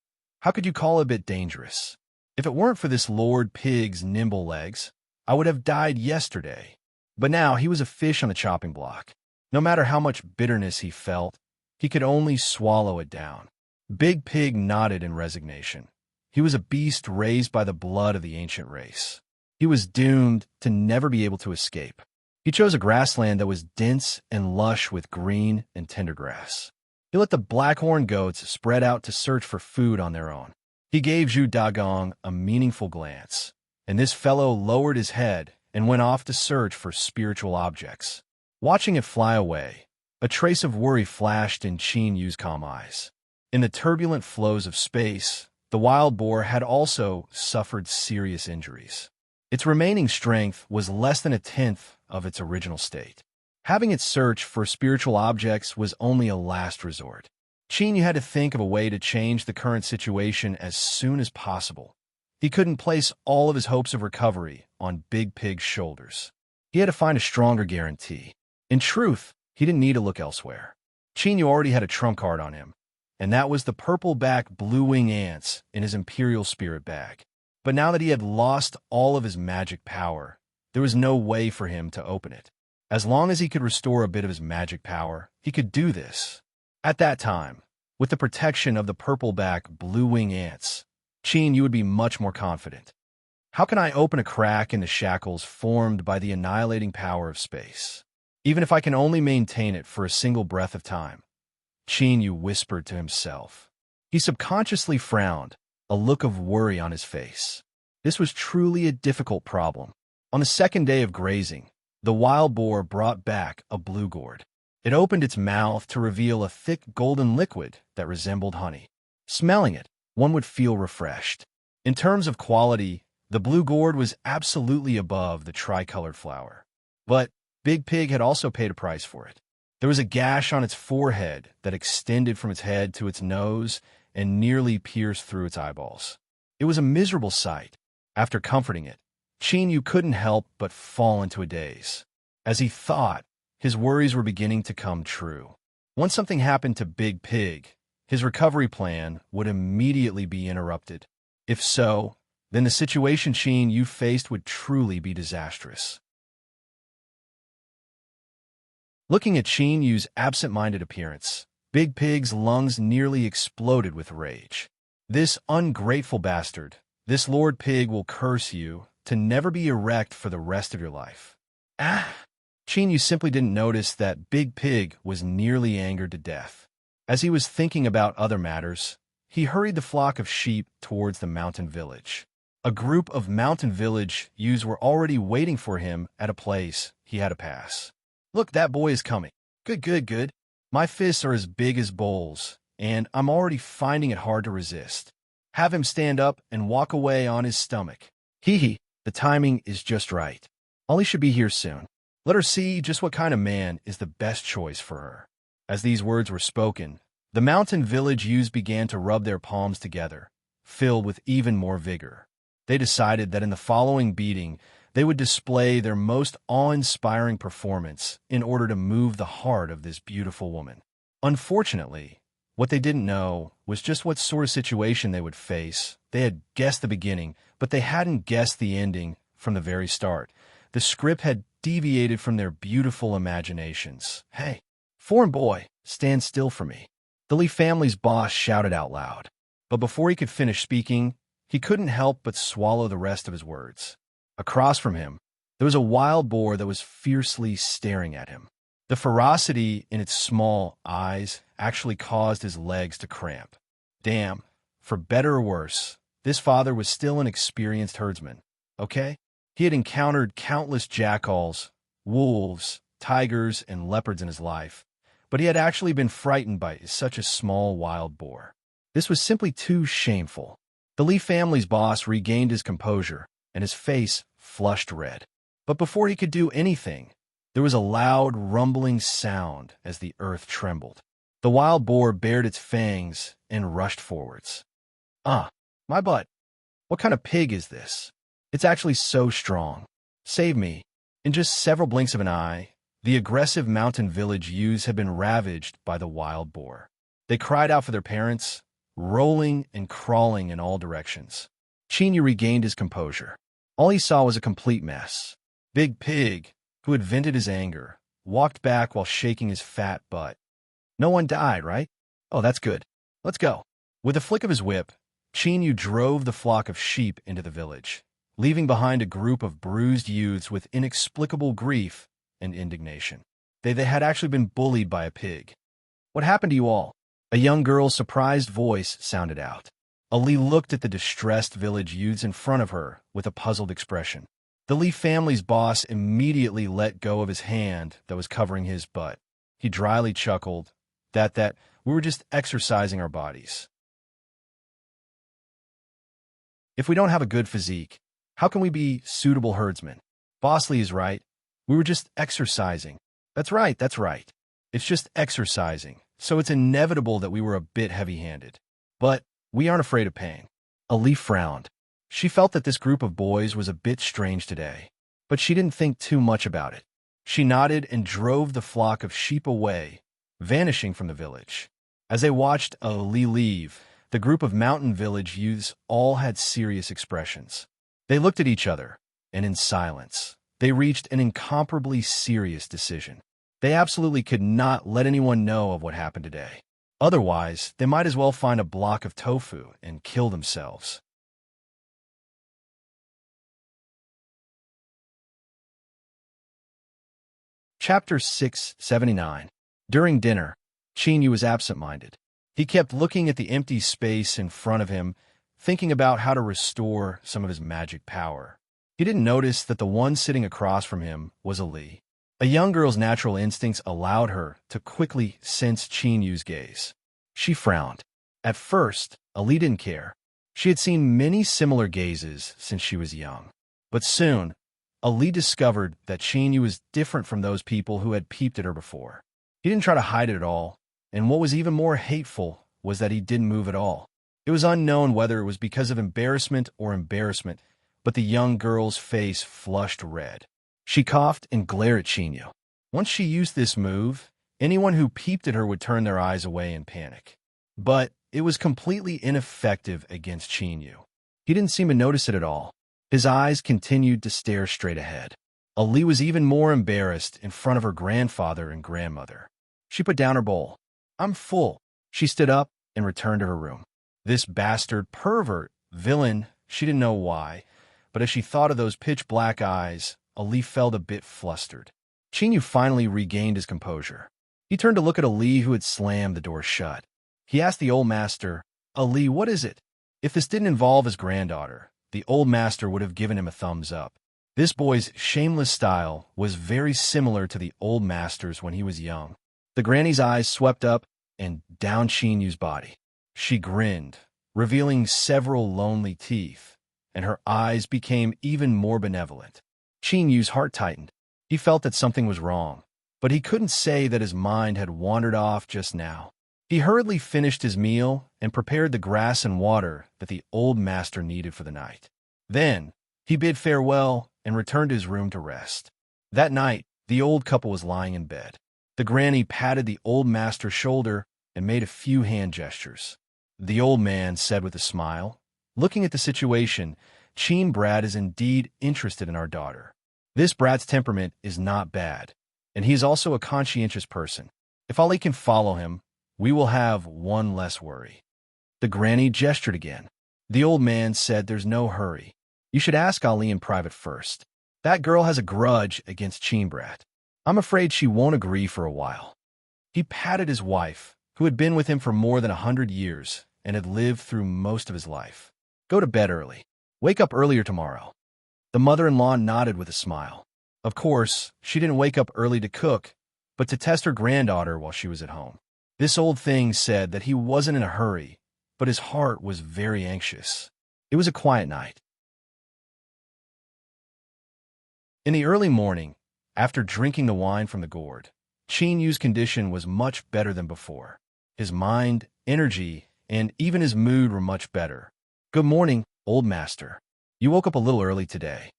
How could you call it a bit dangerous? If it weren't for this Lord Pig's nimble legs, I would have died yesterday." But now he was a fish on the chopping block. No matter how much bitterness he felt, he could only swallow it down. Big Pig nodded in resignation. He was a beast raised by the blood of the ancient race. He was doomed to never be able to escape. He chose a grassland that was dense and lush with green and tender grass. He let the blackhorn goats spread out to search for food on their own. He gave Zhu Dagong a meaningful glance, and this fellow lowered his head and went off to search for spiritual objects. Watching it fly away, a trace of worry flashed in Qin Yu's calm eyes. In the turbulent flows of space, the wild boar had also suffered serious injuries. Its remaining strength was less than a tenth of its original state. Having it search for spiritual objects was only a last resort. Chinyu had to think of a way to change the current situation as soon as possible. He couldn't place all of his hopes of recovery on Big Pig's shoulders. He had to find a stronger guarantee. In truth, he didn't need to look elsewhere. Chinyu already had a trump card on him, and that was the purple-back blue-wing ants in his Imperial Spirit bag. But now that he had lost all of his magic power, there was no way for him to open it. As long as he could restore a bit of his magic power, he could do this. At that time, with the protection of the purple-back blue-wing ants, Chinyu would be much more confident. How can I open a crack in the shackles formed by the annihilating power of space? Even if I can only maintain it for a single breath of time, Chinyu whispered to himself. He subconsciously frowned, a look of worry on his face. This was truly a difficult problem. On the second day of grazing, the wild boar brought back a blue gourd. It opened its mouth to reveal a thick golden liquid that resembled honey. Smelling it, one would feel refreshed. In terms of quality, the blue gourd was absolutely above the tricolored flower. But Big Pig had also paid a price for it. There was a gash on its forehead that extended from its head to its nose and nearly pierced through its eyeballs. It was a miserable sight. After comforting it, Chinyu couldn't help but fall into a daze. As he thought, his worries were beginning to come true. Once something happened to Big Pig, his recovery plan would immediately be interrupted. If so, then the situation Chinyu faced would truly be disastrous. Looking at Chinyu's absent-minded appearance, Big Pig's lungs nearly exploded with rage. This ungrateful bastard, this Lord Pig will curse you to never be erect for the rest of your life. Ah! Chinyu simply didn't notice that Big Pig was nearly angered to death. As he was thinking about other matters, he hurried the flock of sheep towards the mountain village. A group of mountain village youths were already waiting for him at a place he had to pass. Look, that boy is coming. Good. My fists are as big as bowls, and I'm already finding it hard to resist. Have him stand up and walk away on his stomach. Hee, the timing is just right. Ollie should be here soon. Let her see just what kind of man is the best choice for her. As these words were spoken, the mountain village youths began to rub their palms together, filled with even more vigor. They decided that in the following beating, they would display their most awe-inspiring performance in order to move the heart of this beautiful woman. Unfortunately, what they didn't know was just what sort of situation they would face. They had guessed the beginning, but they hadn't guessed the ending from the very start. The script had deviated from their beautiful imaginations. Hey, foreign boy, stand still for me. The Lee family's boss shouted out loud. But before he could finish speaking, he couldn't help but swallow the rest of his words. Across from him, there was a wild boar that was fiercely staring at him. The ferocity in its small eyes actually caused his legs to cramp. Damn, for better or worse, this father was still an experienced herdsman, okay? He had encountered countless jackals, wolves, tigers, and leopards in his life, but he had actually been frightened by such a small wild boar. This was simply too shameful. The Lee family's boss regained his composure, and his face flushed red. But before he could do anything, there was a loud, rumbling sound as the earth trembled. The wild boar bared its fangs and rushed forwards. My butt. What kind of pig is this? It's actually so strong. Save me. In just several blinks of an eye, the aggressive mountain village youths had been ravaged by the wild boar. They cried out for their parents, rolling and crawling in all directions. Chinyu regained his composure. All he saw was a complete mess. Big Pig, who had vented his anger, walked back while shaking his fat butt. No one died, right? Oh, that's good. Let's go. With a flick of his whip, Chinyu drove the flock of sheep into the village, leaving behind a group of bruised youths with inexplicable grief and indignation. They had actually been bullied by a pig. What happened to you all? A young girl's surprised voice sounded out. Ali looked at the distressed village youths in front of her with a puzzled expression. The Lee family's boss immediately let go of his hand that was covering his butt. He dryly chuckled, that we were just exercising our bodies. If we don't have a good physique, How can we be suitable herdsmen? Bosley is right. We were just exercising. That's right, that's right. It's just exercising, so it's inevitable that we were a bit heavy-handed. But we aren't afraid of pain. Ali frowned. She felt that this group of boys was a bit strange today, but she didn't think too much about it. She nodded and drove the flock of sheep away, vanishing from the village. As they watched Ali leave, the group of mountain village youths all had serious expressions. They looked at each other, and in silence, they reached an incomparably serious decision. They absolutely could not let anyone know of what happened today. Otherwise, they might as well find a block of tofu and kill themselves. Chapter 679. During dinner, Chinyu was absent-minded. He kept looking at the empty space in front of him, thinking about how to restore some of his magic power. He didn't notice that the one sitting across from him was Ali. A young girl's natural instincts allowed her to quickly sense Chinyu's gaze. She frowned. At first, Ali didn't care. She had seen many similar gazes since she was young. But soon, Ali discovered that Chinyu was different from those people who had peeped at her before. He didn't try to hide it at all, and what was even more hateful was that he didn't move at all. It was unknown whether it was because of embarrassment, but the young girl's face flushed red. She coughed and glared at Chinyu. Once she used this move, anyone who peeped at her would turn their eyes away in panic. But it was completely ineffective against Chinyu. He didn't seem to notice it at all. His eyes continued to stare straight ahead. Ali was even more embarrassed in front of her grandfather and grandmother. She put down her bowl. "I'm full." She stood up and returned to her room. This bastard, pervert, villain, she didn't know why, but as she thought of those pitch-black eyes, Ali felt a bit flustered. Chinyu finally regained his composure. He turned to look at Ali, who had slammed the door shut. He asked the old master, "Ali, what is it?" If this didn't involve his granddaughter, the old master would have given him a thumbs up. This boy's shameless style was very similar to the old master's when he was young. The granny's eyes swept up and down Chinyu's body. She grinned, revealing several lonely teeth, and her eyes became even more benevolent. Chinyu's heart tightened. He felt that something was wrong, but he couldn't say that his mind had wandered off just now. He hurriedly finished his meal and prepared the grass and water that the old master needed for the night. Then, he bid farewell and returned to his room to rest. That night, the old couple was lying in bed. The granny patted the old master's shoulder and made a few hand gestures. The old man said with a smile, "Looking at the situation, Chin Brad is indeed interested in our daughter. This Brad's temperament is not bad, and he is also a conscientious person. If Ali can follow him, we will have one less worry." The granny gestured again. The old man said, "There's no hurry. You should ask Ali in private first. That girl has a grudge against Chin Brad. I'm afraid she won't agree for a while." He patted his wife, who had been with him for more than 100 years and had lived through most of his life. "Go to bed early. Wake up earlier tomorrow." The mother-in-law nodded with a smile. Of course, she didn't wake up early to cook, but to test her granddaughter while she was at home. This old thing said that he wasn't in a hurry, but his heart was very anxious. It was a quiet night. In the early morning, after drinking the wine from the gourd, Chinyu's condition was much better than before. His mind, energy, and even his mood were much better. "Good morning, old master. You woke up a little early today."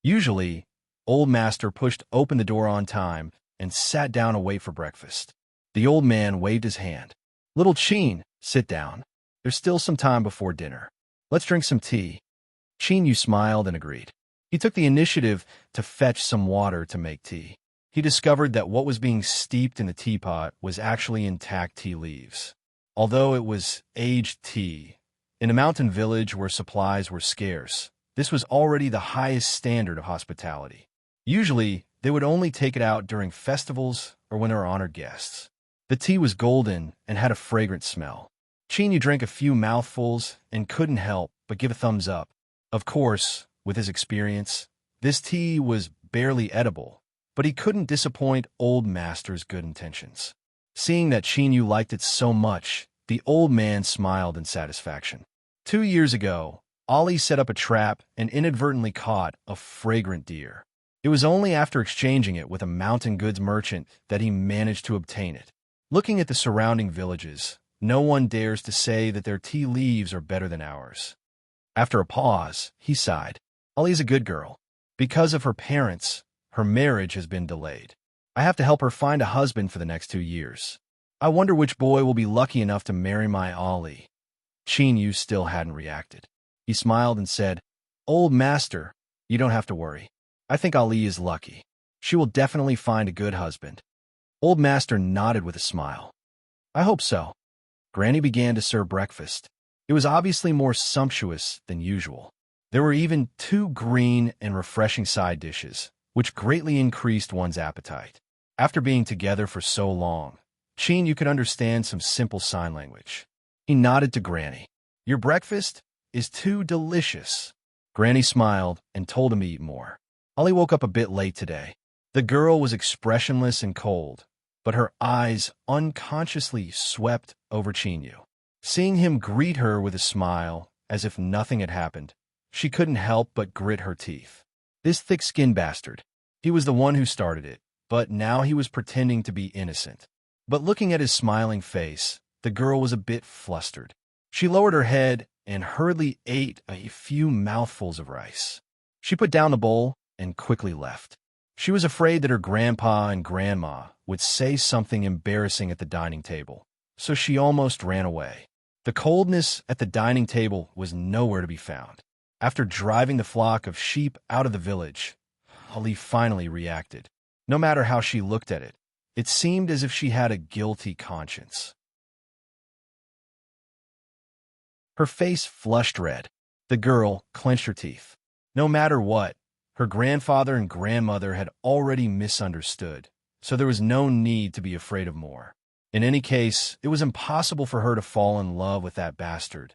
Usually, old master pushed open the door on time and sat down to wait for breakfast. The old man waved his hand. "Little Chin, sit down. There's still some time before dinner. Let's drink some tea." Chinyu smiled and agreed. He took the initiative to fetch some water to make tea. He discovered that what was being steeped in the teapot was actually intact tea leaves. Although it was aged tea, in a mountain village where supplies were scarce, this was already the highest standard of hospitality. Usually, they would only take it out during festivals or when there were honored guests. The tea was golden and had a fragrant smell. Chinyu drank a few mouthfuls and couldn't help but give a thumbs up. Of course, with his experience, this tea was barely edible, but he couldn't disappoint old master's good intentions. Seeing that Chinyu liked it so much, the old man smiled in satisfaction. 2 years ago, Ollie set up a trap and inadvertently caught a fragrant deer. It was only after exchanging it with a mountain goods merchant that he managed to obtain it. Looking at the surrounding villages, no one dares to say that their tea leaves are better than ours. After a pause, he sighed. Ollie's a good girl. Because of her parents, her marriage has been delayed. I have to help her find a husband for the next 2 years. I wonder which boy will be lucky enough to marry my Ollie. Chinyu still hadn't reacted. He smiled and said, Old master, you don't have to worry. I think Ali is lucky. She will definitely find a good husband. Old master nodded with a smile. I hope so. Granny began to serve breakfast. It was obviously more sumptuous than usual. There were even 2 green and refreshing side dishes, which greatly increased one's appetite. After being together for so long, Chinyu could understand some simple sign language. He nodded to Granny. Your breakfast is too delicious. Granny smiled and told him to eat more. Ollie woke up a bit late today. The girl was expressionless and cold, but her eyes unconsciously swept over Chinyu. Seeing him greet her with a smile, as if nothing had happened, she couldn't help but grit her teeth. This thick-skinned bastard. He was the one who started it, but now he was pretending to be innocent. But looking at his smiling face, the girl was a bit flustered. She lowered her head and hurriedly ate a few mouthfuls of rice. She put down the bowl and quickly left. She was afraid that her grandpa and grandma would say something embarrassing at the dining table, so she almost ran away. The coldness at the dining table was nowhere to be found. After driving the flock of sheep out of the village, Ali finally reacted. No matter how she looked at it, it seemed as if she had a guilty conscience. Her face flushed red. The girl clenched her teeth. No matter what, her grandfather and grandmother had already misunderstood, so there was no need to be afraid of more. In any case, it was impossible for her to fall in love with that bastard.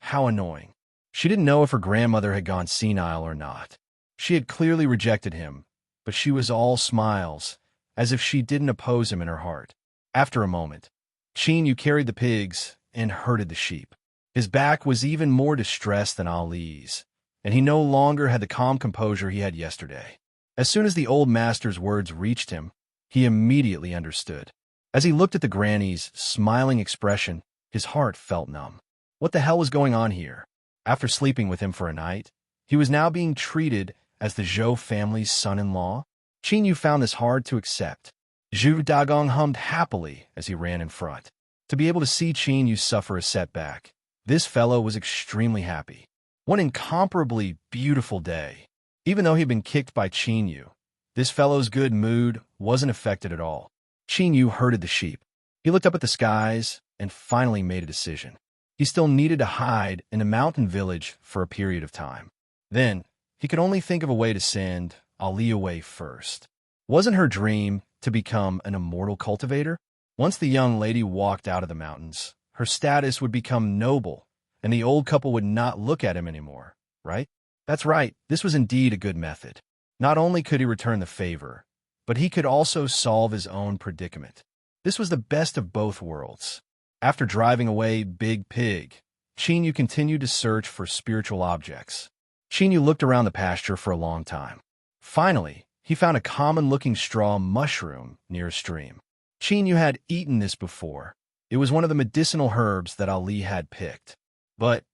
How annoying. She didn't know if her grandmother had gone senile or not. She had clearly rejected him, but she was all smiles, as if she didn't oppose him in her heart. After a moment, Chinyu carried the pigs and herded the sheep. His back was even more distressed than Ali's, and he no longer had the calm composure he had yesterday. As soon as the old master's words reached him, he immediately understood. As he looked at the granny's smiling expression, his heart felt numb. What the hell was going on here? After sleeping with him for a night, he was now being treated as the Zhou family's son-in-law? Chinyu found this hard to accept. Zhu Dagong hummed happily as he ran in front. To be able to see Chinyu suffer a setback, this fellow was extremely happy. One incomparably beautiful day. Even though he'd been kicked by Chinyu, this fellow's good mood wasn't affected at all. Chinyu herded the sheep. He looked up at the skies and finally made a decision. He still needed to hide in a mountain village for a period of time. Then, he could only think of a way to send Ali away first. Wasn't her dream to become an immortal cultivator? Once the young lady walked out of the mountains, her status would become noble, and the old couple would not look at him anymore, right? That's right, this was indeed a good method. Not only could he return the favor, but he could also solve his own predicament. This was the best of both worlds. After driving away Big Pig, Chinyu continued to search for spiritual objects. Chinyu looked around the pasture for a long time. Finally, he found a common-looking straw mushroom near a stream. Chinyu had eaten this before. It was one of the medicinal herbs that Ali had picked. But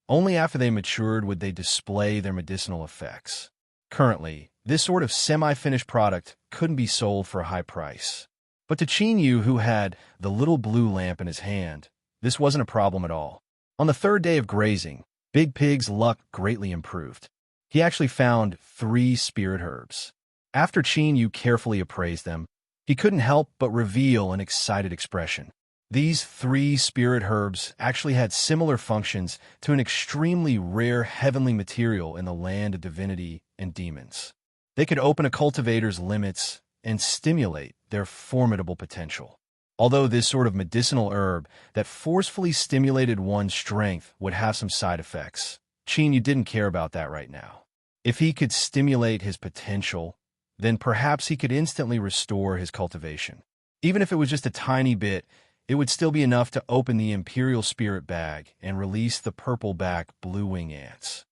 only after they matured would they display their medicinal effects. Currently, this sort of semi-finished product couldn't be sold for a high price. But to Chinyu, who had the little blue lamp in his hand, this wasn't a problem at all. On the 3rd day of grazing, Big Pig's luck greatly improved. He actually found 3 spirit herbs. After Chinyu carefully appraised them, he couldn't help but reveal an excited expression. These 3 spirit herbs actually had similar functions to an extremely rare heavenly material in the land of divinity and demons. They could open a cultivator's limits and stimulate their formidable potential. Although this sort of medicinal herb that forcefully stimulated one's strength would have some side effects, Chinyu didn't care about that right now. If he could stimulate his potential, then perhaps he could instantly restore his cultivation. Even if it was just a tiny bit, it would still be enough to open the Imperial Spirit Bag and release the purple-back blue-wing ants.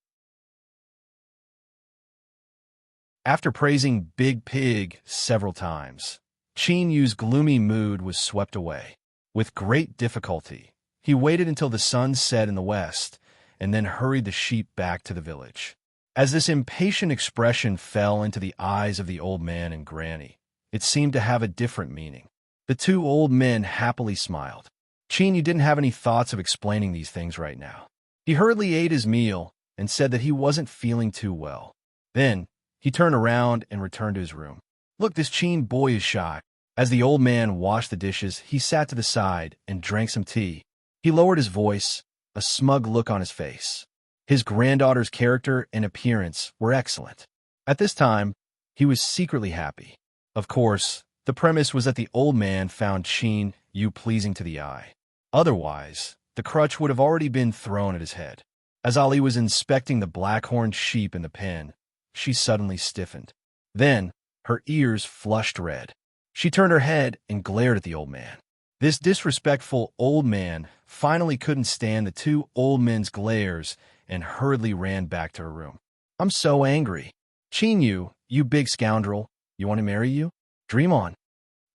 After praising Big Pig several times, Qin Yu's gloomy mood was swept away. With great difficulty, he waited until the sun set in the west and then hurried the sheep back to the village. As this impatient expression fell into the eyes of the old man and Granny, it seemed to have a different meaning. The two old men happily smiled. Qin Yu didn't have any thoughts of explaining these things right now. He hurriedly ate his meal and said that he wasn't feeling too well. Then, he turned around and returned to his room. Look, this Qin boy is shy. As the old man washed the dishes, he sat to the side and drank some tea. He lowered his voice, a smug look on his face. His granddaughter's character and appearance were excellent. At this time, he was secretly happy. Of course, the premise was that the old man found Qin Yu pleasing to the eye. Otherwise, the crutch would have already been thrown at his head. As Ali was inspecting the black-horned sheep in the pen, she suddenly stiffened. Then, her ears flushed red. She turned her head and glared at the old man. This disrespectful old man finally couldn't stand the two old men's glares and hurriedly ran back to her room. I'm so angry. Qin Yu, you big scoundrel, you want to marry you? Dream on.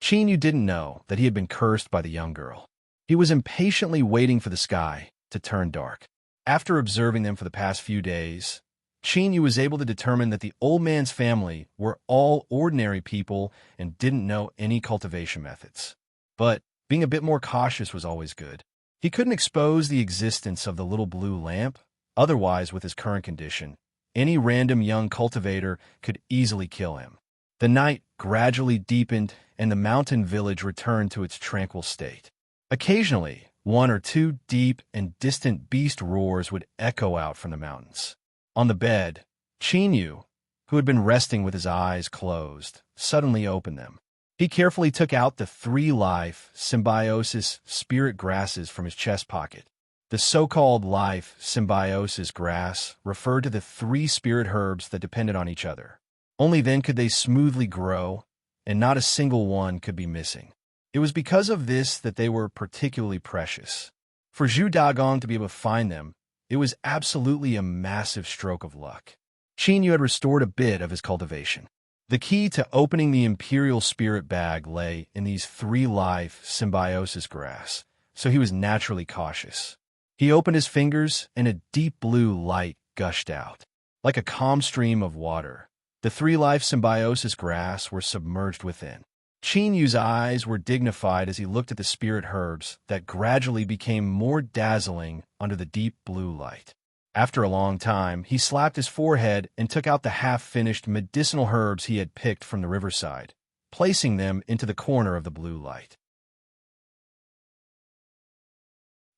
Qin Yu didn't know that he had been cursed by the young girl. He was impatiently waiting for the sky to turn dark. After observing them for the past few days, Qin Yu was able to determine that the old man's family were all ordinary people and didn't know any cultivation methods. But being a bit more cautious was always good. He couldn't expose the existence of the little blue lamp, otherwise with his current condition, any random young cultivator could easily kill him. The night gradually deepened and the mountain village returned to its tranquil state. Occasionally, one or two deep and distant beast roars would echo out from the mountains. On the bed, Qin Yu, who had been resting with his eyes closed, suddenly opened them. He carefully took out the 3-life symbiosis spirit grasses from his chest pocket. The so-called life symbiosis grass referred to the 3 spirit herbs that depended on each other. Only then could they smoothly grow, and not a single one could be missing. It was because of this that they were particularly precious. For Zhu Dagong to be able to find them, it was absolutely a massive stroke of luck. Qin Yu had restored a bit of his cultivation. The key to opening the Imperial Spirit bag lay in these 3-life symbiosis grass, so he was naturally cautious. He opened his fingers and a deep blue light gushed out. Like a calm stream of water, the 3-life symbiosis grass were submerged within. Qin Yu's eyes were dignified as he looked at the spirit herbs that gradually became more dazzling under the deep blue light. After a long time, he slapped his forehead and took out the half-finished medicinal herbs he had picked from the riverside, placing them into the corner of the blue light.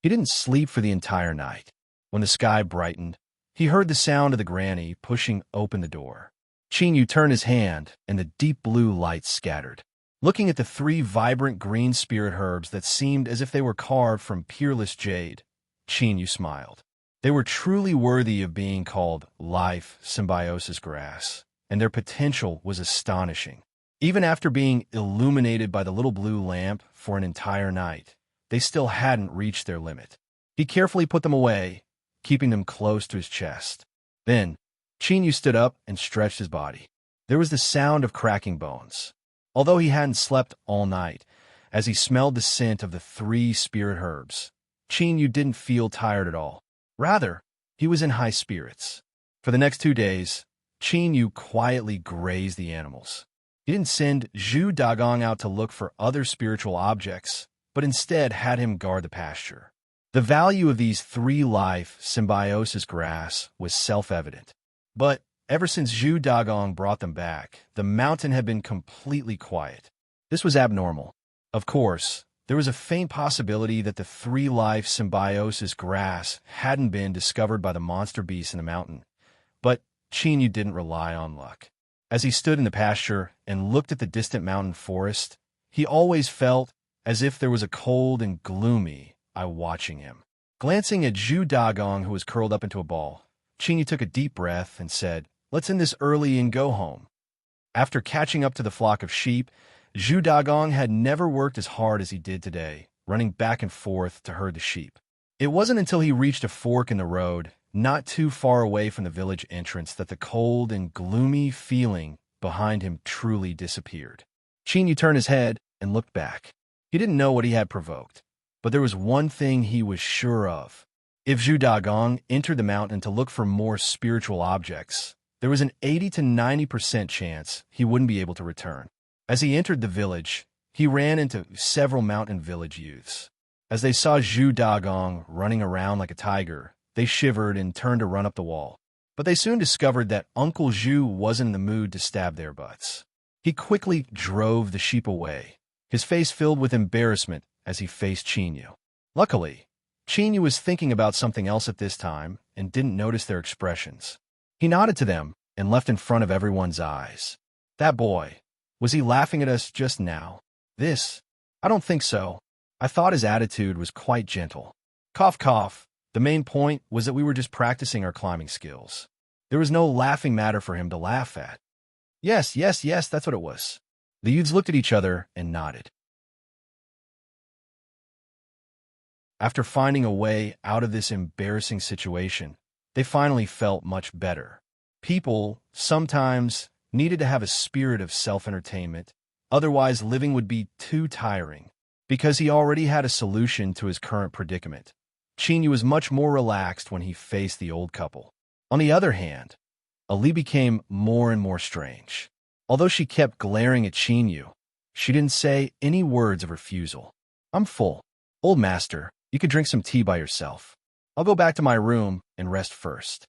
He didn't sleep for the entire night. When the sky brightened, he heard the sound of the granny pushing open the door. Qin Yu turned his hand, and the deep blue light scattered. Looking at the 3 vibrant green spirit herbs that seemed as if they were carved from peerless jade, Qin Yu smiled. They were truly worthy of being called life symbiosis grass, and their potential was astonishing. Even after being illuminated by the little blue lamp for an entire night, they still hadn't reached their limit. He carefully put them away, keeping them close to his chest. Then, Qin Yu stood up and stretched his body. There was the sound of cracking bones. Although he hadn't slept all night, as he smelled the scent of the 3 spirit herbs, Qin Yu didn't feel tired at all. Rather, he was in high spirits. For the next 2 days, Qin Yu quietly grazed the animals. He didn't send Zhu Dagong out to look for other spiritual objects, but instead had him guard the pasture. The value of these 3-life symbiosis grass was self-evident. But ever since Zhu Dagong brought them back, the mountain had been completely quiet. This was abnormal. Of course, there was a faint possibility that the 3-life symbiosis grass hadn't been discovered by the monster beasts in the mountain. But Qin Yu didn't rely on luck. As he stood in the pasture and looked at the distant mountain forest, he always felt as if there was a cold and gloomy eye watching him. Glancing at Zhu Dagong, who was curled up into a ball, Qin Yu took a deep breath and said, "Let's end this early and go home." After catching up to the flock of sheep, Zhu Dagong had never worked as hard as he did today, running back and forth to herd the sheep. It wasn't until he reached a fork in the road, not too far away from the village entrance that the cold and gloomy feeling behind him truly disappeared. Qin Yu turned his head and looked back. He didn't know what he had provoked, but there was one thing he was sure of. If Zhu Dagong entered the mountain to look for more spiritual objects, there was an 80 to 90% chance he wouldn't be able to return. As he entered the village, he ran into several mountain village youths. As they saw Zhu Dagong running around like a tiger, they shivered and turned to run up the wall. But they soon discovered that Uncle Zhu wasn't in the mood to stab their butts. He quickly drove the sheep away, his face filled with embarrassment as he faced Qin Yu. Luckily, Qin Yu was thinking about something else at this time and didn't notice their expressions. He nodded to them and left in front of everyone's eyes. That boy, was he laughing at us just now? This? I don't think so. I thought his attitude was quite gentle. Cough, cough. The main point was that we were just practicing our climbing skills. There was no laughing matter for him to laugh at. Yes, that's what it was. The youths looked at each other and nodded. After finding a way out of this embarrassing situation, they finally felt much better. People sometimes needed to have a spirit of self-entertainment, otherwise living would be too tiring. Because he already had a solution to his current predicament, Qin Yu was much more relaxed when he faced the old couple. On the other hand, Ali became more and more strange. Although she kept glaring at Qin Yu, she didn't say any words of refusal. I'm full. Old master, you could drink some tea by yourself. I'll go back to my room and rest first.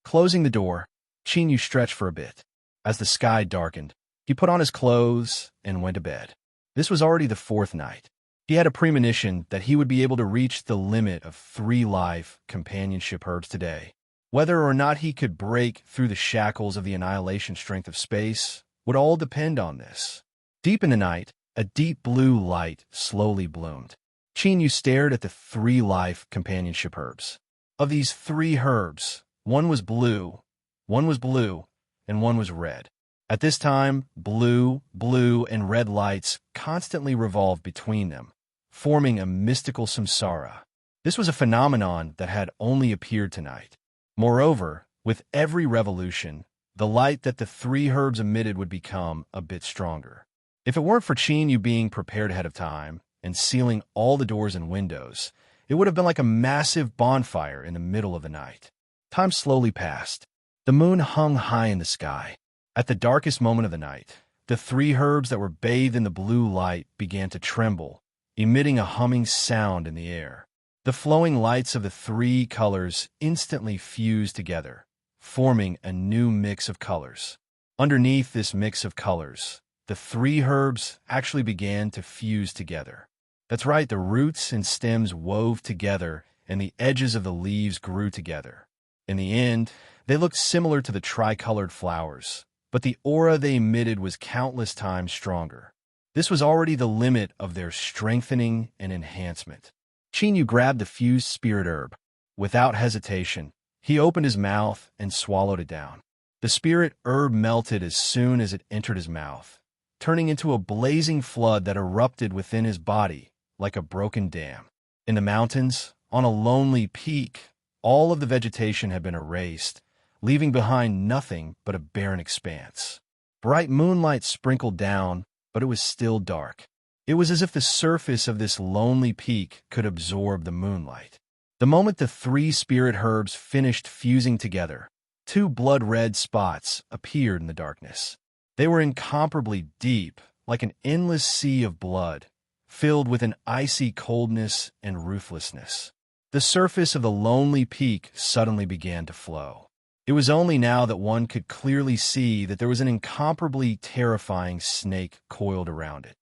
Closing the door, Qin Yu stretched for a bit. As the sky darkened, he put on his clothes and went to bed. This was already the fourth night. He had a premonition that he would be able to reach the limit of 3 life companionship herbs today. Whether or not he could break through the shackles of the annihilation strength of space would all depend on this. Deep in the night, a deep blue light slowly bloomed. Qin Yu stared at the 3 life companionship herbs. Of these 3 herbs, one was blue, and one was red. At this time, blue, and red lights constantly revolved between them, forming a mystical samsara. This was a phenomenon that had only appeared tonight. Moreover, with every revolution, the light that the 3 herbs emitted would become a bit stronger. If it weren't for Qin Yu being prepared ahead of time and sealing all the doors and windows, it would have been like a massive bonfire in the middle of the night. Time slowly passed. The moon hung high in the sky. At the darkest moment of the night, the 3 herbs that were bathed in the blue light began to tremble, emitting a humming sound in the air. The flowing lights of the 3 colors instantly fused together, forming a new mix of colors. Underneath this mix of colors, the 3 herbs actually began to fuse together. That's right, the roots and stems wove together, and the edges of the leaves grew together. In the end, they looked similar to the tricolored flowers, but the aura they emitted was countless times stronger. This was already the limit of their strengthening and enhancement. Qin Yu grabbed the fused spirit herb. Without hesitation, he opened his mouth and swallowed it down. The spirit herb melted as soon as it entered his mouth, turning into a blazing flood that erupted within his body like a broken dam. In the mountains, on a lonely peak, all of the vegetation had been erased, leaving behind nothing but a barren expanse. Bright moonlight sprinkled down, but it was still dark. It was as if the surface of this lonely peak could absorb the moonlight. The moment the 3 spirit herbs finished fusing together, 2 blood-red spots appeared in the darkness. They were incomparably deep, like an endless sea of blood, filled with an icy coldness and ruthlessness. The surface of the lonely peak suddenly began to flow. It was only now that one could clearly see that there was an incomparably terrifying snake coiled around it.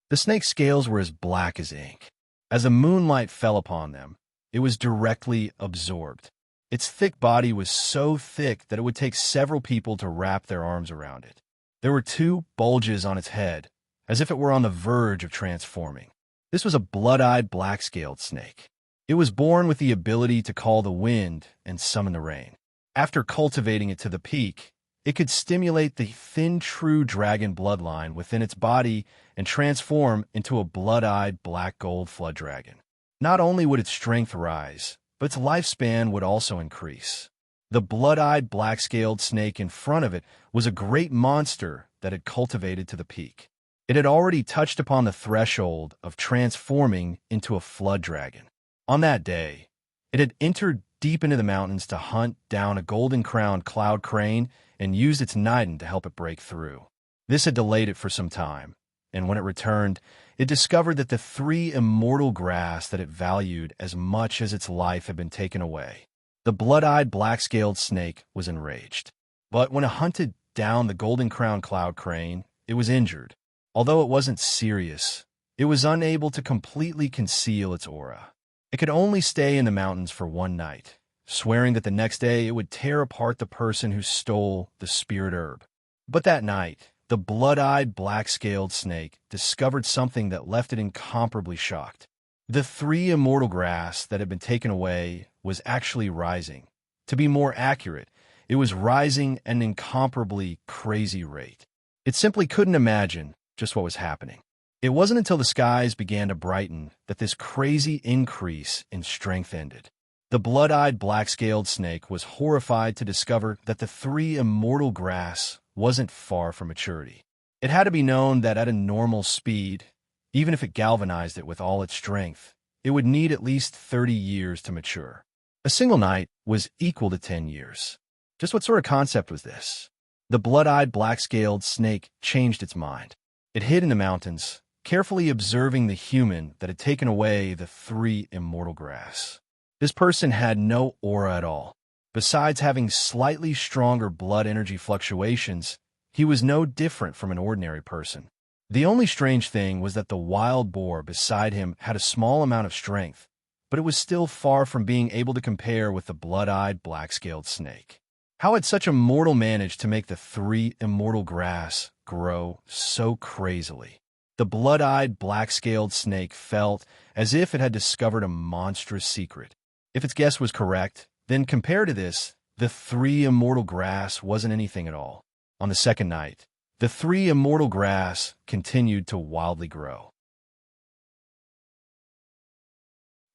The snake's scales were as black as ink. As the moonlight fell upon them, it was directly absorbed. Its thick body was so thick that it would take several people to wrap their arms around it. There were 2 bulges on its head, as if it were on the verge of transforming. This was a blood-eyed black-scaled snake. It was born with the ability to call the wind and summon the rain. After cultivating it to the peak, it could stimulate the thin true dragon bloodline within its body and transform into a blood-eyed black gold flood dragon. Not only would its strength rise, but its lifespan would also increase. The blood-eyed black-scaled snake in front of it was a great monster that had cultivated to the peak. It had already touched upon the threshold of transforming into a flood dragon. On that day, it had entered deep into the mountains to hunt down a golden-crowned cloud crane and used its Niden to help it break through. This had delayed it for some time, and when it returned, it discovered that the 3 immortal grass that it valued as much as its life had been taken away. The blood-eyed black-scaled snake was enraged. But when it hunted down the golden-crowned cloud crane, it was injured. Although it wasn't serious, it was unable to completely conceal its aura. It could only stay in the mountains for one night, swearing that the next day it would tear apart the person who stole the spirit herb. But that night, the blood-eyed black-scaled snake discovered something that left it incomparably shocked. The 3 immortal grass that had been taken away was actually rising. To be more accurate, it was rising at an incomparably crazy rate. It simply couldn't imagine just what was happening. It wasn't until the skies began to brighten that this crazy increase in strength ended. The blood-eyed black-scaled snake was horrified to discover that the 3 immortal grass wasn't far from maturity. It had to be known that at a normal speed, even if it galvanized it with all its strength, it would need at least 30 years to mature. A single night was equal to 10 years. Just what sort of concept was this? The blood-eyed black-scaled snake changed its mind. It hid in the mountains, carefully observing the human that had taken away the 3 immortal grass. This person had no aura at all. Besides having slightly stronger blood energy fluctuations, he was no different from an ordinary person. The only strange thing was that the wild boar beside him had a small amount of strength, but it was still far from being able to compare with the blood-eyed black-scaled snake. How had such a mortal managed to make the 3 immortal grass grow so crazily? The blood-eyed black-scaled snake felt as if it had discovered a monstrous secret. If its guess was correct, then compared to this, the 3 immortal grass wasn't anything at all. On the second night, the 3 immortal grass continued to wildly grow.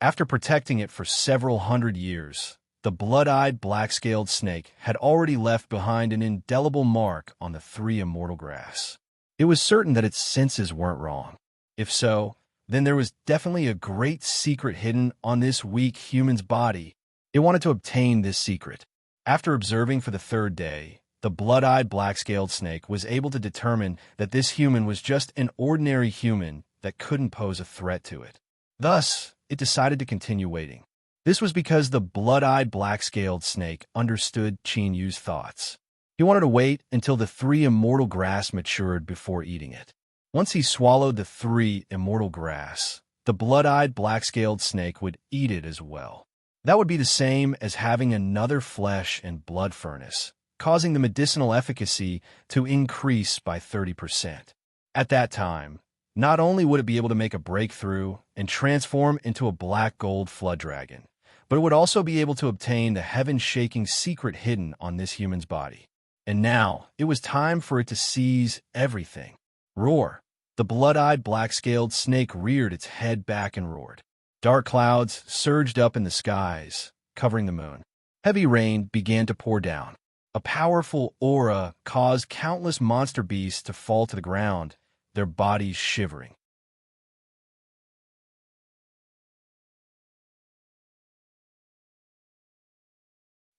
After protecting it for several hundred years, the blood-eyed black-scaled snake had already left behind an indelible mark on the 3 immortal grass. It was certain that its senses weren't wrong. If so, then there was definitely a great secret hidden on this weak human's body. It wanted to obtain this secret. After observing for the 3rd day, the blood-eyed black-scaled snake was able to determine that this human was just an ordinary human that couldn't pose a threat to it. Thus, it decided to continue waiting. This was because the blood-eyed black-scaled snake understood Qin Yu's thoughts. He wanted to wait until the 3 immortal grass matured before eating it. Once he swallowed the 3 immortal grass, the blood-eyed black-scaled snake would eat it as well. That would be the same as having another flesh and blood furnace, causing the medicinal efficacy to increase by 30%. At that time, not only would it be able to make a breakthrough and transform into a black gold flood dragon, but it would also be able to obtain the heaven-shaking secret hidden on this human's body. And now, it was time for it to seize everything. Roar! The blood-eyed black-scaled snake reared its head back and roared. Dark clouds surged up in the skies, covering the moon. Heavy rain began to pour down. A powerful aura caused countless monster beasts to fall to the ground, their bodies shivering.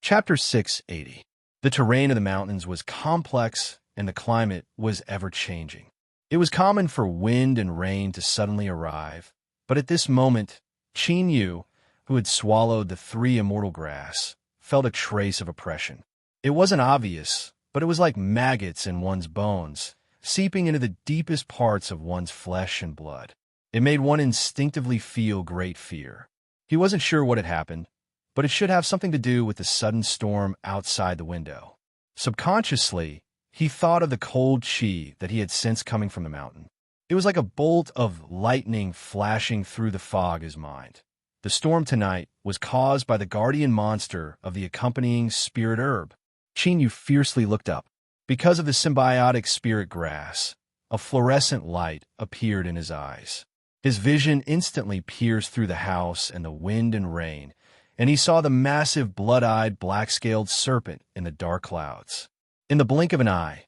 Chapter 680. The terrain of the mountains was complex and the climate was ever-changing. It was common for wind and rain to suddenly arrive, but at this moment, Qin Yu, who had swallowed the 3 immortal grass, felt a trace of oppression. It wasn't obvious, but it was like maggots in one's bones, seeping into the deepest parts of one's flesh and blood. It made one instinctively feel great fear. He wasn't sure what had happened, but it should have something to do with the sudden storm outside the window. Subconsciously, he thought of the cold chi that he had sensed coming from the mountain. It was like a bolt of lightning flashing through the fog his mind. The storm tonight was caused by the guardian monster of the accompanying spirit herb. Qin Yu fiercely looked up. Because of the symbiotic spirit grass, a fluorescent light appeared in his eyes. His vision instantly pierced through the house and the wind and rain, and he saw the massive blood-eyed black-scaled serpent in the dark clouds. In the blink of an eye,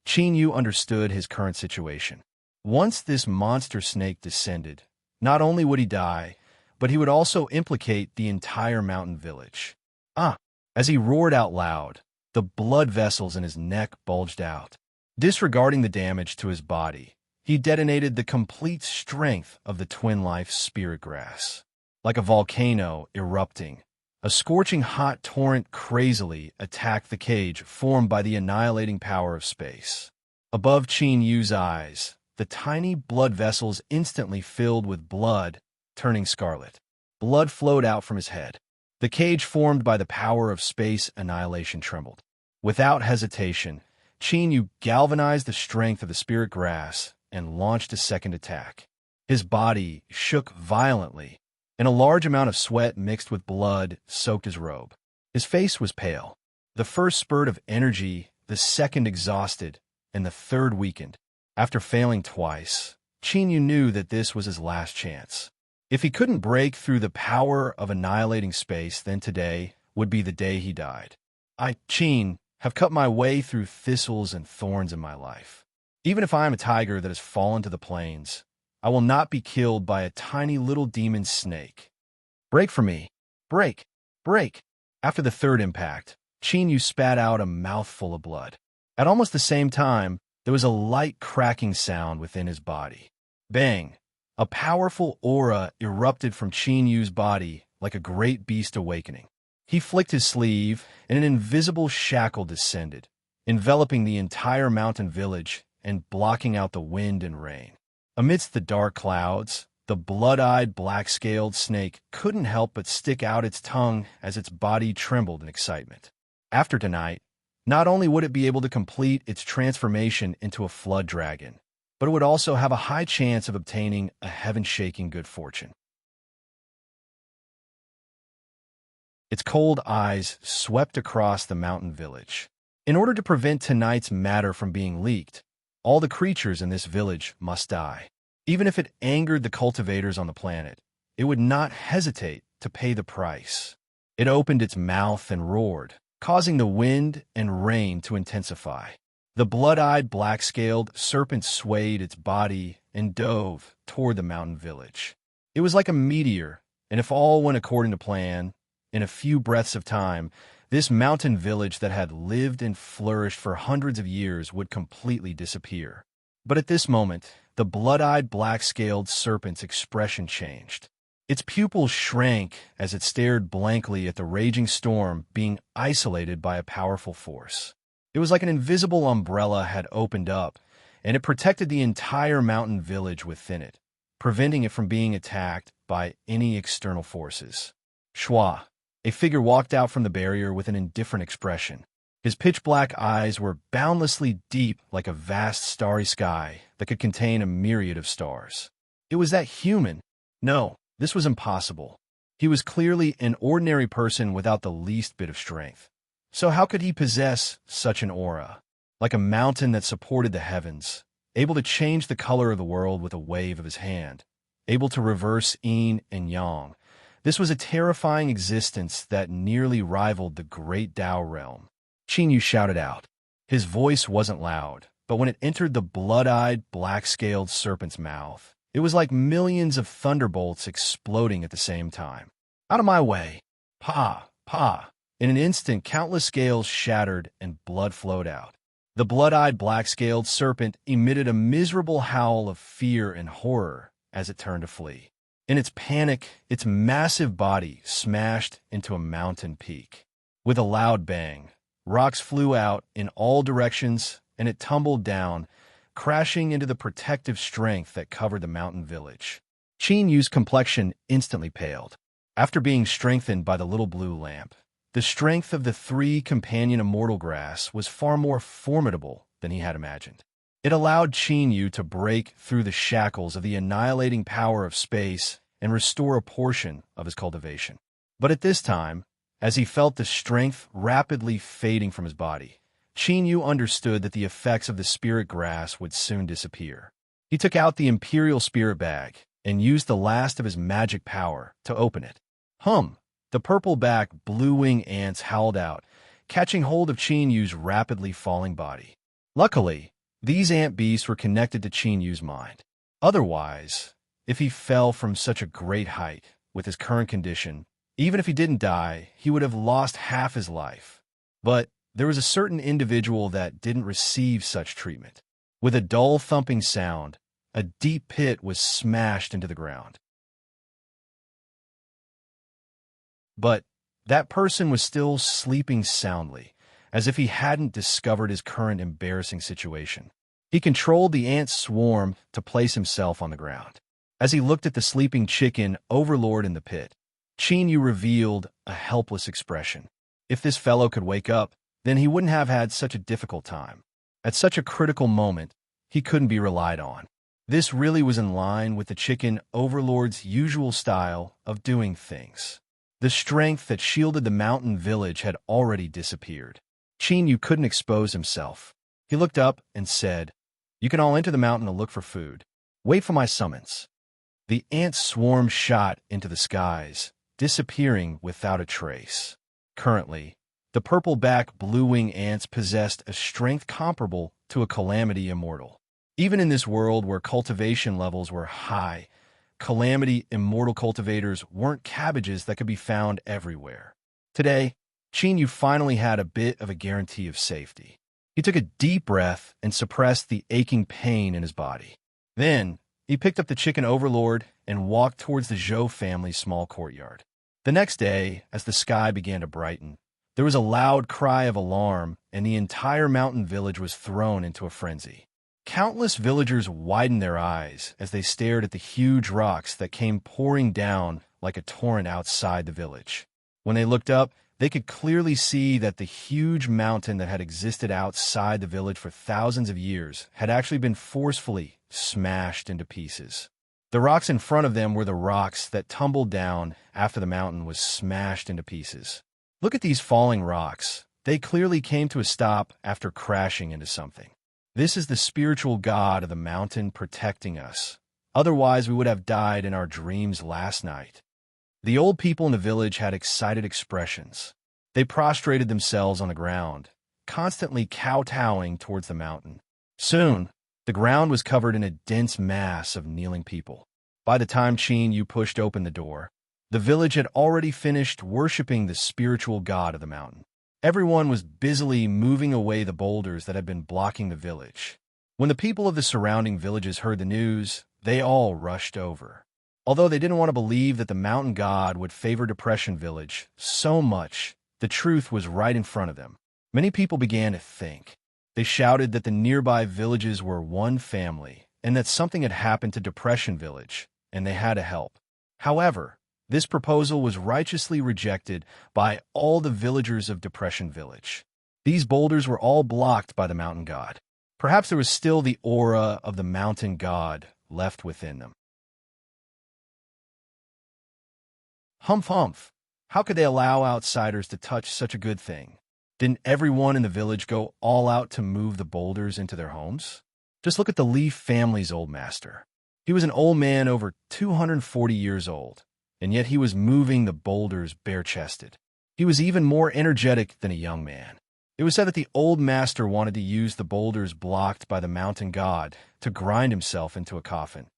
Qin Yu understood his current situation. Once this monster snake descended, not only would he die, but he would also implicate the entire mountain village. Ah! As he roared out loud, the blood vessels in his neck bulged out. Disregarding the damage to his body, he detonated the complete strength of the twin life spirit grass. Like a volcano erupting, a scorching hot torrent crazily attacked the cage formed by the annihilating power of space. Above Qin Yu's eyes, the tiny blood vessels instantly filled with blood, turning scarlet. Blood flowed out from his head. The cage formed by the power of space annihilation trembled. Without hesitation, Qin Yu galvanized the strength of the spirit grass and launched a second attack. His body shook violently, and a large amount of sweat mixed with blood soaked his robe. His face was pale. The first spurt of energy, the second exhausted, and the third weakened. After failing twice, Qin Yu knew that this was his last chance. If he couldn't break through the power of annihilating space, then today would be the day he died. I, Qin, have cut my way through thistles and thorns in my life. Even if I am a tiger that has fallen to the plains, I will not be killed by a tiny little demon snake. Break for me. Break. Break. After the third impact, Qin Yu spat out a mouthful of blood. At almost the same time, there was a light cracking sound within his body. Bang! A powerful aura erupted from Qin Yu's body like a great beast awakening. He flicked his sleeve, and an invisible shackle descended, enveloping the entire mountain village and blocking out the wind and rain. Amidst the dark clouds, the blood-eyed black-scaled snake couldn't help but stick out its tongue as its body trembled in excitement. After tonight, not only would it be able to complete its transformation into a flood dragon, but it would also have a high chance of obtaining a heaven-shaking good fortune. Its cold eyes swept across the mountain village. In order to prevent tonight's matter from being leaked, all the creatures in this village must die. Even if it angered the cultivators on the planet, it would not hesitate to pay the price. It opened its mouth and roared, causing the wind and rain to intensify. The blood-eyed black-scaled serpent swayed its body and dove toward the mountain village. It was like a meteor, and if all went according to plan, in a few breaths of time, this mountain village that had lived and flourished for hundreds of years would completely disappear. But at this moment, the blood-eyed black-scaled serpent's expression changed. Its pupils shrank as it stared blankly at the raging storm being isolated by a powerful force. It was like an invisible umbrella had opened up, and it protected the entire mountain village within it, preventing it from being attacked by any external forces. Shua, a figure, walked out from the barrier with an indifferent expression. His pitch-black eyes were boundlessly deep like a vast starry sky that could contain a myriad of stars. It was that human. No, this was impossible. He was clearly an ordinary person without the least bit of strength. So how could he possess such an aura? Like a mountain that supported the heavens, able to change the color of the world with a wave of his hand, able to reverse yin and yang. This was a terrifying existence that nearly rivaled the great Tao realm. Qin Yu shouted out. His voice wasn't loud, but when it entered the blood-eyed, black-scaled serpent's mouth, it was like millions of thunderbolts exploding at the same time. Out of my way! Pa! Pa! In an instant, countless scales shattered and blood flowed out. The blood-eyed black-scaled serpent emitted a miserable howl of fear and horror as it turned to flee. In its panic, its massive body smashed into a mountain peak. With a loud bang, rocks flew out in all directions and it tumbled down, crashing into the protective strength that covered the mountain village. Qin Yu's complexion instantly paled. After being strengthened by the little blue lamp, the strength of the three companion immortal grass was far more formidable than he had imagined. It allowed Qin Yu to break through the shackles of the annihilating power of space and restore a portion of his cultivation. But at this time, as he felt the strength rapidly fading from his body, Qin Yu understood that the effects of the spirit grass would soon disappear. He took out the imperial spirit bag and used the last of his magic power to open it. Hum! The purple-back blue-wing ants howled out, catching hold of Yu's rapidly falling body. Luckily, these ant beasts were connected to Yu's mind. Otherwise, if he fell from such a great height with his current condition, even if he didn't die, he would have lost half his life. But there was a certain individual that didn't receive such treatment. With a dull thumping sound, a deep pit was smashed into the ground. But that person was still sleeping soundly, as if he hadn't discovered his current embarrassing situation. He controlled the ant swarm to place himself on the ground. As he looked at the sleeping chicken overlord in the pit, Yu revealed a helpless expression. If this fellow could wake up, then he wouldn't have had such a difficult time. At such a critical moment, he couldn't be relied on. This really was in line with the chicken overlord's usual style of doing things. The strength that shielded the mountain village had already disappeared. Yu couldn't expose himself. He looked up and said, "You can all enter the mountain to look for food. Wait for my summons." The ant swarm shot into the skies, disappearing without a trace. Currently, the purple-back blue-wing ants possessed a strength comparable to a Calamity Immortal. Even in this world where cultivation levels were high, Calamity Immortal cultivators weren't cabbages that could be found everywhere. Today, Yu finally had a bit of a guarantee of safety. He took a deep breath and suppressed the aching pain in his body. Then, he picked up the chicken overlord and walked towards the Zhou family's small courtyard. The next day, as the sky began to brighten, there was a loud cry of alarm, and the entire mountain village was thrown into a frenzy. Countless villagers widened their eyes as they stared at the huge rocks that came pouring down like a torrent outside the village. When they looked up, they could clearly see that the huge mountain that had existed outside the village for thousands of years had actually been forcefully smashed into pieces. The rocks in front of them were the rocks that tumbled down after the mountain was smashed into pieces. Look at these falling rocks. They clearly came to a stop after crashing into something. This is the spiritual god of the mountain protecting us. Otherwise, we would have died in our dreams last night. The old people in the village had excited expressions. They prostrated themselves on the ground, constantly kowtowing towards the mountain. Soon, the ground was covered in a dense mass of kneeling people. By the time Yu pushed open the door, the village had already finished worshipping the spiritual god of the mountain. Everyone was busily moving away the boulders that had been blocking the village. When the people of the surrounding villages heard the news, they all rushed over. Although they didn't want to believe that the mountain god would favor Depression Village so much, the truth was right in front of them. Many people began to think. They shouted that the nearby villages were one family and that something had happened to Depression Village, and they had to help. However, this proposal was righteously rejected by all the villagers of Depression Village. These boulders were all blocked by the mountain god. Perhaps there was still the aura of the mountain god left within them. Humph humph. How could they allow outsiders to touch such a good thing? Didn't everyone in the village go all out to move the boulders into their homes? Just look at the Leaf family's old master. He was an old man over 240 years old, and yet he was moving the boulders bare-chested. He was even more energetic than a young man. It was said that the old master wanted to use the boulders blocked by the mountain god to grind himself into a coffin.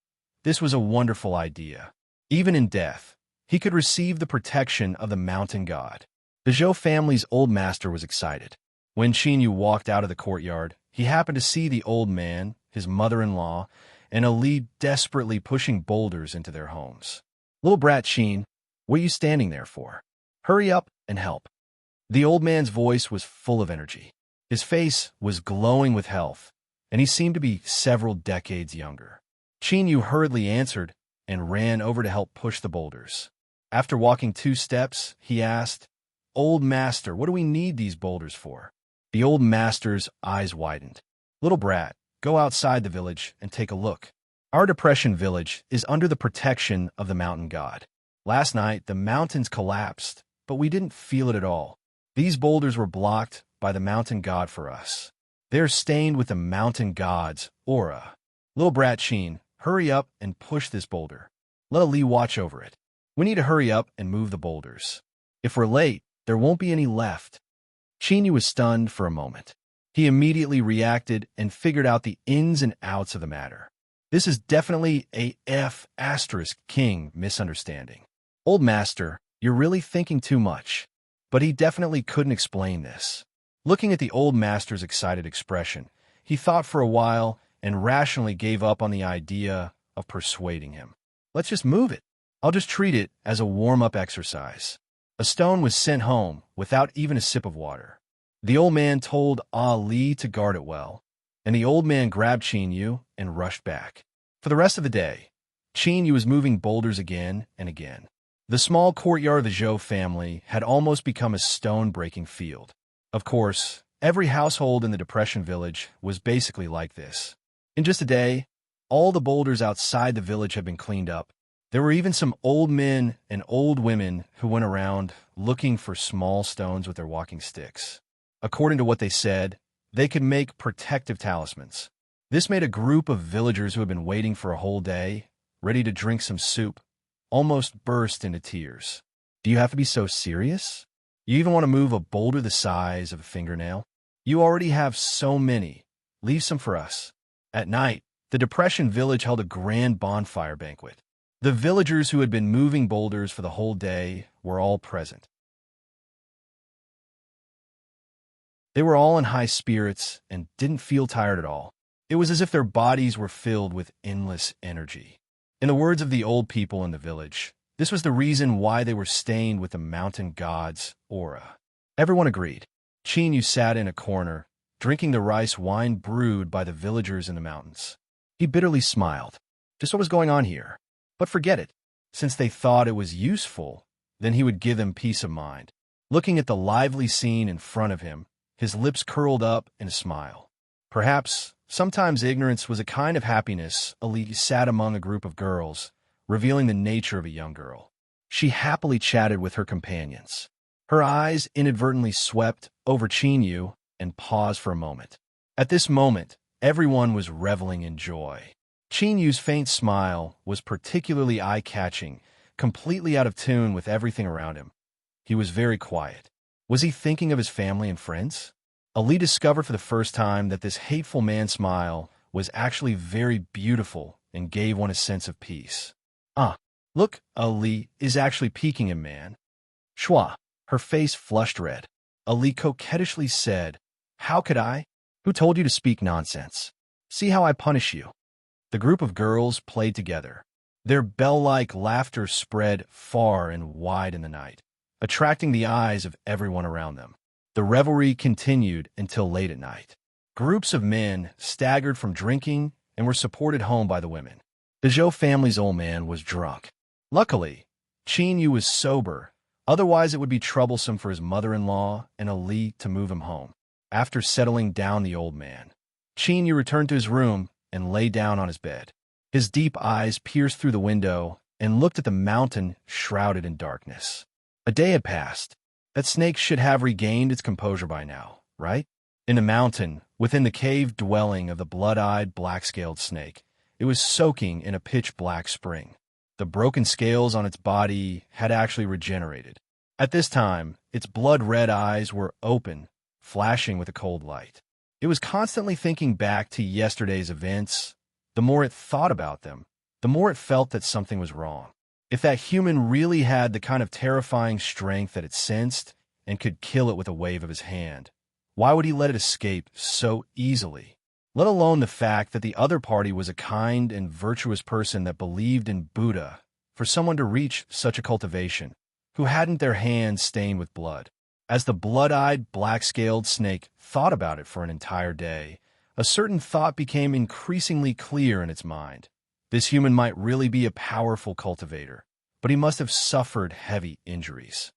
This was a wonderful idea. Even in death, he could receive the protection of the mountain god. The Zhou family's old master was excited. When Yu walked out of the courtyard, he happened to see the old man, his mother-in-law, and Ali desperately pushing boulders into their homes. "Little brat Xin, what are you standing there for? Hurry up and help." The old man's voice was full of energy. His face was glowing with health, and he seemed to be several decades younger. Yu hurriedly answered and ran over to help push the boulders. After walking 2 steps, he asked, "Old master, what do we need these boulders for?" The old master's eyes widened. "Little brat, go outside the village and take a look. Our Depression Village is under the protection of the mountain god. Last night, the mountains collapsed, but we didn't feel it at all. These boulders were blocked by the mountain god for us. They're stained with the mountain god's aura. Little brat Sheen, hurry up and push this boulder." Let Ali watch over it. We need to hurry up and move the boulders. If we're late, there won't be any left. Chinyu was stunned for a moment. He immediately reacted and figured out the ins and outs of the matter. This is definitely a F***king misunderstanding. Old master, you're really thinking too much. But he definitely couldn't explain this. Looking at the old master's excited expression, he thought for a while and rationally gave up on the idea of persuading him. Let's just move it. I'll just treat it as a warm-up exercise. A stone was sent home without even a sip of water. The old man told Ali to guard it well, and the old man grabbed Chinyu and rushed back. For the rest of the day, Chinyu was moving boulders again and again. The small courtyard of the Zhou family had almost become a stone-breaking field. Of course, every household in the Depression Village was basically like this. In just a day, all the boulders outside the village had been cleaned up. There were even some old men and old women who went around looking for small stones with their walking sticks. According to what they said, they could make protective talismans. This made a group of villagers who had been waiting for a whole day, ready to drink some soup, almost burst into tears. Do you have to be so serious? You even want to move a boulder the size of a fingernail? You already have so many. Leave some for us. At night, the Depression Village held a grand bonfire banquet. The villagers who had been moving boulders for the whole day were all present. They were all in high spirits and didn't feel tired at all. It was as if their bodies were filled with endless energy. In the words of the old people in the village, this was the reason why they were stained with the mountain god's aura. Everyone agreed. Chinyu sat in a corner, drinking the rice wine brewed by the villagers in the mountains. He bitterly smiled. Just what was going on here? But forget it. Since they thought it was useful, then he would give them peace of mind. Looking at the lively scene in front of him, his lips curled up in a smile. Perhaps, sometimes ignorance was a kind of happiness. Ali sat among a group of girls, revealing the nature of a young girl. She happily chatted with her companions. Her eyes inadvertently swept over Chinyu and paused for a moment. At this moment, everyone was reveling in joy. Chinyu's faint smile was particularly eye-catching, completely out of tune with everything around him. He was very quiet. Was he thinking of his family and friends? Ali discovered for the first time that this hateful man's smile was actually very beautiful and gave one a sense of peace. Look, Ali is actually peeking him, man. Shua, her face flushed red. Ali coquettishly said, How could I? Who told you to speak nonsense? See how I punish you. The group of girls played together. Their bell-like laughter spread far and wide in the night, attracting the eyes of everyone around them. The revelry continued until late at night. Groups of men staggered from drinking and were supported home by the women. The Zhou family's old man was drunk. Luckily, Chinyu was sober, otherwise it would be troublesome for his mother-in-law and Ali to move him home. After settling down the old man, Chinyu returned to his room and lay down on his bed. His deep eyes pierced through the window and looked at the mountain shrouded in darkness. A day had passed. That snake should have regained its composure by now, right? In the mountain, within the cave dwelling of the blood-eyed black-scaled snake, it was soaking in a pitch-black spring. The broken scales on its body had actually regenerated. At this time, its blood-red eyes were open, flashing with a cold light. It was constantly thinking back to yesterday's events. The more it thought about them, the more it felt that something was wrong. If that human really had the kind of terrifying strength that it sensed and could kill it with a wave of his hand, why would he let it escape so easily? Let alone the fact that the other party was a kind and virtuous person that believed in Buddha. For someone to reach such a cultivation, who hadn't their hands stained with blood. As the blood-eyed, black-scaled snake thought about it for an entire day, a certain thought became increasingly clear in its mind. This human might really be a powerful cultivator, but he must have suffered heavy injuries.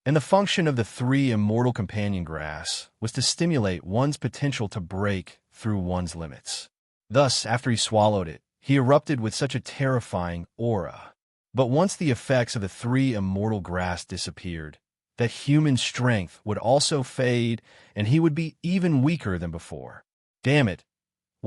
And the function of the 3 immortal companion grass was to stimulate one's potential to break through one's limits. Thus, after he swallowed it, he erupted with such a terrifying aura. But once the effects of the 3 immortal grass disappeared, that human strength would also fade and he would be even weaker than before. Damn it,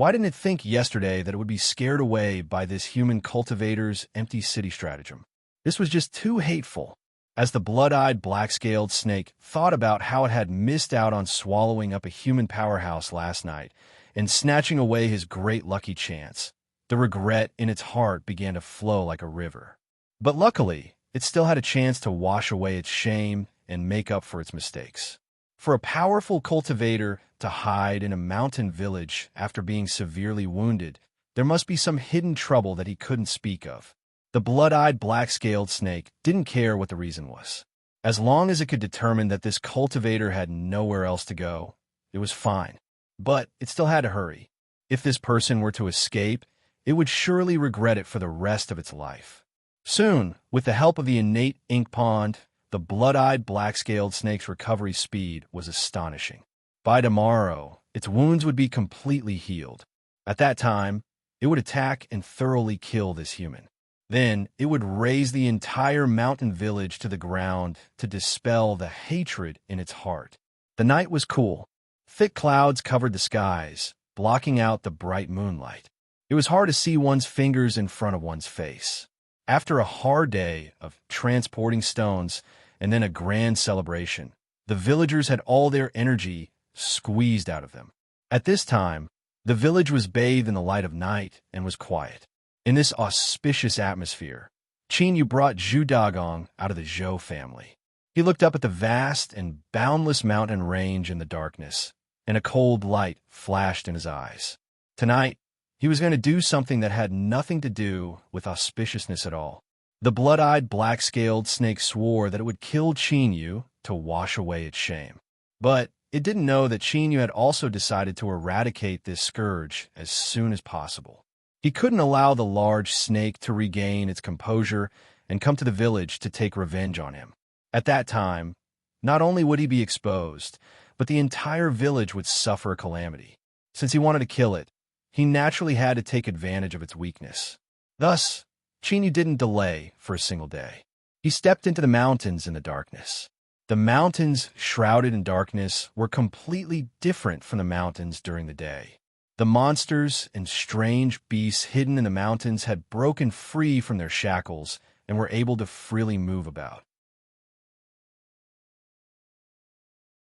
Why didn't it think yesterday that it would be scared away by this human cultivator's empty city stratagem? This was just too hateful. As the blood-eyed black-scaled snake thought about how it had missed out on swallowing up a human powerhouse last night and snatching away his great lucky chance, the regret in its heart began to flow like a river. But luckily, it still had a chance to wash away its shame and make up for its mistakes. For a powerful cultivator to hide in a mountain village after being severely wounded, there must be some hidden trouble that he couldn't speak of. The blood-eyed black-scaled snake didn't care what the reason was. As long as it could determine that this cultivator had nowhere else to go, it was fine. But it still had to hurry. If this person were to escape, it would surely regret it for the rest of its life. Soon, with the help of the innate ink pond, the blood-eyed black-scaled snake's recovery speed was astonishing. By tomorrow, its wounds would be completely healed. At that time, it would attack and thoroughly kill this human. Then, it would raze the entire mountain village to the ground to dispel the hatred in its heart. The night was cool. Thick clouds covered the skies, blocking out the bright moonlight. It was hard to see one's fingers in front of one's face. After a hard day of transporting stones and then a grand celebration, the villagers had all their energy squeezed out of them. At this time, the village was bathed in the light of night and was quiet. In this auspicious atmosphere, Qin brought Zhu Dagong out of the Zhou family. He looked up at the vast and boundless mountain range in the darkness, and a cold light flashed in his eyes. Tonight, he was going to do something that had nothing to do with auspiciousness at all. The blood-eyed black-scaled snake swore that it would kill Qin to wash away its shame. But it didn't know that Qin had also decided to eradicate this scourge as soon as possible. He couldn't allow the large snake to regain its composure and come to the village to take revenge on him. At that time, not only would he be exposed, but the entire village would suffer a calamity. Since he wanted to kill it, he naturally had to take advantage of its weakness. Thus, Qin didn't delay for a single day. He stepped into the mountains in the darkness. The mountains, shrouded in darkness, were completely different from the mountains during the day. The monsters and strange beasts hidden in the mountains had broken free from their shackles and were able to freely move about.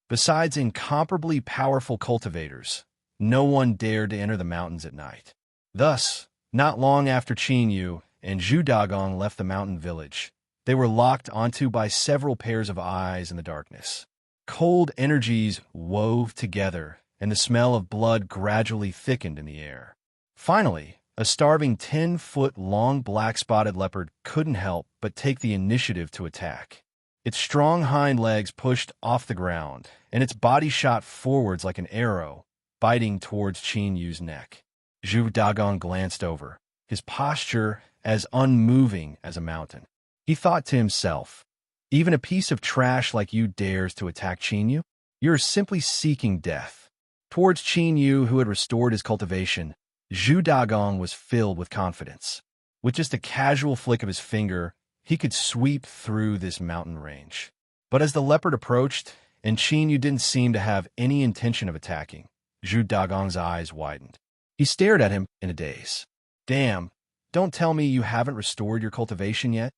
Besides incomparably powerful cultivators, no one dared to enter the mountains at night. Thus, not long after Qin and Zhu Dagong left the mountain village, they were locked onto by several pairs of eyes in the darkness. Cold energies wove together, and the smell of blood gradually thickened in the air. Finally, a starving 10-foot-long black-spotted leopard couldn't help but take the initiative to attack. Its strong hind legs pushed off the ground, and its body shot forwards like an arrow, biting towards Qin neck. Zhu Dagong glanced over, his posture as unmoving as a mountain. He thought to himself, "Even a piece of trash like you dares to attack Qin? You're simply seeking death." Towards Qin, who had restored his cultivation, Zhu Dagong was filled with confidence. With just a casual flick of his finger, he could sweep through this mountain range. But as the leopard approached, and Qin didn't seem to have any intention of attacking, Zhu Dagong's eyes widened. He stared at him in a daze. "Damn, don't tell me you haven't restored your cultivation yet?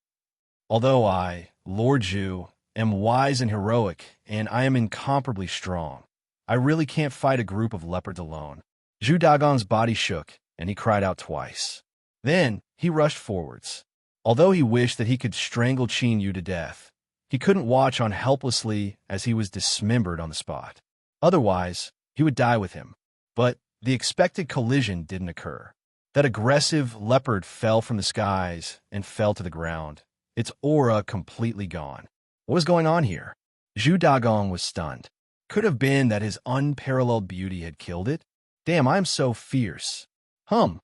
Although I, Lord Zhu, am wise and heroic, and I am incomparably strong, I really can't fight a group of leopards alone." Zhu Dagong's body shook, and he cried out twice. Then he rushed forwards. Although he wished that he could strangle Qin to death, he couldn't watch on helplessly as he was dismembered on the spot. Otherwise, he would die with him. But the expected collision didn't occur. That aggressive leopard fell from the skies and fell to the ground, its aura completely gone. What was going on here? Zhu Dagong was stunned. Could have been that his unparalleled beauty had killed it? Damn, I'm so fierce. Hum.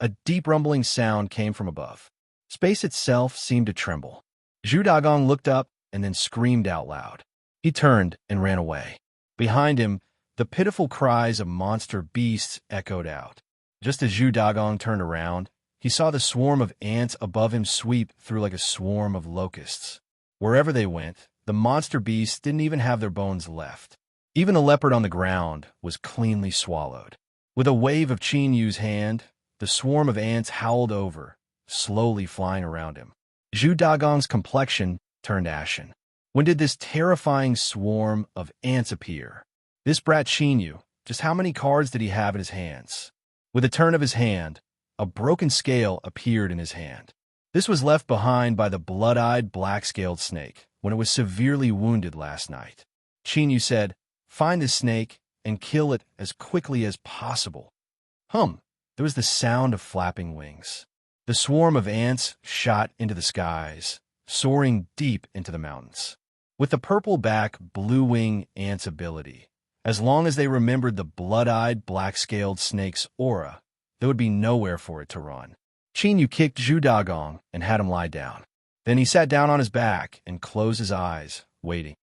A deep rumbling sound came from above. Space itself seemed to tremble. Zhu Dagong looked up and then screamed out loud. He turned and ran away. Behind him, the pitiful cries of monster beasts echoed out. Just as Zhu Dagong turned around, he saw the swarm of ants above him sweep through like a swarm of locusts. Wherever they went, the monster beasts didn't even have their bones left. Even the leopard on the ground was cleanly swallowed. With a wave of Yu's hand, the swarm of ants howled over, slowly flying around him. Zhu Dagong's complexion turned ashen. When did this terrifying swarm of ants appear? This brat Yu, just how many cards did he have in his hands? With a turn of his hand, a broken scale appeared in his hand. This was left behind by the blood-eyed black-scaled snake when it was severely wounded last night. Yu said, "Find this snake and kill it as quickly as possible." There was the sound of flapping wings. The swarm of ants shot into the skies, soaring deep into the mountains. With the purple-back, blue-wing ants' ability, as long as they remembered the blood-eyed, black-scaled snake's aura, there would be nowhere for it to run. Yu kicked Zhu Dagong and had him lie down. Then he sat down on his back and closed his eyes, waiting.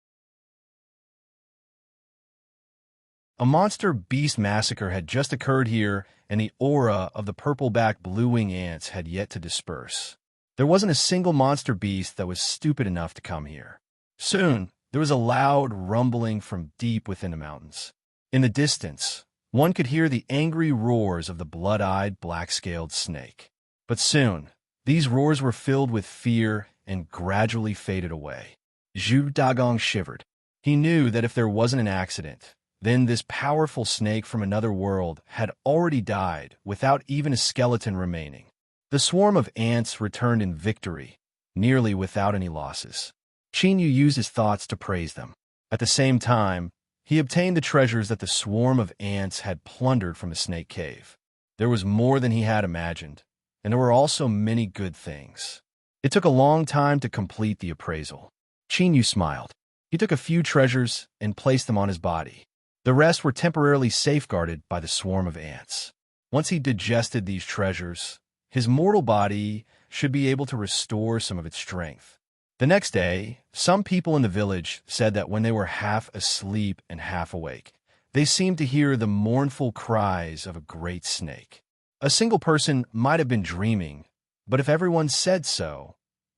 A monster beast massacre had just occurred here, and the aura of the purple-back blue-wing ants had yet to disperse. There wasn't a single monster beast that was stupid enough to come here. Soon, there was a loud rumbling from deep within the mountains. In the distance, one could hear the angry roars of the blood-eyed, black-scaled snake. But soon, these roars were filled with fear and gradually faded away. Zhu Dagong shivered. He knew that if there wasn't an accident, then this powerful snake from another world had already died without even a skeleton remaining. The swarm of ants returned in victory, nearly without any losses. Yu used his thoughts to praise them. At the same time, he obtained the treasures that the swarm of ants had plundered from the snake cave. There was more than he had imagined, and there were also many good things. It took a long time to complete the appraisal. Yu smiled. He took a few treasures and placed them on his body. The rest were temporarily safeguarded by the swarm of ants. Once he digested these treasures, his mortal body should be able to restore some of its strength. The next day, some people in the village said that when they were half asleep and half awake, they seemed to hear the mournful cries of a great snake. A single person might have been dreaming, but if everyone said so,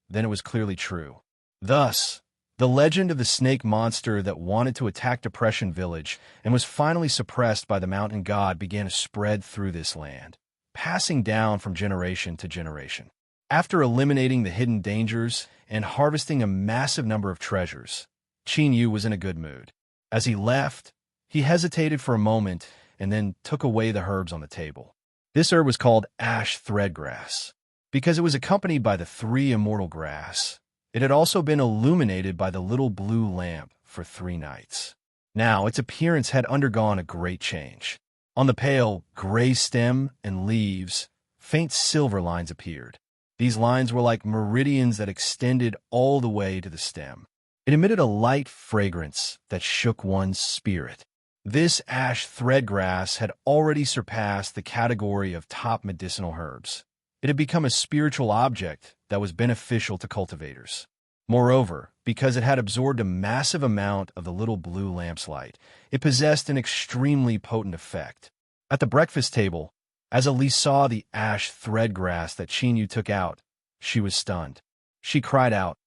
then it was clearly true. Thus, the legend of the snake monster that wanted to attack Depression Village and was finally suppressed by the mountain god began to spread through this land, passing down from generation to generation. After eliminating the hidden dangers and harvesting a massive number of treasures, Yu was in a good mood. As he left, he hesitated for a moment and then took away the herbs on the table. This herb was called ash threadgrass. Because it was accompanied by the 3 immortal grass, it had also been illuminated by the little blue lamp for 3 nights. Now, its appearance had undergone a great change. On the pale, gray stem and leaves, faint silver lines appeared. These lines were like meridians that extended all the way to the stem. It emitted a light fragrance that shook one's spirit. This ash threadgrass had already surpassed the category of top medicinal herbs. It had become a spiritual object that was beneficial to cultivators. Moreover, because it had absorbed a massive amount of the little blue lamp's light, it possessed an extremely potent effect. At the breakfast table, as Elise saw the ash threadgrass that Yu took out, she was stunned. She cried out,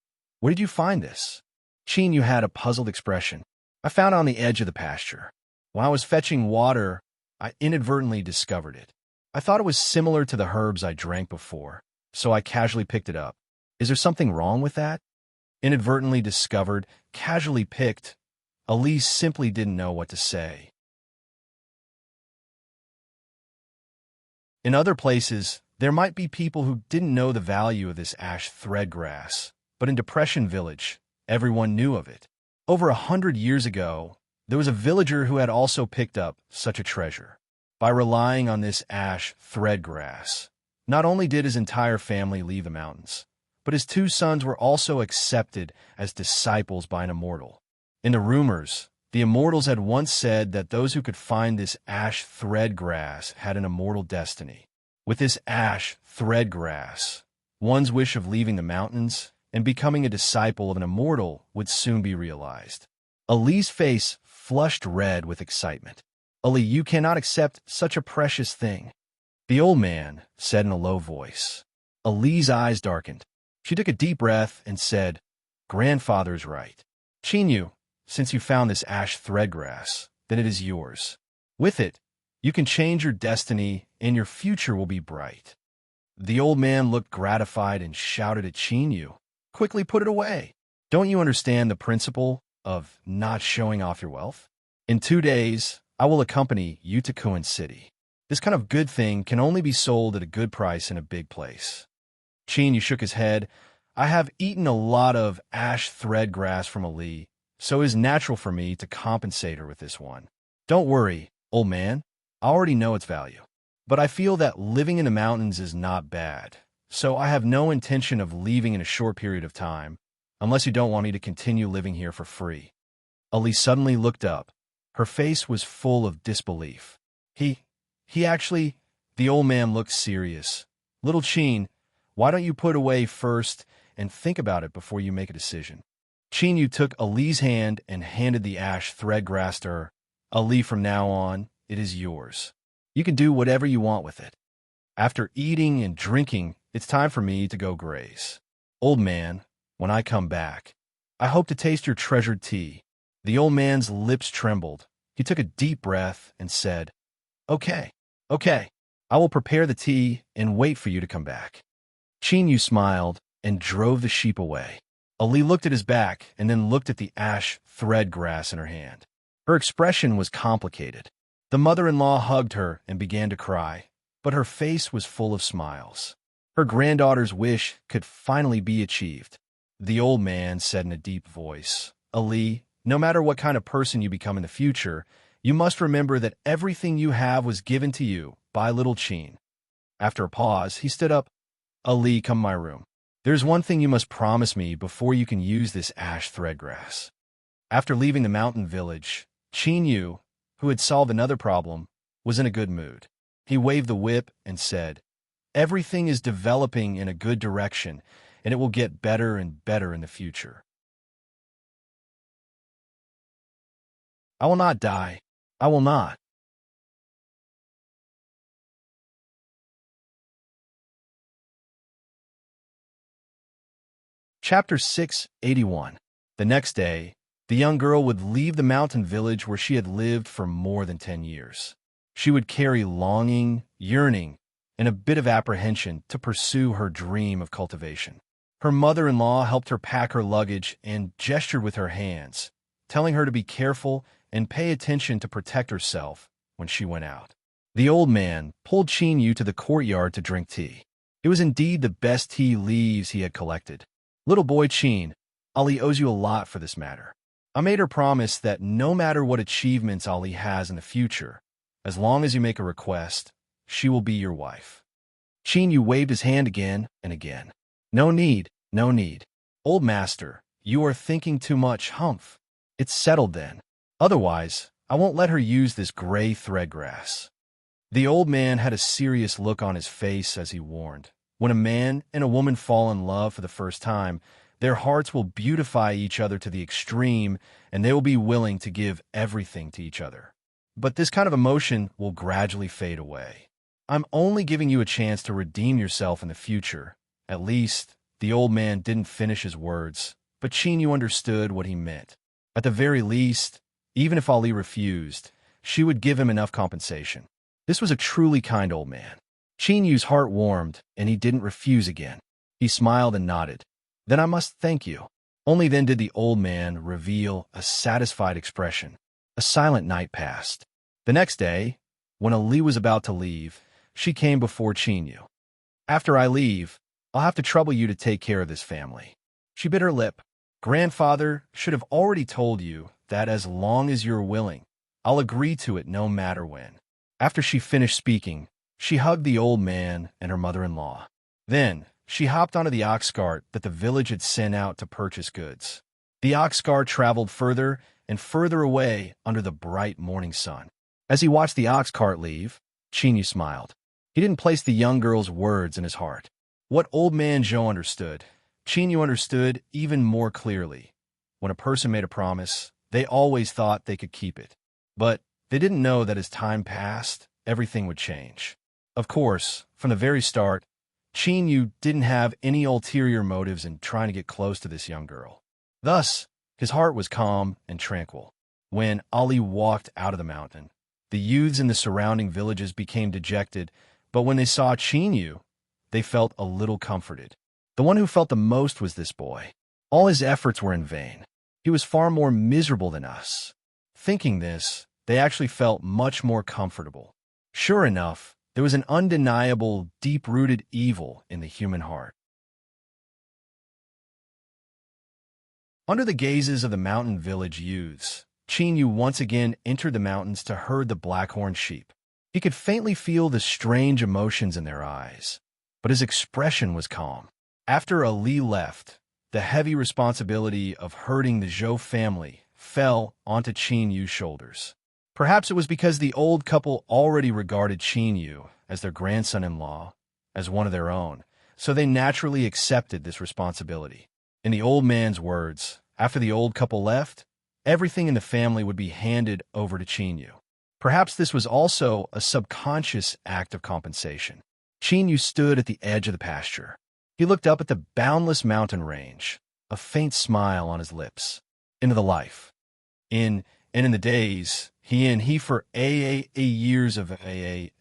"Where did you find this?" Yu had a puzzled expression. "I found it on the edge of the pasture. While I was fetching water, I inadvertently discovered it. I thought it was similar to the herbs I drank before, so I casually picked it up. Is there something wrong with that?" Inadvertently discovered, casually picked. Elise simply didn't know what to say. In other places, there might be people who didn't know the value of this ash threadgrass, but in Depression Village, everyone knew of it. Over 100 years ago, there was a villager who had also picked up such a treasure. By relying on this ash threadgrass, not only did his entire family leave the mountains, but his 2 sons were also accepted as disciples by an immortal. In the rumors, the immortals had once said that those who could find this ash threadgrass had an immortal destiny. With this ash threadgrass, one's wish of leaving the mountains and becoming a disciple of an immortal would soon be realized. Ali's face flushed red with excitement. "Ali, you cannot accept such a precious thing," the old man said in a low voice. Ali's eyes darkened. She took a deep breath and said, "Grandfather's right. Yu, since you found this ash threadgrass, then it is yours. With it, You can change your destiny, and your future will be bright. The old man looked gratified and shouted at Chinyu, "Quickly put it away. Don't you understand the principle of not showing off your wealth? In 2 days, I will accompany you to Kuan City. This kind of good thing can only be sold at a good price in a big place." Chinyu shook his head. "I have eaten a lot of ash thread grass from Ali, so it is natural for me to compensate her with this one. Don't worry, old man. I already know its value. But I feel that living in the mountains is not bad, so I have no intention of leaving in a short period of time, unless you don't want me to continue living here for free." Ali suddenly looked up. Her face was full of disbelief. He actually... The old man looked serious. "Little Chin, why don't you put away first and think about it before you make a decision?" Chinyu took Ali's hand and handed the ash thread grass to her. "Ali, from now on, it is yours. You can do whatever you want with it. After eating and drinking, it's time for me to go graze. Old man, when I come back, I hope to taste your treasured tea." The old man's lips trembled. He took a deep breath and said, Okay. I will prepare the tea and wait for you to come back." Chinyu smiled and drove the sheep away. Ali looked at his back and then looked at the ash thread grass in her hand. Her expression was complicated. The mother-in-law hugged her and began to cry, but her face was full of smiles. Her granddaughter's wish could finally be achieved. The old man said in a deep voice, "Ali, no matter what kind of person you become in the future, you must remember that everything you have was given to you by little Chin." After a pause, he stood up. "Ali, come to my room. There's one thing you must promise me before you can use this ash thread grass." After leaving the mountain village, Chinyu, who had solved another problem, was in a good mood. He waved the whip and said, "Everything is developing in a good direction, and it will get better and better in the future. I will not die. I will not." Chapter 681. The next day, the young girl would leave the mountain village where she had lived for more than 10 years. She would carry longing, yearning, and a bit of apprehension to pursue her dream of cultivation. Her mother-in-law helped her pack her luggage and gestured with her hands, telling her to be careful and pay attention to protect herself when she went out. The old man pulled Chinyu to the courtyard to drink tea. It was indeed the best tea leaves he had collected. "Little boy Chin, Ali owes you a lot for this matter. I made her promise that no matter what achievements Ali has in the future, as long as you make a request, she will be your wife." Chinyu waved his hand again and again. No need. Old master, you are thinking too much, humph. It's settled then. Otherwise, I won't let her use this gray thread grass." The old man had a serious look on his face as he warned, when a man and a woman fall in love for the first time, their hearts will beautify each other to the extreme, and they will be willing to give everything to each other. But this kind of emotion will gradually fade away. I'm only giving you a chance to redeem yourself in the future. At least, the old man didn't finish his words, but Chinyu understood what he meant. At the very least, even if Ali refused, she would give him enough compensation. This was a truly kind old man. Chinyu's heart warmed, and he didn't refuse again. He smiled and nodded. "Then I must thank you." Only then did the old man reveal a satisfied expression. A silent night passed. The next day, when Ali was about to leave, she came before Chinyu. "After I leave, I'll have to trouble you to take care of this family." She bit her lip. "Grandfather should have already told you that as long as you're willing, I'll agree to it no matter when." After she finished speaking, she hugged the old man and her mother-in-law. Then, she hopped onto the ox cart that the village had sent out to purchase goods. The ox cart traveled further and further away under the bright morning sun. As he watched the ox cart leave, Chinyu smiled. He didn't place the young girl's words in his heart. What old man Zhou understood, Chinyu understood even more clearly. When a person made a promise, they always thought they could keep it. But they didn't know that as time passed, everything would change. Of course, from the very start, Chinyu didn't have any ulterior motives in trying to get close to this young girl. Thus, his heart was calm and tranquil. When Ali walked out of the mountain, The youths in the surrounding villages became dejected, but when they saw Chinyu, they felt a little comforted. The one who felt the most was this boy. All his efforts were in vain. He was far more miserable than us. Thinking this, they actually felt much more comfortable. Sure enough, there was an undeniable, deep-rooted evil in the human heart. Under the gazes of the mountain village youths, Chinyu once again entered the mountains to herd the blackhorn sheep. He could faintly feel the strange emotions in their eyes, but his expression was calm. After Ali left, the heavy responsibility of herding the Zhou family fell onto Chinyu's shoulders. Perhaps it was because the old couple already regarded Chinyu as their grandson-in-law, as one of their own, so they naturally accepted this responsibility. In the old man's words, after the old couple left, everything in the family would be handed over to Chinyu. Perhaps this was also a subconscious act of compensation. Chinyu stood at the edge of the pasture. He looked up at the boundless mountain range, a faint smile on his lips, into the life. In the days, he for a years of a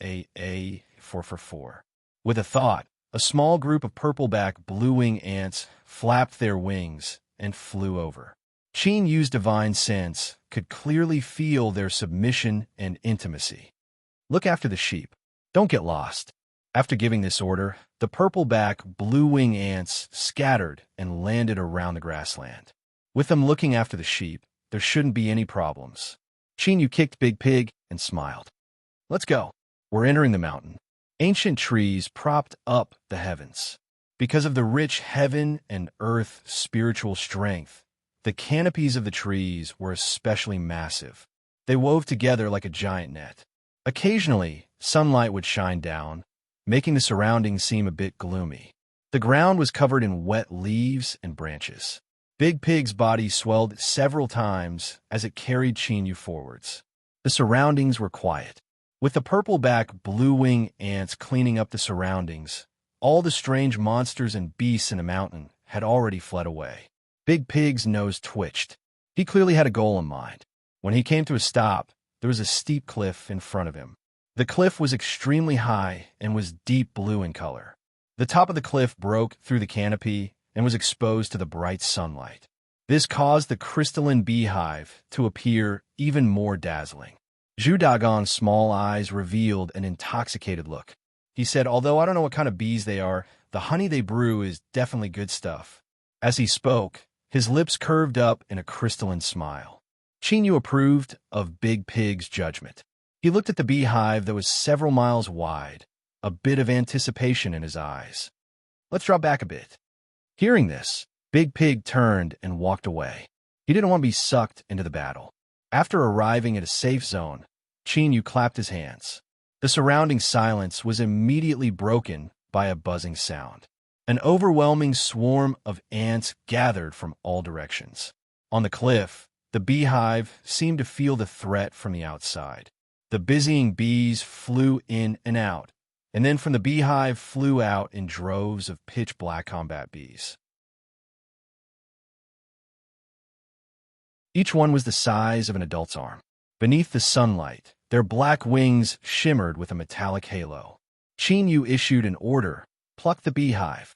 4. With a thought, a small group of purple-back blue-wing ants flapped their wings and flew over. Chinyu's divine sense could clearly feel their submission and intimacy. Look after the sheep. Don't get lost. After giving this order, the purple-back blue-wing ants scattered and landed around the grassland. With them looking after the sheep, there shouldn't be any problems. Chinyu kicked Big Pig and smiled. Let's go. We're entering the mountain. Ancient trees propped up the heavens. Because of the rich heaven and earth spiritual strength, the canopies of the trees were especially massive. They wove together like a giant net. Occasionally, sunlight would shine down, making the surroundings seem a bit gloomy. The ground was covered in wet leaves and branches. Big Pig's body swelled several times as it carried Chinyu forwards. The surroundings were quiet. With the purple-back blue-wing ants cleaning up the surroundings, all the strange monsters and beasts in the mountain had already fled away. Big Pig's nose twitched. He clearly had a goal in mind. When he came to a stop, there was a steep cliff in front of him. The cliff was extremely high and was deep blue in color. The top of the cliff broke through the canopy and was exposed to the bright sunlight. This caused the crystalline beehive to appear even more dazzling. Zhu Dagon's small eyes revealed an intoxicated look. He said, although I don't know what kind of bees they are, the honey they brew is definitely good stuff. As he spoke, his lips curved up in a crystalline smile. Chinyu approved of Big Pig's judgment. He looked at the beehive that was several miles wide, a bit of anticipation in his eyes. Let's draw back a bit. Hearing this, Big Pig turned and walked away. He didn't want to be sucked into the battle. After arriving at a safe zone, Chinyu clapped his hands. The surrounding silence was immediately broken by a buzzing sound. An overwhelming swarm of ants gathered from all directions. On the cliff, the beehive seemed to feel the threat from the outside. The busying bees flew in and out, and then from the beehive flew out in droves of pitch-black combat bees. Each one was the size of an adult's arm. Beneath the sunlight, their black wings shimmered with a metallic halo. Chinyu issued an order, pluck the beehive.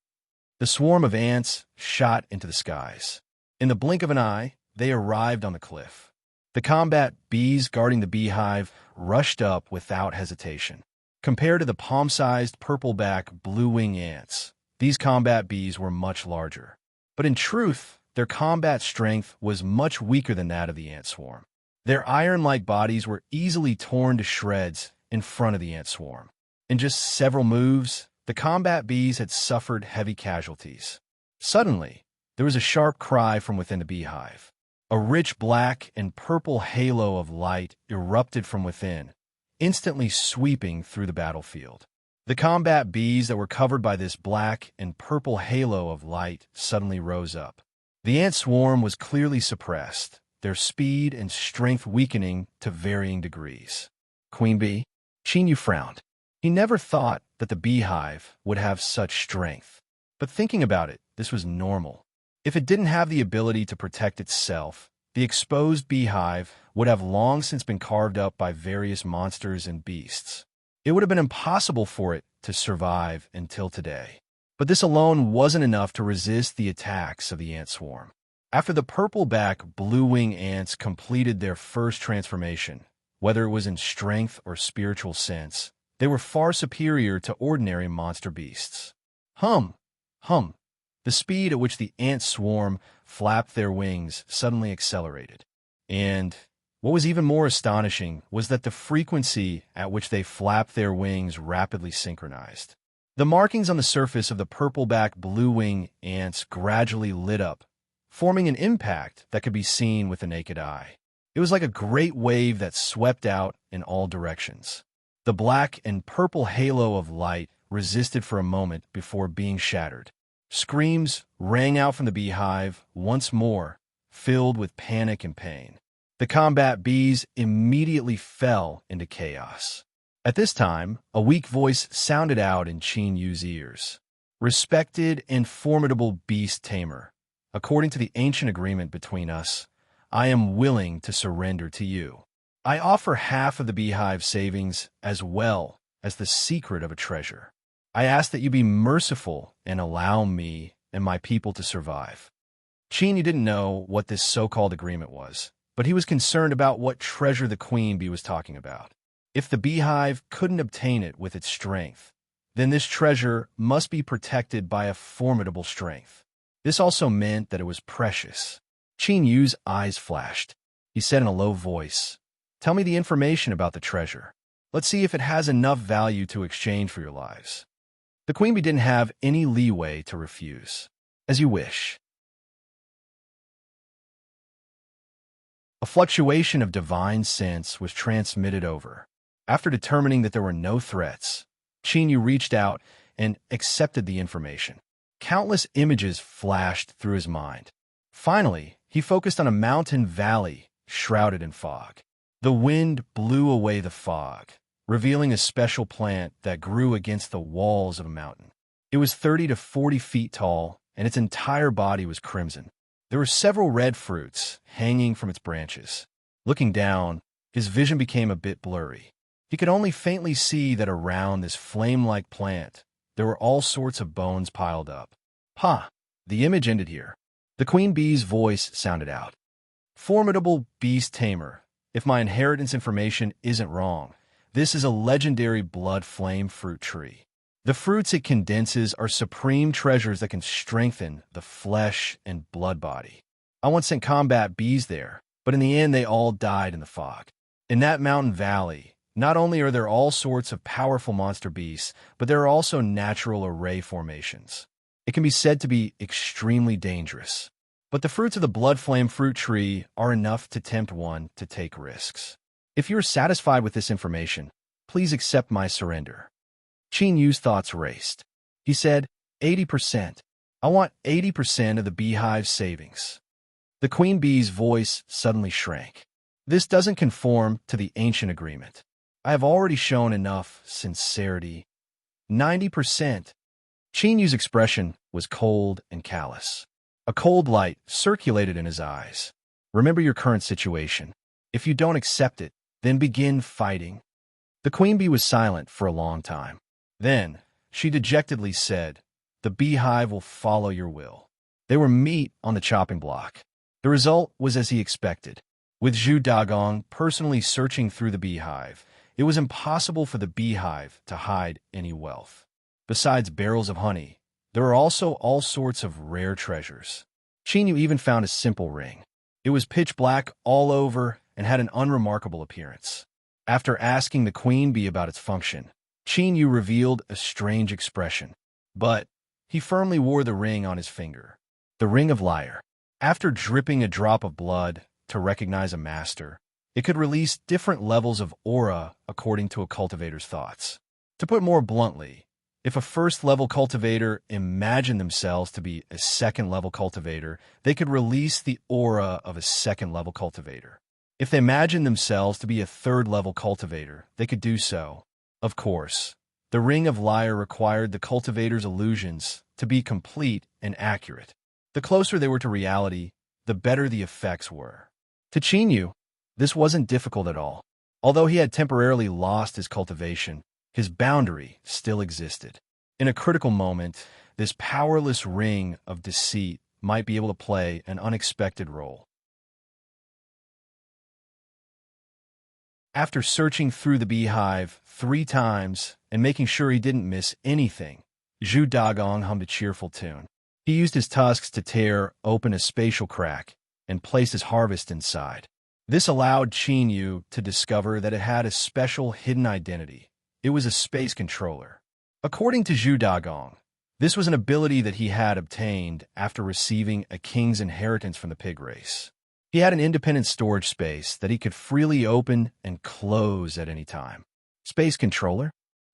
The swarm of ants shot into the skies. In the blink of an eye, they arrived on the cliff. The combat bees guarding the beehive rushed up without hesitation. Compared to the palm-sized purple-back blue-wing ants, these combat bees were much larger. But in truth, their combat strength was much weaker than that of the ant swarm. Their iron-like bodies were easily torn to shreds in front of the ant swarm. In just several moves, the combat bees had suffered heavy casualties. Suddenly, there was a sharp cry from within the beehive. A rich black and purple halo of light erupted from within, instantly sweeping through the battlefield. The combat bees that were covered by this black and purple halo of light suddenly rose up. The ant swarm was clearly suppressed, their speed and strength weakening to varying degrees. Queen Bee? Chinyu frowned. He never thought that the beehive would have such strength. But thinking about it, this was normal. If it didn't have the ability to protect itself, the exposed beehive would have long since been carved up by various monsters and beasts. It would have been impossible for it to survive until today. But this alone wasn't enough to resist the attacks of the ant swarm. After the purple-back blue-wing ants completed their first transformation, whether it was in strength or spiritual sense, they were far superior to ordinary monster beasts. Hum! Hum! The speed at which the ant swarm flapped their wings suddenly accelerated. And what was even more astonishing was that the frequency at which they flapped their wings rapidly synchronized. The markings on the surface of the purple-back blue-wing ants gradually lit up, forming an impact that could be seen with the naked eye. It was like a great wave that swept out in all directions. The black and purple halo of light resisted for a moment before being shattered. Screams rang out from the beehive once more, filled with panic and pain. The combat bees immediately fell into chaos. At this time, a weak voice sounded out in Qin Yu's ears. "Respected and formidable beast tamer, according to the ancient agreement between us, I am willing to surrender to you. I offer half of the beehive savings as well as the secret of a treasure. I ask that you be merciful and allow me and my people to survive." Qin Yu didn't know what this so-called agreement was, but he was concerned about what treasure the queen bee was talking about. If the beehive couldn't obtain it with its strength, then this treasure must be protected by a formidable strength. This also meant that it was precious. Qin Yu's eyes flashed. He said in a low voice, "Tell me the information about the treasure. Let's see if it has enough value to exchange for your lives." The queen bee didn't have any leeway to refuse. "As you wish." A fluctuation of divine sense was transmitted over. After determining that there were no threats, Qin Yu reached out and accepted the information. Countless images flashed through his mind. Finally, he focused on a mountain valley shrouded in fog. The wind blew away the fog, revealing a special plant that grew against the walls of a mountain. It was 30 to 40 feet tall, and its entire body was crimson. There were several red fruits hanging from its branches. Looking down, his vision became a bit blurry. He could only faintly see that around this flame-like plant, there were all sorts of bones piled up. "Ha!" The image ended here. The queen bee's voice sounded out. "Formidable beast tamer, if my inheritance information isn't wrong, this is a legendary blood flame fruit tree. The fruits it condenses are supreme treasures that can strengthen the flesh and blood body. I once sent combat bees there, but in the end they all died in the fog. In that mountain valley, not only are there all sorts of powerful monster beasts, but there are also natural array formations. It can be said to be extremely dangerous. But the fruits of the blood flame fruit tree are enough to tempt one to take risks. If you are satisfied with this information, please accept my surrender." Qin Yu's thoughts raced. He said, 80%. I want 80% of the beehive's savings." The queen bee's voice suddenly shrank. "This doesn't conform to the ancient agreement. I have already shown enough sincerity." 90%. Qin Yu's expression was cold and callous. A cold light circulated in his eyes. "Remember your current situation. If you don't accept it, then begin fighting." The queen bee was silent for a long time. Then, she dejectedly said, "The beehive will follow your will." They were meat on the chopping block. The result was as he expected. With Zhu Dagong personally searching through the beehive, it was impossible for the beehive to hide any wealth. Besides barrels of honey, there were also all sorts of rare treasures. Qin Yu even found a simple ring. It was pitch black all over and had an unremarkable appearance. After asking the queen bee about its function, Qin Yu revealed a strange expression. But he firmly wore the ring on his finger. The ring of Lyre. After dripping a drop of blood to recognize a master, it could release different levels of aura according to a cultivator's thoughts. To put more bluntly, if a first-level cultivator imagined themselves to be a second-level cultivator, they could release the aura of a second-level cultivator. If they imagined themselves to be a third-level cultivator, they could do so. Of course, the Ring of Lyre required the cultivator's illusions to be complete and accurate. The closer they were to reality, the better the effects were. To Chinyu, this wasn't difficult at all. Although he had temporarily lost his cultivation, his boundary still existed. In a critical moment, this powerless ring of deceit might be able to play an unexpected role. After searching through the beehive 3 times and making sure he didn't miss anything, Zhu Dagong hummed a cheerful tune. He used his tusks to tear open a spatial crack and placed his harvest inside. This allowed Chinyu to discover that it had a special hidden identity. It was a space controller. According to Zhu Dagong, this was an ability that he had obtained after receiving a king's inheritance from the pig race. He had an independent storage space that he could freely open and close at any time. Space controller?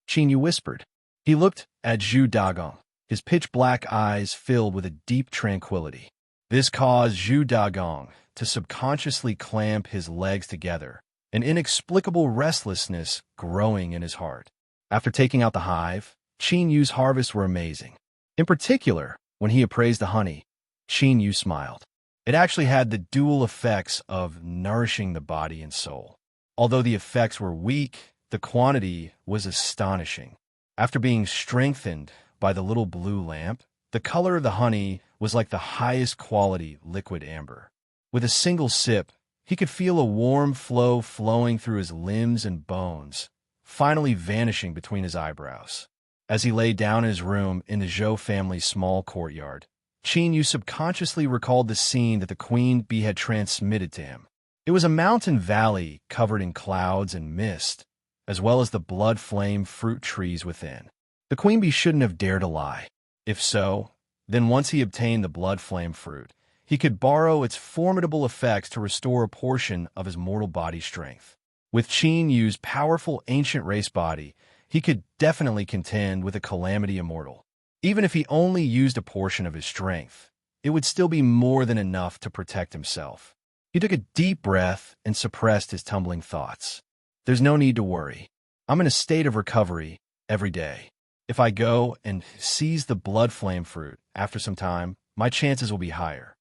Chinyu whispered. He looked at Zhu Dagong, his pitch-black eyes filled with a deep tranquility. This caused Zhu Dagong to subconsciously clamp his legs together, an inexplicable restlessness growing in his heart. After taking out the hive, Chinyu's harvests were amazing. In particular, when he appraised the honey, Chinyu smiled. It actually had the dual effects of nourishing the body and soul. Although the effects were weak, the quantity was astonishing. After being strengthened by the little blue lamp, the color of the honey was like the highest quality liquid amber. With a single sip, he could feel a warm flow flowing through his limbs and bones, finally vanishing between his eyebrows. As he lay down in his room in the Zhou family's small courtyard, Chinyu subconsciously recalled the scene that the queen bee had transmitted to him. It was a mountain valley covered in clouds and mist, as well as the blood flame fruit trees within. The queen bee shouldn't have dared to lie. If so, then once he obtained the blood flame fruit, he could borrow its formidable effects to restore a portion of his mortal body strength. With Chinyu's powerful ancient race body, he could definitely contend with a calamity immortal. Even if he only used a portion of his strength, it would still be more than enough to protect himself. He took a deep breath and suppressed his tumbling thoughts. There's no need to worry. I'm in a state of recovery every day. If I go and seize the blood flame fruit after some time, my chances will be higher.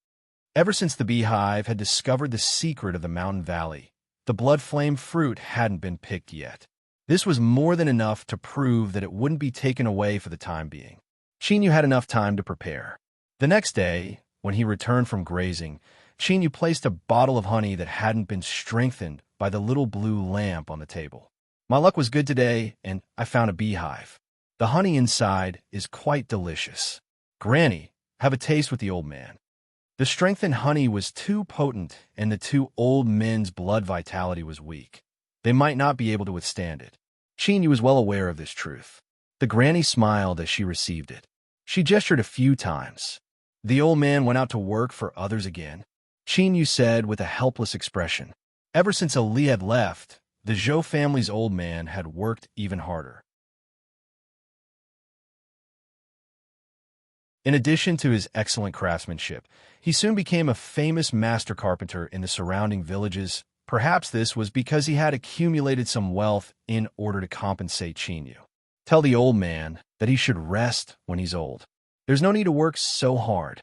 Ever since the beehive had discovered the secret of the mountain valley, the blood flame fruit hadn't been picked yet. This was more than enough to prove that it wouldn't be taken away for the time being. Chinyu had enough time to prepare. The next day, when he returned from grazing, Chinyu placed a bottle of honey that hadn't been strengthened by the little blue lamp on the table. My luck was good today, and I found a beehive. The honey inside is quite delicious. Granny, have a taste with the old man. The strengthened honey was too potent, and the 2 old men's blood vitality was weak. They might not be able to withstand it. Chinyu was well aware of this truth. The granny smiled as she received it. She gestured a few times. The old man went out to work for others again. Chinyu said with a helpless expression. Ever since Ali had left, the Zhou family's old man had worked even harder. In addition to his excellent craftsmanship, he soon became a famous master carpenter in the surrounding villages. Perhaps this was because he had accumulated some wealth in order to compensate Chinyu. Tell the old man that he should rest when he's old. There's no need to work so hard.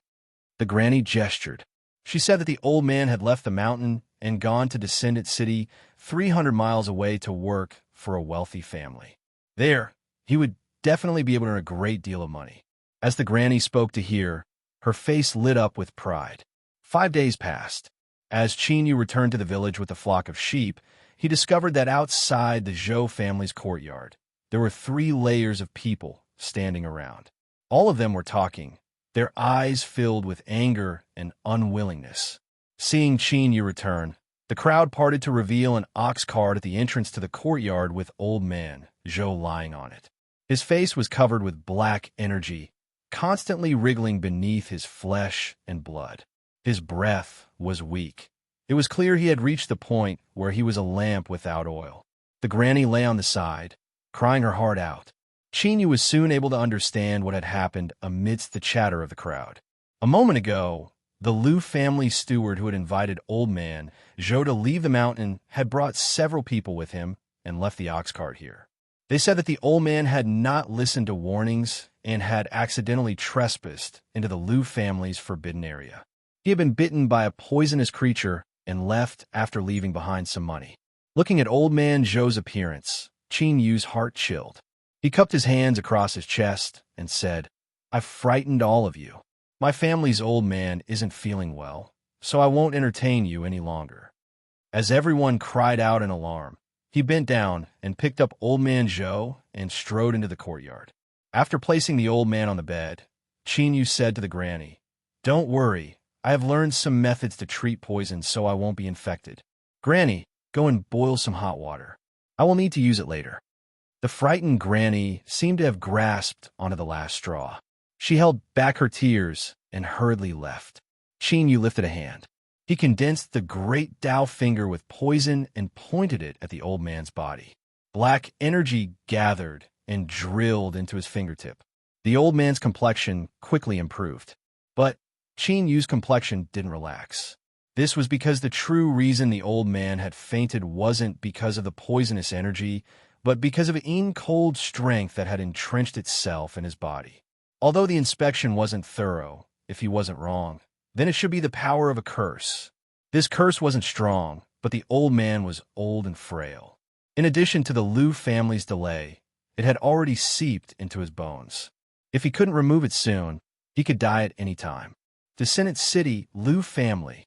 The granny gestured. She said that the old man had left the mountain and gone to Descendant City 300 miles away to work for a wealthy family. There, he would definitely be able to earn a great deal of money. As the granny spoke to hear, her face lit up with pride. 5 days passed. As Chinyu returned to the village with a flock of sheep, he discovered that outside the Zhou family's courtyard, there were 3 layers of people standing around. All of them were talking, their eyes filled with anger and unwillingness. Seeing Chinyu return, the crowd parted to reveal an ox cart at the entrance to the courtyard with old man Zhou lying on it. His face was covered with black energy, constantly wriggling beneath his flesh and blood. His breath was weak. It was clear he had reached the point where he was a lamp without oil. The granny lay on the side, crying her heart out. Chinyu was soon able to understand what had happened amidst the chatter of the crowd. A moment ago, the Liu family steward who had invited old man Zhou to leave the mountain had brought several people with him and left the ox cart here. They said that the old man had not listened to warnings and had accidentally trespassed into the Liu family's forbidden area. He had been bitten by a poisonous creature and left after leaving behind some money. Looking at old man Zhou's appearance, Qin Yu's heart chilled. He cupped his hands across his chest and said, "I've frightened all of you. My family's old man isn't feeling well, so I won't entertain you any longer." As everyone cried out in alarm, he bent down and picked up old man Zhou and strode into the courtyard. After placing the old man on the bed, Qin Yu said to the granny, "Don't worry, I have learned some methods to treat poison so I won't be infected. Granny, go and boil some hot water. I will need to use it later." The frightened granny seemed to have grasped onto the last straw. She held back her tears and hurriedly left. Qin Yu lifted a hand. He condensed the great Dao finger with poison and pointed it at the old man's body. Black energy gathered and drilled into his fingertip. The old man's complexion quickly improved. But Qin Yu's complexion didn't relax. This was because the true reason the old man had fainted wasn't because of the poisonous energy, but because of an cold strength that had entrenched itself in his body. Although the inspection wasn't thorough, if he wasn't wrong, then it should be the power of a curse. This curse wasn't strong, but the old man was old and frail. In addition to the Liu family's delay, it had already seeped into his bones. If he couldn't remove it soon, he could die at any time. The Senate City Liu family.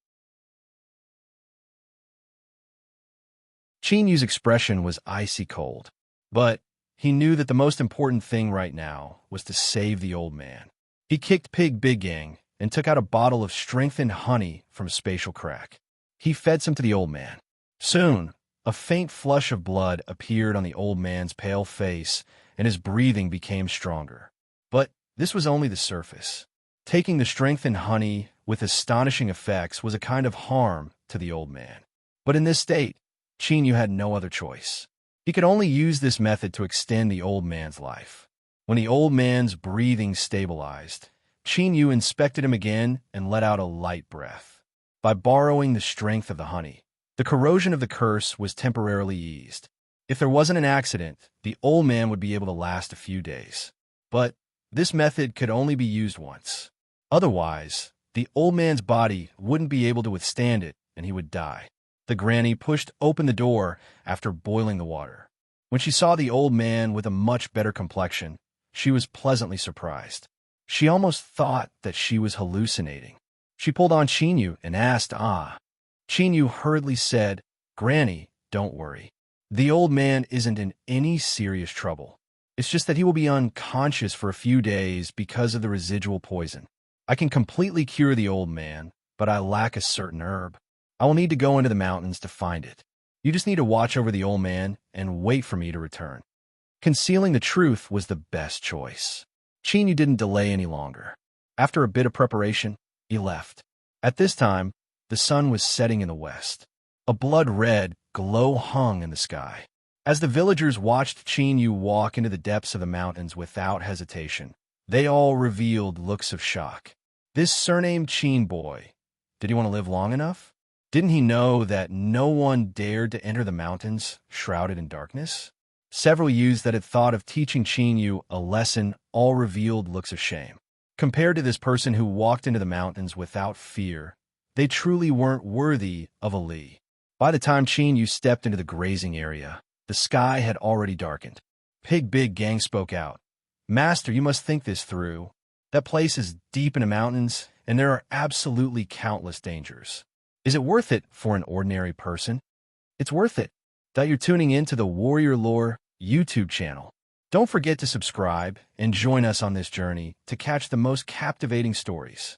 Qin Yu's expression was icy cold, but he knew that the most important thing right now was to save the old man. He kicked Pig Big Gang and took out a bottle of strengthened honey from a spatial crack. He fed some to the old man. Soon, a faint flush of blood appeared on the old man's pale face, and his breathing became stronger. But this was only the surface. Taking the strengthened honey with astonishing effects was a kind of harm to the old man. But in this state, Qin Yu had no other choice. He could only use this method to extend the old man's life. When the old man's breathing stabilized, Qin Yu inspected him again and let out a light breath. By borrowing the strength of the honey, the corrosion of the curse was temporarily eased. If there wasn't an accident, the old man would be able to last a few days. But this method could only be used once. Otherwise, the old man's body wouldn't be able to withstand it, and he would die. The granny pushed open the door after boiling the water. When she saw the old man with a much better complexion, she was pleasantly surprised. She almost thought that she was hallucinating. She pulled on Qin Yu and asked, Qin Yu hurriedly said, "Granny, don't worry. The old man isn't in any serious trouble. It's just that he will be unconscious for a few days because of the residual poison. I can completely cure the old man, but I lack a certain herb. I will need to go into the mountains to find it. You just need to watch over the old man and wait for me to return." Concealing the truth was the best choice. Qin Yu didn't delay any longer. After a bit of preparation, he left. At this time, the sun was setting in the west. A blood-red glow hung in the sky. As the villagers watched Qin Yu walk into the depths of the mountains without hesitation, they all revealed looks of shock. This surnamed Qin boy, did he want to live long enough? Didn't he know that no one dared to enter the mountains shrouded in darkness? Several youths that had thought of teaching Qin Yu a lesson all revealed looks of shame. Compared to this person who walked into the mountains without fear, they truly weren't worthy of a Li. By the time Qin Yu stepped into the grazing area, the sky had already darkened. Pig Big Gang spoke out. "Master, you must think this through. That place is deep in the mountains, and there are absolutely countless dangers. Is it worth it for an ordinary person? It's worth it that you're tuning in to the Warrior Lore YouTube channel. Don't forget to subscribe and join us on this journey to catch the most captivating stories.